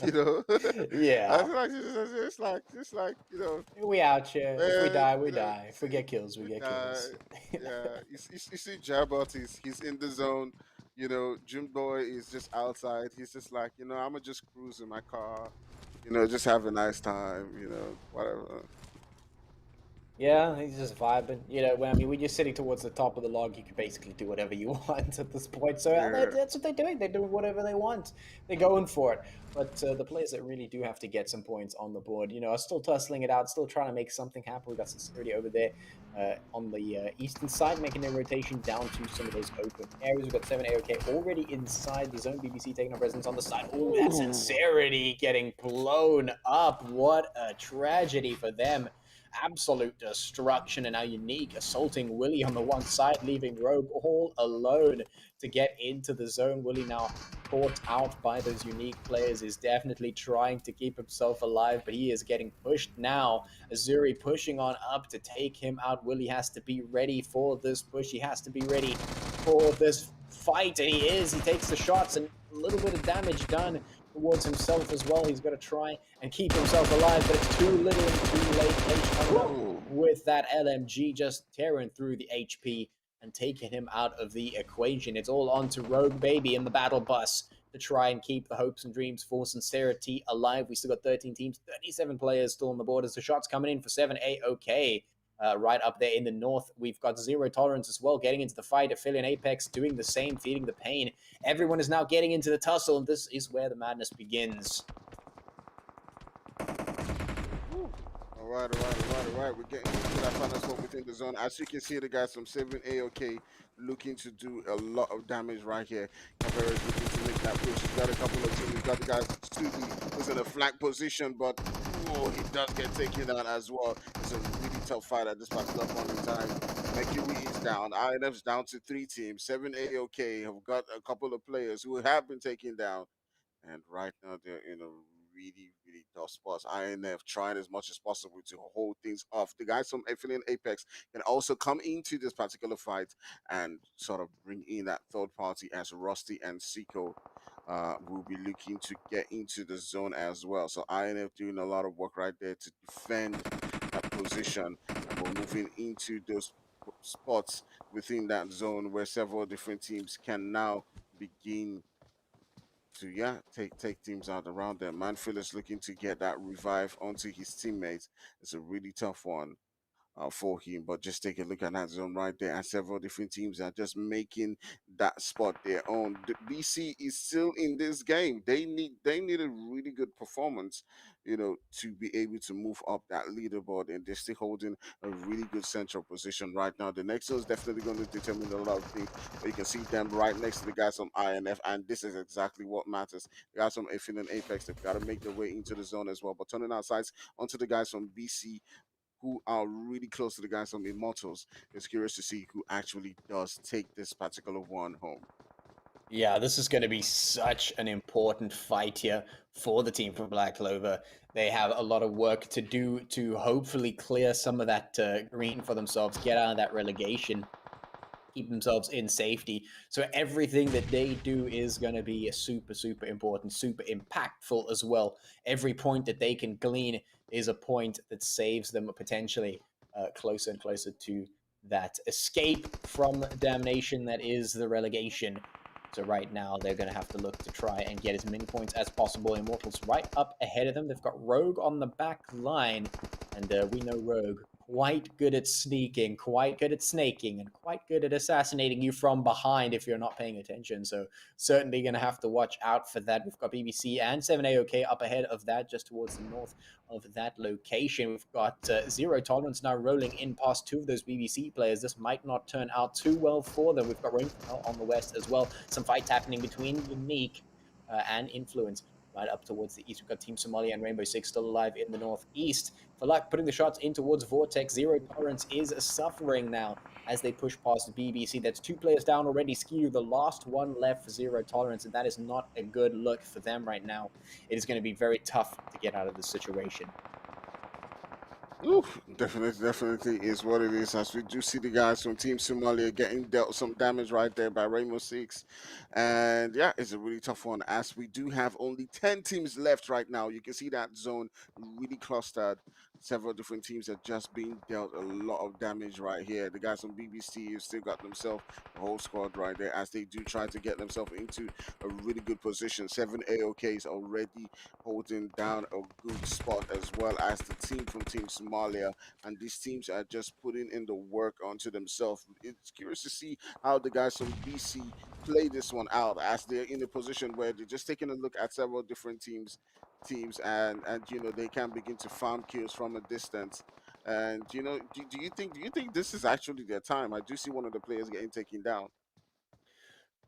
you know, I Yeah. feel like it's like We out here. If we man, die, we die. If we get kills, we we get die. kills. Yeah, you see Jabot, he's in the zone. Jim Boy is just outside. He's just like, I'ma just cruise in my car, just have a nice time, whatever. Yeah, he's just vibing. I mean, when you're sitting towards the top of the log, you can basically do whatever you want at this point. So Yeah. that's what they're doing. They're doing whatever they want. They're going for it. But the players that really do have to get some points on the board, are still tussling it out, still trying to make something happen. We've got Sincerity over there on the eastern side, making their rotation down to some of those open areas. We've got 7 AOK already inside the zone. BBC taking up residence on the side. Oh, that Sincerity getting blown up. What a tragedy for them. Absolute destruction, and now Unique assaulting Willie on the one side, leaving Rogue all alone to get into the zone. Willie now caught out by those Unique players, is definitely trying to keep himself alive, but he is getting pushed now. Azuri pushing on up to take him out. Willie has to be ready for this push. He has to be ready for this fight, and he is. He takes the shots, and a little bit of damage done towards himself as well. He's got to try and keep himself alive, but it's too little and too late. H coming up with that LMG, just tearing through the HP and taking him out of the equation. It's all on to Rogue Baby in the battle bus to try and keep the hopes and dreams for Sincerity alive. We still got 13 teams, 37 players still on the board as the shots coming in for 7-8. Right up there in the north, we've got Zero Tolerance as well, getting into the fight. Aphelion Apex doing the same, feeding the pain. Everyone is now getting into the tussle, and this is where the madness begins. All right. We're getting into that final spot within the zone. As you can see, the guys from 7 AOK looking to do a lot of damage right here. Cavera is looking to make that push. He's got a couple of teams. He's got the guys, Subi, who's in a flank position, but he does get taken down as well. It's a really tough fight at this particular point in time. Mercury is down. INF's down to 3 teams. 7 AOK have got a couple of players who have been taken down. And right now they're in a really, really tough spots. INF trying as much as possible to hold things off. The guys from Aphelion Apex can also come into this particular fight and sort of bring in that third party as Rusty and Seiko will be looking to get into the zone as well. So INF doing a lot of work right there to defend that position. And we're moving into those spots within that zone where several different teams can now begin to take teams out around them. Manfield is looking to get that revive onto his teammates. It's a really tough one for him. But just take a look at that zone right there, and several different teams are just making that spot their own. The BC is still in this game. They need a really good performance, to be able to move up that leaderboard, and they're still holding a really good central position right now. The next one is definitely going to determine a lot of things. But you can see them right next to the guys from INF, and this is exactly what matters. The guys from Aphelion and Apex, they've got to make their way into the zone as well. But turning our sights onto the guys from BC, who are really close to the guys from Immortalz. It's curious to see who actually does take this particular one home. Yeah, this is going to be such an important fight here for the team from Black Clover. They have a lot of work to do to hopefully clear some of that green for themselves, get out of that relegation, keep themselves in safety. So everything that they do is going to be super, super important, super impactful as well. Every point that they can glean is a point that saves them potentially closer and closer to that escape from damnation that is the relegation. So right now they're going to have to look to try and get as many points as possible. Immortalz right up ahead of them. They've got Rogue on the back line, and we know Rogue quite good at sneaking, quite good at snaking, and quite good at assassinating you from behind if you're not paying attention. So certainly going to have to watch out for that. We've got BBC and 7AOK up ahead of that, just towards the north of that location. We've got Zero Tolerance now rolling in past 2 of those BBC players. This might not turn out too well for them. We've got Rainfall on the west as well. Some fights happening between Unique and Influence. right up towards the east. We've got Team Somalia and Rainbow Six still alive in the northeast. For luck, putting the shots in towards Vortex. Zero Tolerance is suffering now as they push past BBC. That's 2 players down already. Skew, the last one left for Zero Tolerance, and that is not a good look for them right now. It is going to be very tough to get out of this situation. Oof, definitely is what it is. As we do see the guys from Team Somalia getting dealt some damage right there by Rainbow Six, and yeah, it's a really tough one. As we do have only 10 teams left right now, you can see that zone really clustered. Several different teams are just being dealt a lot of damage right here. The guys from BBC have still got themselves a whole squad right there as they do try to get themselves into a really good position. 7 AOKs already holding down a good spot, as well as the team from Team Somalia. And these teams are just putting in the work onto themselves. It's curious to see how the guys from BC play this one out, as they're in a position where they're just taking a look at several different teams, and they can begin to farm kills from a distance. And do you think this is actually their time? I do see one of the players getting taken down.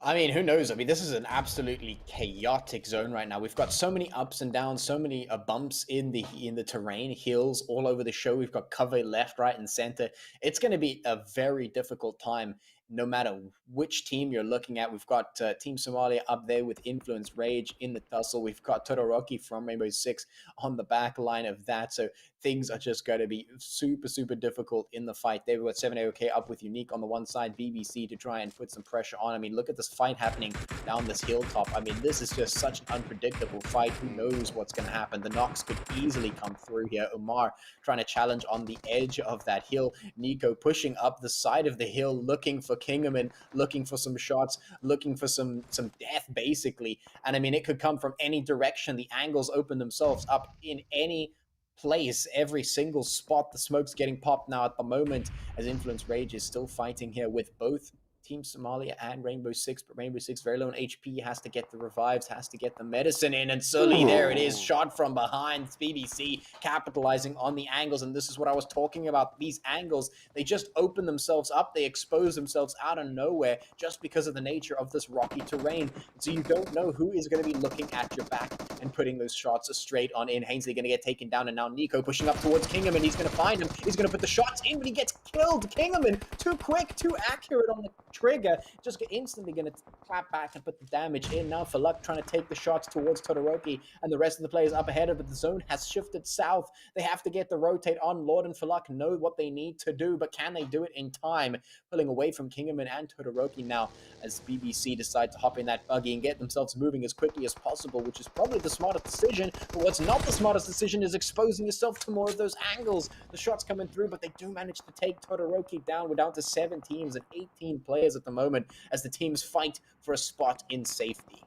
I mean, who knows? I mean, this is an absolutely chaotic zone right now. We've got so many ups and downs, so many bumps in the terrain, hills all over the show. We've got cover left, right, and center. It's going to be a very difficult time, no matter which team you're looking at. We've got Team Somalia up there with Influence Rage in the tussle. We've got Todoroki from Rainbow Six on the back line of that. So things are just going to be super, super difficult in the fight. They've got 7 AOK up with Unique on the one side, BBC to try and put some pressure on. I mean, look at this fight happening down this hilltop. I mean, this is just such an unpredictable fight. Who knows what's going to happen? The knocks could easily come through here. Umar trying to challenge on the edge of that hill. Nico pushing up the side of the hill, looking for Kingerman, looking for some shots, looking for some death, basically. And I mean, it could come from any direction. The angles open themselves up in any place, every single spot. The smoke's getting popped now at the moment as Influence Rage is still fighting here with both Team Somalia and Rainbow Six, but Rainbow Six very low on HP, has to get the revives, has to get the medicine in, and Sully, there it is, shot from behind. It's BBC capitalizing on the angles, and this is what I was talking about. These angles, they just open themselves up, they expose themselves out of nowhere just because of the nature of this rocky terrain. So you don't know who is going to be looking at your back and putting those shots straight on in. Hainsley going to get taken down, and now Nico pushing up towards Kingerman. He's going to find him. He's going to put the shots in, but he gets killed. Kingerman, too quick, too accurate on the trigger, just instantly going to clap back and put the damage in. Now for luck, trying to take the shots towards Todoroki, and the rest of the players up ahead of it. The zone has shifted south. They have to get the rotate on. Lord and for luck know what they need to do, but can they do it in time? Pulling away from Kingerman and Todoroki now as BBC decide to hop in that buggy and get themselves moving as quickly as possible, which is probably the smartest decision. But what's not the smartest decision is exposing yourself to more of those angles. The shots coming through, but they do manage to take Todoroki down. We're down to 7 teams and 18 players at the moment as the teams fight for a spot in safety.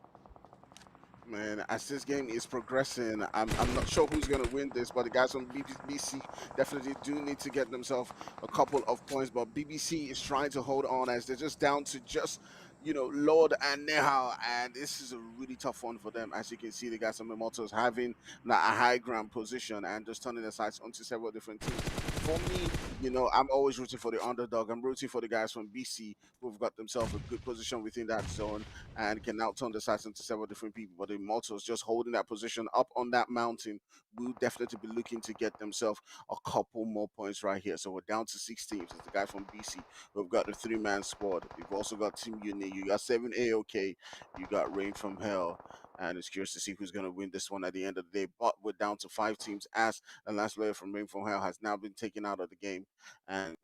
Man, as this game is progressing, I'm not sure who's going to win this, but the guys from BBC definitely do need to get themselves a couple of points. But BBC is trying to hold on as they're just down to just, Lord and Nehal, and this is a really tough one for them. As you can see, the guys from Immortalz having a high ground position and just turning their sights onto several different teams. For me, I'm always rooting for the underdog. I'm rooting for the guys from BC who've got themselves a good position within that zone and can now turn the sights into several different people. But the Immortals just holding that position up on that mountain will definitely be looking to get themselves a couple more points right here. So we're down to 6 teams. It's the guy from BC. We've got the 3-man squad. We've also got Team Uni. You got 7 AOK. You got Rain from Hell. And it's curious to see who's going to win this one at the end of the day. But we're down to 5 teams as the last player from Rain from Hell has now been taken out of the game. And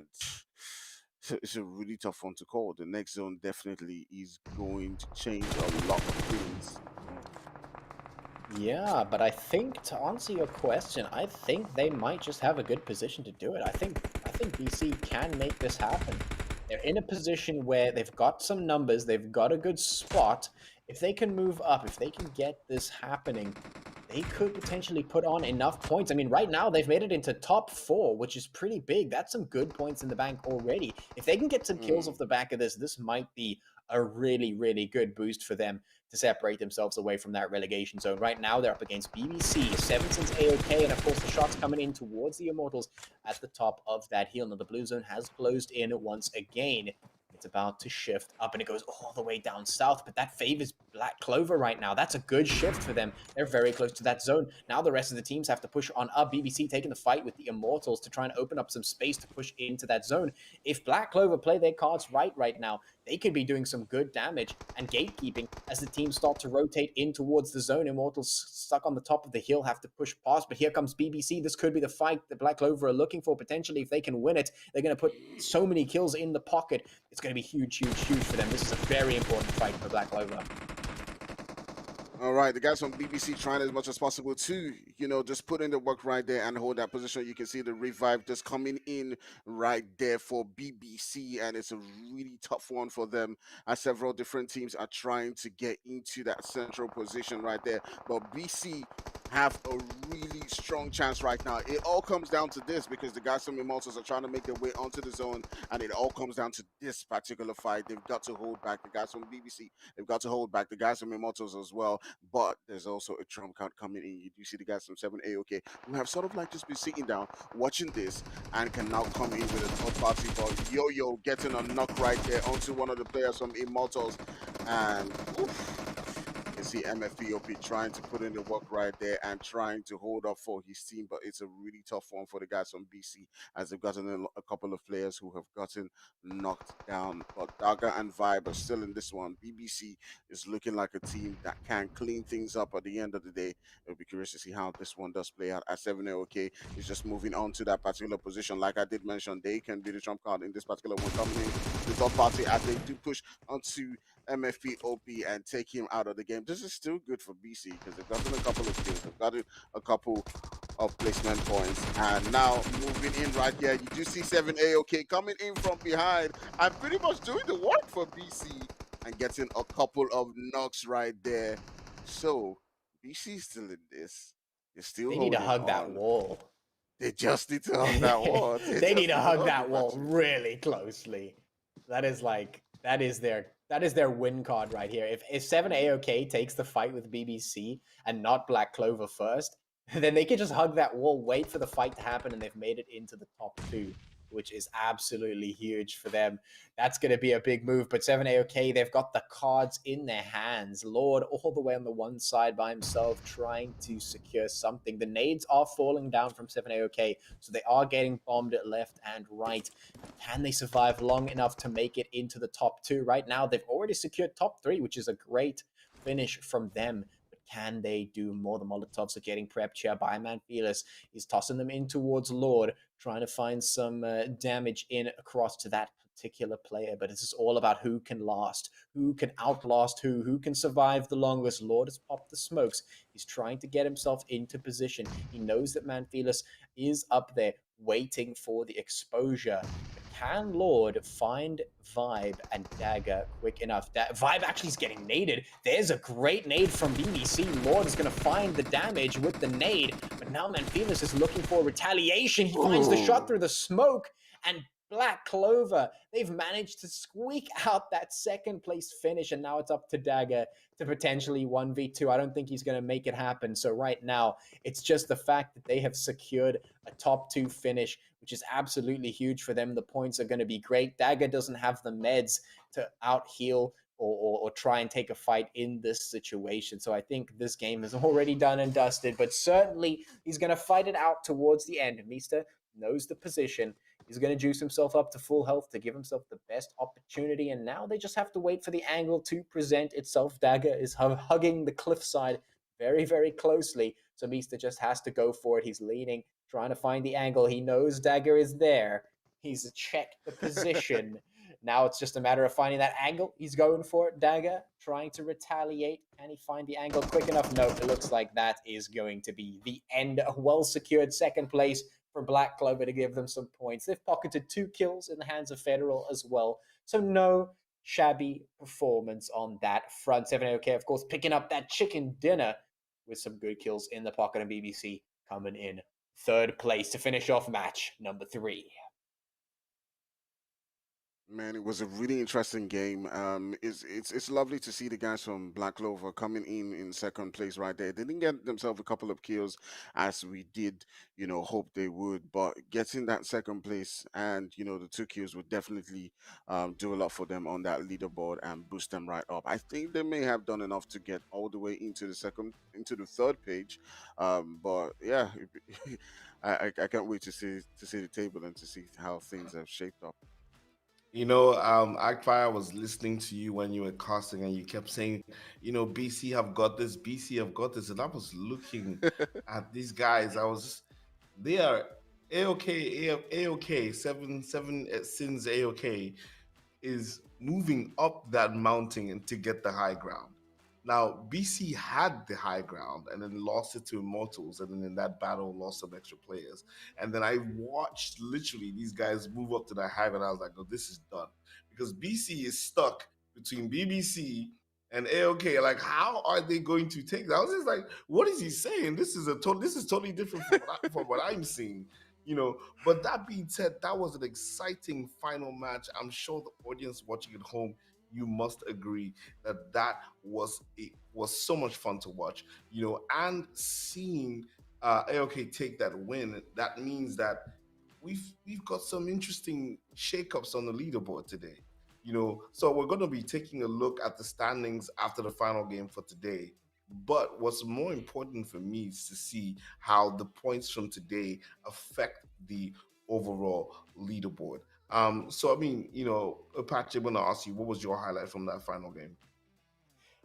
it's a really tough one to call. The next zone definitely is going to change a lot of things. Yeah, but I think to answer your question, I think they might just have a good position to do it. I think BC can make this happen. They're in a position where they've got some numbers, they've got a good spot. If they can move up, if they can get this happening, they could potentially put on enough points. I mean, right now they've made it into top 4, which is pretty big. That's some good points in the bank already. If they can get some kills off the back of this, this might be a really, really good boost for them to separate themselves away from that relegation zone. Right now, they're up against BBC, 7 since AOK, and of course, the shots coming in towards the Immortals at the top of that hill. Now, the blue zone has closed in once again. It's about to shift up, and it goes all the way down south, but that favors Black Clover right now. That's a good shift for them. They're very close to that zone. Now the rest of the teams have to push on up. BBC taking the fight with the Immortalz to try and open up some space to push into that zone. If Black Clover play their cards right now, they could be doing some good damage and gatekeeping as the teams start to rotate in towards the zone. Immortalz stuck on the top of the hill, have to push past, but here comes BBC. This could be the fight that Black Clover are looking for potentially. If they can win it, they're going to put so many kills in the pocket. It's going to be huge for them. This is a very important fight for Black Clover. All right, the guys from BBC trying as much as possible to, just put in the work right there and hold that position. You can see the revive just coming in right there for BBC, and it's a really tough one for them as several different teams are trying to get into that central position right there. But BC have a really strong chance right now. It all comes down to this because the guys from Immortalz are trying to make their way onto the zone, and it all comes down to this particular fight. They've got to hold back the guys from BBC. They've got to hold back the guys from Immortalz as well. But there's also a trump card coming in. You do see the guys from 7AOK who have sort of like just been sitting down, watching this, and can now come in with a third party ball. Yo-Yo getting a knock right there onto one of the players from Immortalz. And you can see MFPOP trying to put in the work right there and trying to hold up for his team. But it's a really tough one for the guys from BC as they've gotten a couple of players who have gotten knocked down. But Daga and Vibe are still in this one. BBC is looking like a team that can clean things up at the end of the day. It'll be curious to see how this one does play out. At 7-0, is just moving on to that particular position. Like I did mention, they can be the trump card in this particular one, coming in the third party as they do push onto MFPOP and take him out of the game. This is still good for BC because they've gotten a couple of kills. They've gotten a couple of placement points. And now moving in right here, you do see 7AOK coming in from behind and pretty much doing the work for BC and getting a couple of knocks right there. So BC still in this. They're still They need to holding hug on. that wall. They just need to hug that wall. They need to hug that wall really closely. That is their win card right here. If 7AOK takes the fight with BBC and not Black Clover first, then they can just hug that wall, wait for the fight to happen, and they've made it into the top 2, which is absolutely huge for them. That's going to be a big move. But 7AOK, they've got the cards in their hands. Lord all the way on the one side by himself, trying to secure something. The nades are falling down from 7AOK, so they are getting bombed left and right. Can they survive long enough to make it into the top 2? Right now, they've already secured top 3, which is a great finish from them. Can they do more? The Molotovs are getting prepped here by Manfelis. He's tossing them in towards Lord, trying to find some damage in across to that particular player. But this is all about who can last, who can outlast who can survive the longest. Lord has popped the smokes. He's trying to get himself into position. He knows that Manfelis is up there waiting for the exposure. Can Lord find Vibe and Dagger quick enough? Vibe actually is getting naded. There's a great nade from BBC. Lord is going to find the damage with the nade, but now Manfelis is looking for retaliation. He finds the shot through the smoke, and Black Clover, they've managed to squeak out that second place finish, and now it's up to Dagger to potentially 1v2. I don't think he's going to make it happen. So right now, it's just the fact that they have secured a top 2 finish, which is absolutely huge for them. The points are going to be great. Dagger doesn't have the meds to out heal or try and take a fight in this situation. So I think this game is already done and dusted, but certainly he's going to fight it out towards the end. Mista knows the position. He's going to juice himself up to full health to give himself the best opportunity, and now they just have to wait for the angle to present itself. Dagger is hugging the cliffside very, very closely, so Mista just has to go for it. He's leaning, trying to find the angle. He knows Dagger is there. He's checked the position. Now it's just a matter of finding that angle. He's going for it. Dagger trying to retaliate. Can he find the angle quick enough? No, it looks like that is going to be the end. A well-secured second place for Black Clover to give them some points. They've pocketed 2 kills in the hands of Federal as well. So no shabby performance on that front. 7OK, of course, picking up that chicken dinner with some good kills in the pocket, and BBC coming in third place to finish off match number 3. Man, it was a really interesting game. It's lovely to see the guys from Black Clover coming in second place right there. They didn't get themselves a couple of kills as we did, hope they would, but getting that second place and the two kills would definitely do a lot for them on that leaderboard and boost them right up. I think they may have done enough to get all the way into the third page, but yeah, I can't wait to see the table and to see how things have shaped up. Akfire, I was listening to you when you were casting and you kept saying, BC have got this, BC have got this. And I was looking at these guys. They are A-OK, seven sins A-OK is moving up that mountain and to get the high ground. Now, BC had the high ground and then lost it to Immortalz, and then in that battle lost some extra players. And then I watched literally these guys move up to that high ground. I was like, "Oh, this is done," because BC is stuck between BBC and AOK. Like, how are they going to take that? I was just like, "What is he saying? This is totally different from what I'm seeing." But that being said, that was an exciting final match. I'm sure the audience watching at home, you must agree that was so much fun to watch. And seeing AOK take that win, that means that we've got some interesting shakeups on the leaderboard today. So we're going to be taking a look at the standings after the final game for today. But what's more important for me is to see how the points from today affect the overall leaderboard. So I mean, Apache, I'm gonna ask you, what was your highlight from that final game?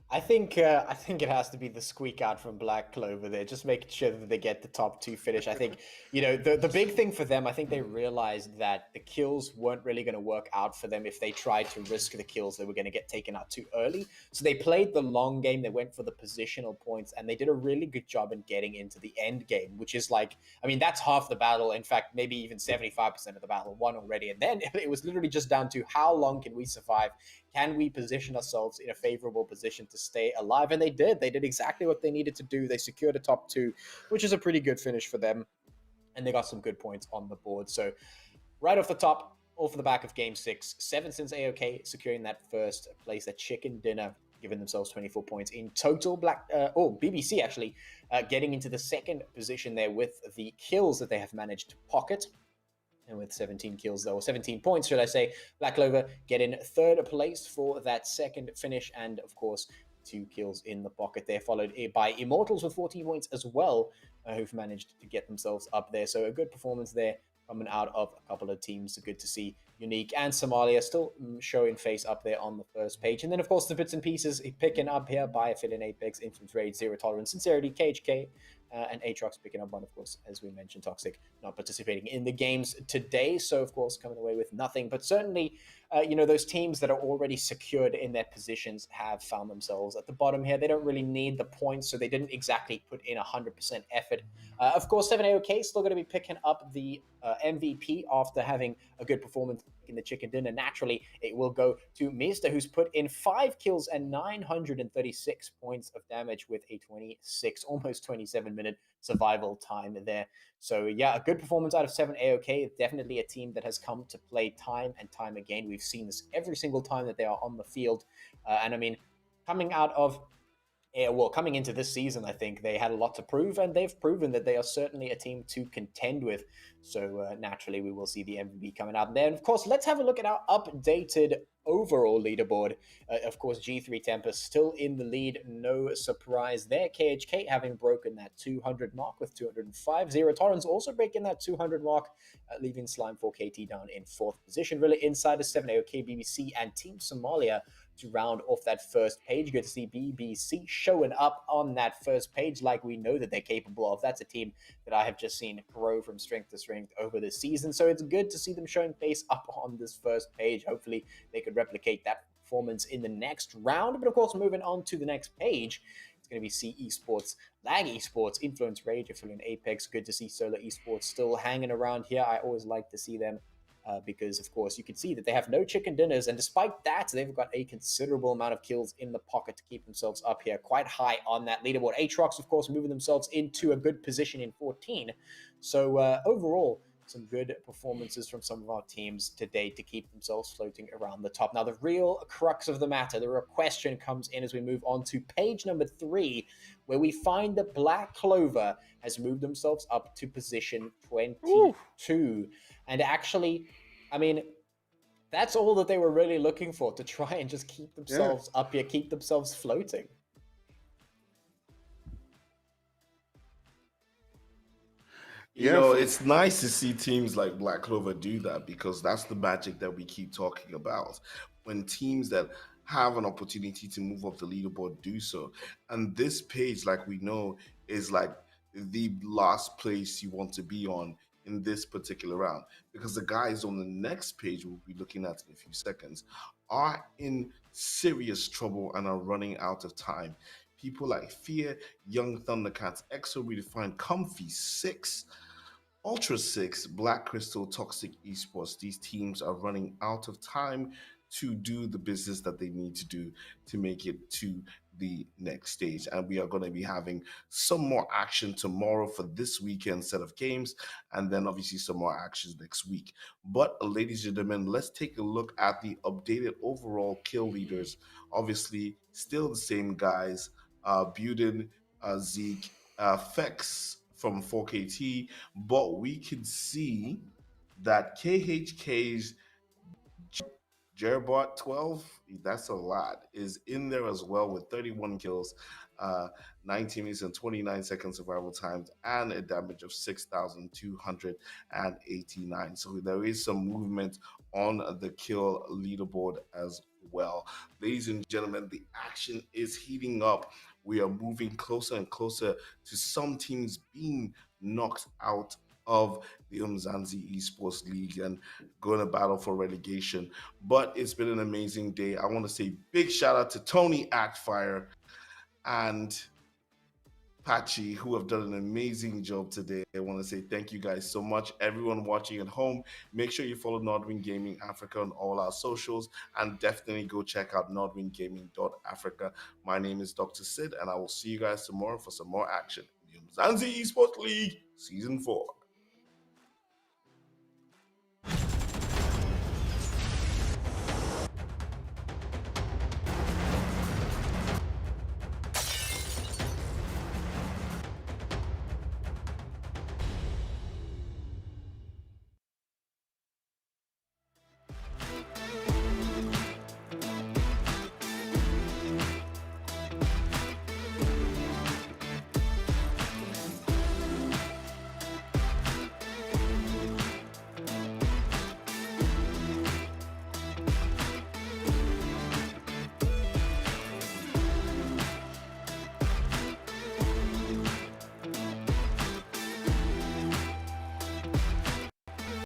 I think it has to be the squeak out from Black Clover there, just making sure that they get the top two finish. I think the big thing for them. I think they realized that the kills weren't really going to work out for them if they tried to risk the kills. They were going to get taken out too early. So they played the long game. They went for the positional points, and they did a really good job in getting into the end game, which is like, I mean, that's half the battle. In fact, maybe even 75% of the battle won already. And then it was literally just down to how long can we survive. Can we position ourselves in a favorable position to stay alive? And they did. They did exactly what they needed to do. They secured a top two, which is a pretty good finish for them. And they got some good points on the board. So right off the top, off the back of game 6, 7 since AOK securing that first place, that chicken dinner, giving themselves 24 points in total. BBC actually getting into the second position there with the kills that they have managed to pocket. And with 17 kills, though, or 17 points, should I say, Black Clover get in third place for that second finish. And, of course, 2 kills in the pocket there, followed by Immortalz with 14 points as well, who've managed to get themselves up there. So a good performance there coming out of a couple of teams. Good to see Unique and Somalia still showing face up there on the first page. And then, of course, the bits and pieces picking up here by Aphelion, Apex, Influence Raid, Zero Tolerance, Sincerity, KHK, and ATROX picking up one, of course, as we mentioned, Toxic not participating in the games today. So, of course, coming away with nothing. But certainly, those teams that are already secured in their positions have found themselves at the bottom here. They don't really need the points, so they didn't exactly put in 100% effort. Of course, 7AOK still going to be picking up the MVP after having a good performance in the chicken dinner. Naturally, it will go to Mista, who's put in 5 kills and 936 points of damage with a 26, almost 27-minute survival time there. So yeah, a good performance out of 7AOK. Definitely a team that has come to play time and time again. We've seen this every single time that they are on the field. And I mean, coming into this season, I think they had a lot to prove, and they've proven that they are certainly a team to contend with. So naturally, we will see the MVP coming out. And then, of course, let's have a look at our updated overall leaderboard. Of course, G3 Tempest still in the lead. No surprise there. KHK having broken that 200 mark with 205. Zero Torrens also breaking that 200 mark, leaving Slime 4KT down in 4th position. Really inside the 7AOK, BBC, and Team Somalia to round off that first page. Good to see BBC showing up on that first page like we know that they're capable of. That's a team that I have just seen grow from strength to strength over the season. So it's good to see them showing face up on this first page. Hopefully they could replicate that performance in the next round. But of course, moving on to the next page, it's going to be C Esports, Lag Esports, Influence Rage, Aphelion, Apex. Good to see Solar Esports still hanging around here. I always like to see them. Because, of course, you can see that they have no chicken dinners, and despite that, they've got a considerable amount of kills in the pocket to keep themselves up here, quite high on that leaderboard. ATROX, of course, moving themselves into a good position in 14. So overall, some good performances from some of our teams today to keep themselves floating around the top. Now, the real crux of the matter, the real question comes in as we move on to page number 3, where we find that Black Clover has moved themselves up to position 22. And actually, I mean, that's all that they were really looking for, to try and just keep themselves up here, keep themselves floating. It's nice to see teams like Black Clover do that, because that's the magic that we keep talking about. When teams that have an opportunity to move up the leaderboard do so. And this page, like we know, is like the last place you want to be on in this particular round, because the guys on the next page we'll be looking at in a few seconds are in serious trouble and are running out of time. People like Fear, Young Thundercats, Exo Redefined, Comfy 6, Ultra 6, Black Crystal, Toxic Esports, these teams are running out of time to do the business that they need to do to make it to the next stage. And we are going to be having some more action tomorrow for this weekend set of games, and then obviously some more actions next week. But ladies and gentlemen, let's take a look at the updated overall kill leaders. Obviously, still the same guys, Buden, Zeke, Fex from 4KT, but we can see that KHK's Jerbot 12, that's a lot, is in there as well with 31 kills, 19 minutes and 29 seconds survival times, and a damage of 6,289. So there is some movement on the kill leaderboard as well. Ladies and gentlemen, the action is heating up. We are moving closer and closer to some teams being knocked out of the Umzansi Esports League and going to battle for relegation. But it's been an amazing day. I want to say big shout out to Tony Actfire and Patchy, who have done an amazing job today. I want to say thank you guys so much. Everyone watching at home, make sure you follow Nordwind Gaming Africa on all our socials, and definitely go check out nordwindgaming.africa. My name is Dr. Sid, and I will see you guys tomorrow for some more action in the Umzansi Esports League Season 4.